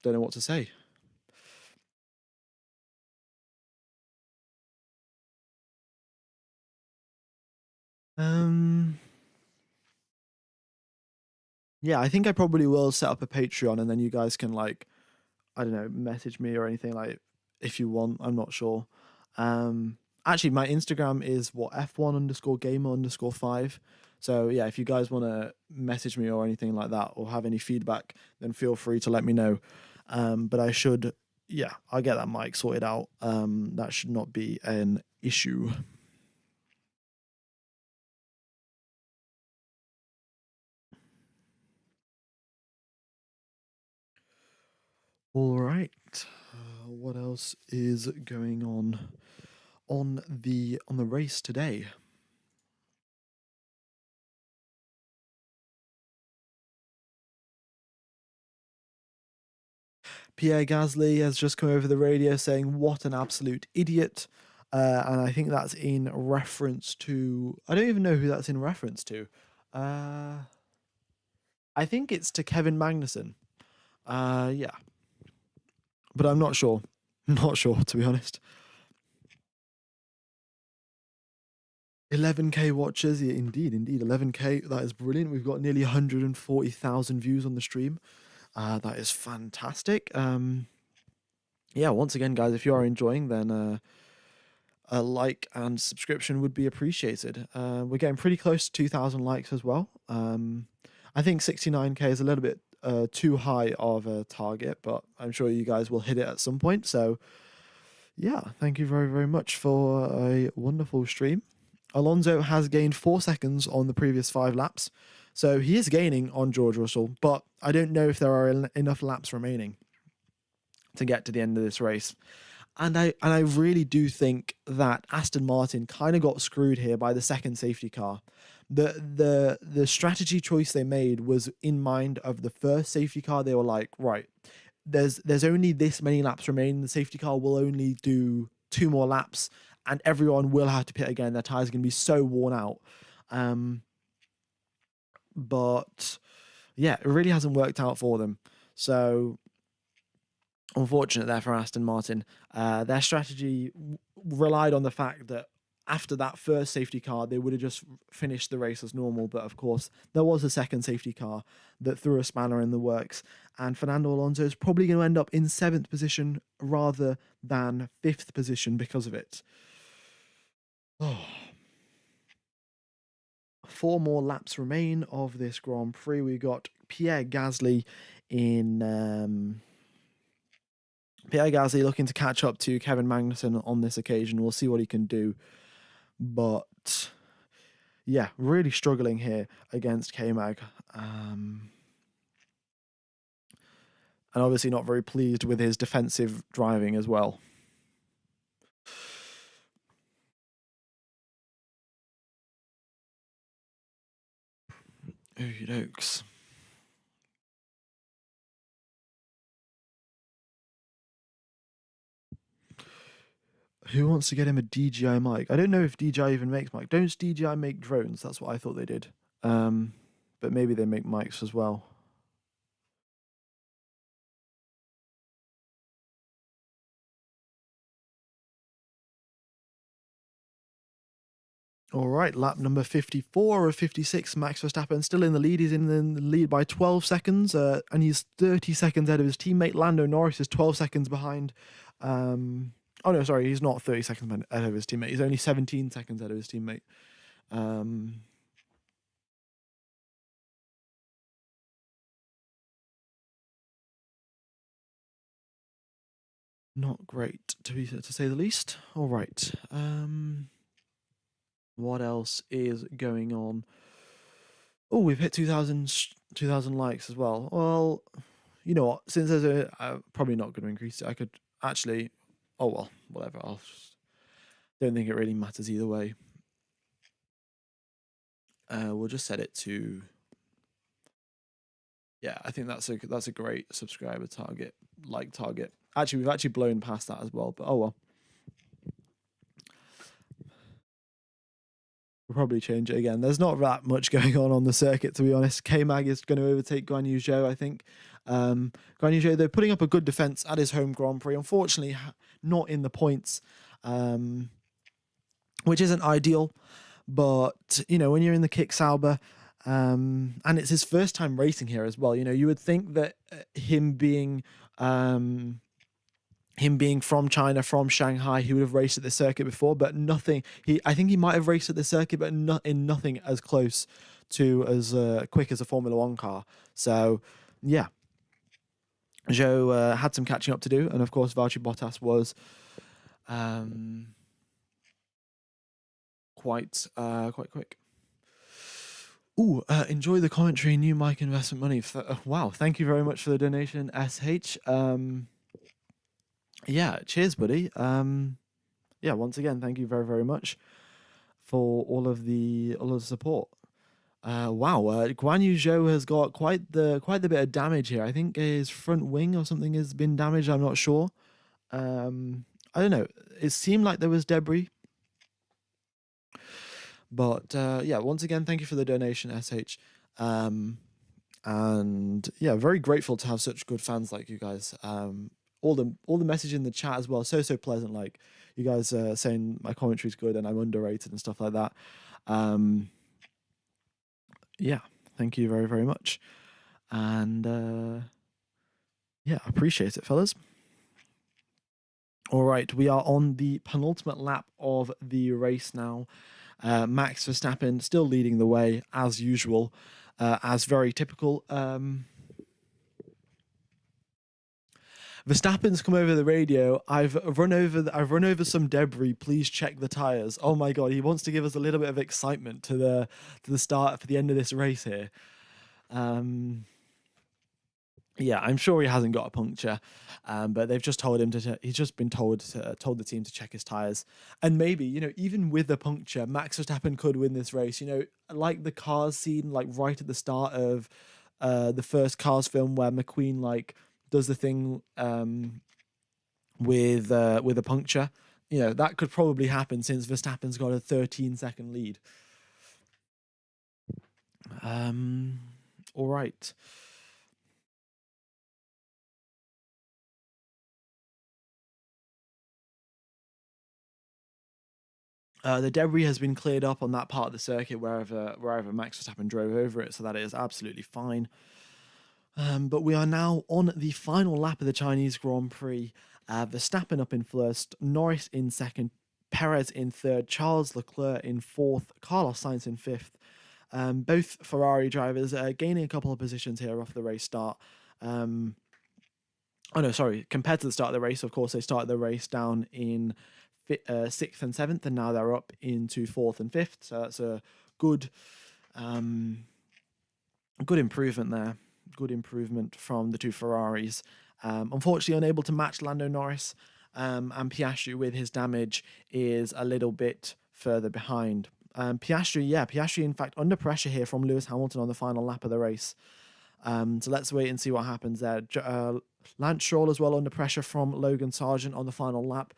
know what to say. Um yeah, I think I probably will set up a Patreon, and then you guys can, like, I don't know, message me or anything, like, if you want. I'm not sure. Actually, my Instagram is what, F1_gamer_5. So yeah, if you guys want to message me or anything like that, or have any feedback, then feel free to let me know. But I'll get that mic sorted out. That should not be an issue. All right. What else is going on the race today? Pierre Gasly has just come over the radio saying, "What an absolute idiot." And I think that's in reference to, I don't even know who that's in reference to. I think it's to Kevin Magnussen. Yeah. But I'm not sure. Not sure, to be honest. 11K watchers. Yeah, indeed. 11K. That is brilliant. We've got nearly 140,000 views on the stream. That is fantastic. Yeah, once again, guys, if you are enjoying, then a like and subscription would be appreciated. We're getting pretty close to 2,000 likes as well. I think 69K is a little bit too high of a target, but I'm sure you guys will hit it at some point. So, yeah, thank you very, very much for a wonderful stream. Alonso has gained 4 seconds on the previous 5 laps. So he is gaining on George Russell, but I don't know if there are enough laps remaining to get to the end of this race. And I really do think that Aston Martin kind of got screwed here by the second safety car. The strategy choice they made was in mind of the first safety car. They were like, right, there's only this many laps remaining. The safety car will only do 2 more laps, and everyone will have to pit again. Their tires are going to be so worn out. But yeah, it really hasn't worked out for them. So unfortunate there for Aston Martin. Their strategy relied on the fact that after that first safety car, they would have just finished the race as normal. But of course, there was a second safety car that threw a spanner in the works. And Fernando Alonso is probably going to end up in 7th position rather than 5th position because of it. Oh. 4 more laps remain of this Grand Prix. We got Pierre Gasly looking to catch up to Kevin Magnussen on this occasion. We'll see what he can do. But yeah, really struggling here against K-Mag. And obviously not very pleased with his defensive driving as well. Okie dokes. Who wants to get him a DJI mic? I don't know if DJI even makes mic. Don't DJI make drones? That's what I thought they did. But maybe they make mics as well. All right, lap number 54 of 56. Max Verstappen still in the lead. He's in the lead by 12 seconds, and he's 30 seconds ahead of his teammate. Lando Norris is 12 seconds behind. Oh no, sorry, he's not 30 seconds ahead of his teammate. He's only 17 seconds ahead of his teammate. Not great to say the least. All right. What else is going on? Oh, we've hit 2,000 likes as well. Well, you know what? Since there's I'm probably not going to increase it. I could actually. Oh well, whatever. Don't think it really matters either way. We'll just set it to. Yeah, I think that's a great subscriber target, like target. Actually, we've actually blown past that as well. But oh well. We'll probably change it again. There's not that much going on the circuit, to be honest. K-Mag is going to overtake Guan Yu Zhou, I think. Guan Yu Zhou, they're putting up a good defense at his home Grand Prix. Unfortunately, not in the points, which isn't ideal. But, you know, when you're in the Kick Sauber, and it's his first time racing here as well, you know, you would think that him being from China, from Shanghai, he would have raced at the circuit before, but nothing. I think he might have raced at the circuit, but in nothing as close to as quick as a Formula One car. So, yeah, Zhou had some catching up to do, and of course, Valtteri Bottas was quite quick. Ooh, enjoy the commentary, new mic investment money. Wow, thank you very much for the donation, SH. Yeah, cheers, buddy. Yeah, once again, thank you very, very much for all of the support. Wow, Guan Yu Zhou has got quite the bit of damage here. I think his front wing or something has been damaged. I'm not sure. I don't know. It seemed like there was debris. But yeah, once again, thank you for the donation, SH. And yeah, very grateful to have such good fans like you guys. All the message in the chat as well, so pleasant. Like you guys saying my commentary is good and I'm underrated and stuff like that. Yeah, thank you very, very much. And yeah, appreciate it, fellas. All right, we are on the penultimate lap of the race now. Max Verstappen still leading the way as usual, as very typical. Verstappen's come over the radio. I've run over some debris. Please check the tires. Oh my god, he wants to give us a little bit of excitement to the start for the end of this race here. Yeah, I'm sure he hasn't got a puncture, but they've just told him he's just been told the team to check his tires, and maybe, you know, even with a puncture, Max Verstappen could win this race. You know, like the Cars scene, like right at the start of the first Cars film, where McQueen like does the thing with a puncture. You know, that could probably happen since Verstappen's got a 13-second lead. All right. The debris has been cleared up on that part of the circuit wherever Max Verstappen drove over it, so that is absolutely fine. But we are now on the final lap of the Chinese Grand Prix. Verstappen up in first, Norris in second, Perez in third, Charles Leclerc in fourth, Carlos Sainz in fifth. Both Ferrari drivers gaining a couple of positions here off the race start. Oh no, sorry. Compared to the start of the race, of course, they started the race down in sixth and seventh, and now they're up into fourth and fifth. So that's a good improvement there. Good improvement from the two Ferraris. Unfortunately, unable to match Lando Norris, and Piastri with his damage is a little bit further behind. Piastri, in fact, under pressure here from Lewis Hamilton on the final lap of the race. So let's wait and see what happens there. Lance Stroll as well under pressure from Logan Sargent on the final lap.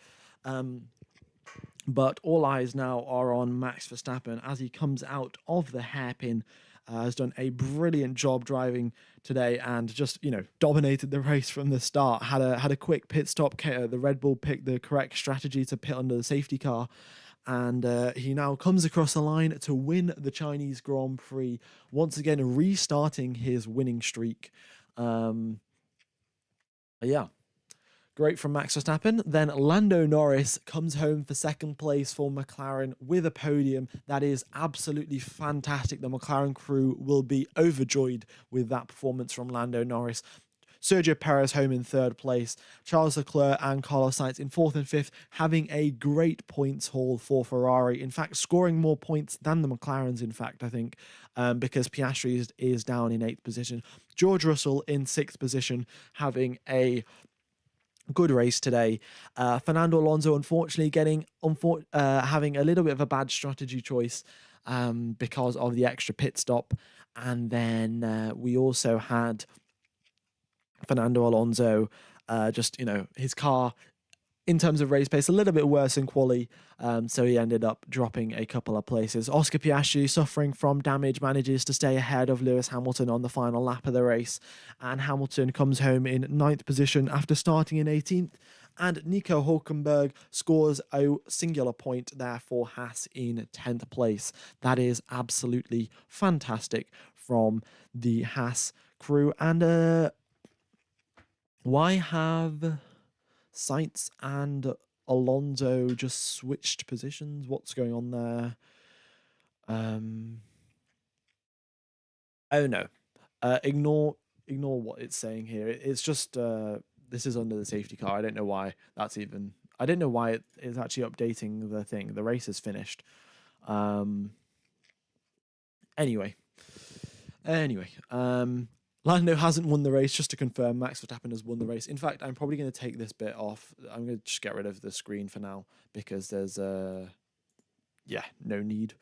But all eyes now are on Max Verstappen as he comes out of the hairpin. Has done a brilliant job driving today and just dominated the race from the start. Had a quick pit stop. The Red Bull picked the correct strategy to pit under the safety car, and he now comes across the line to win the Chinese Grand Prix, once again restarting his winning streak. Yeah, great from Max Verstappen. Then Lando Norris comes home for second place for McLaren with a podium. That is absolutely fantastic. The McLaren crew will be overjoyed with that performance from Lando Norris. Sergio Perez home in third place. Charles Leclerc and Carlos Sainz in fourth and fifth, having a great points haul for Ferrari. In fact, scoring more points than the McLarens, in fact, I think, because Piastri is down in eighth position. George Russell in sixth position, having a good race today. Fernando Alonso, unfortunately, having a little bit of a bad strategy choice because of the extra pit stop. And then we also had Fernando Alonso, his car in terms of race pace, a little bit worse in quali, so he ended up dropping a couple of places. Oscar Piastri, suffering from damage, manages to stay ahead of Lewis Hamilton on the final lap of the race, and Hamilton comes home in ninth position after starting in 18th, and Nico Hulkenberg scores a singular point there for Haas in 10th place. That is absolutely fantastic from the Haas crew. And why have Sainz and Alonso just switched positions? What's going on there? Oh no. Ignore what it's saying here. It's just this is under the safety car. I don't know why that's even. I don't know why it is actually updating the thing. The race is finished. Anyway. Lando hasn't won the race, just to confirm. Max Verstappen has won the race. In fact, I'm probably going to take this bit off. I'm going to just get rid of the screen for now because there's no need.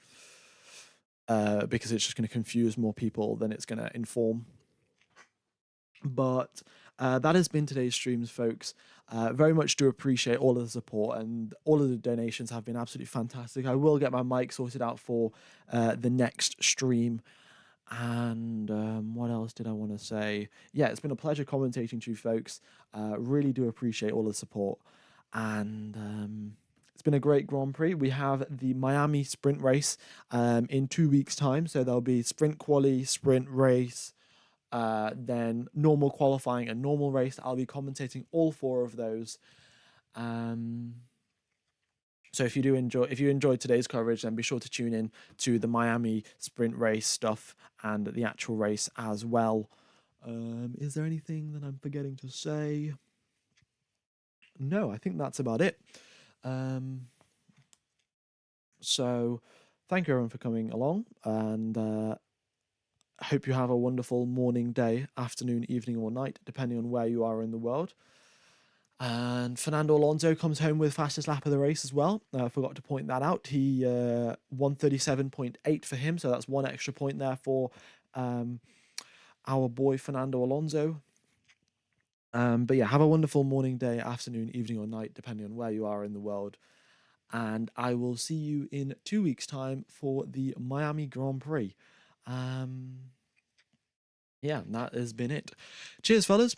Because it's just going to confuse more people than it's going to inform. But that has been today's streams, folks. Very much do appreciate all of the support, and all of the donations have been absolutely fantastic. I will get my mic sorted out for the next stream. And what else did I want to say? Yeah, it's been a pleasure commentating to you folks. Really do appreciate all the support. And it's been a great Grand Prix. We have the Miami sprint race in 2 weeks' time. So there'll be sprint quali, sprint race, then normal qualifying and normal race. I'll be commentating all four of those. So if you enjoyed today's coverage, then be sure to tune in to the Miami sprint race stuff and the actual race as well. Is there anything that I'm forgetting to say? No, I think that's about it. So thank you everyone for coming along, and I hope you have a wonderful morning, day, afternoon, evening, or night, depending on where you are in the world. And Fernando Alonso comes home with fastest lap of the race as well. I forgot to point that out. He 1:37.8 for him, so that's one extra point there for our boy Fernando Alonso. But yeah, have a wonderful morning, day, afternoon, evening, or night, depending on where you are in the world. And I will see you in 2 weeks' time for the Miami Grand Prix. Yeah, that has been it. Cheers, fellas.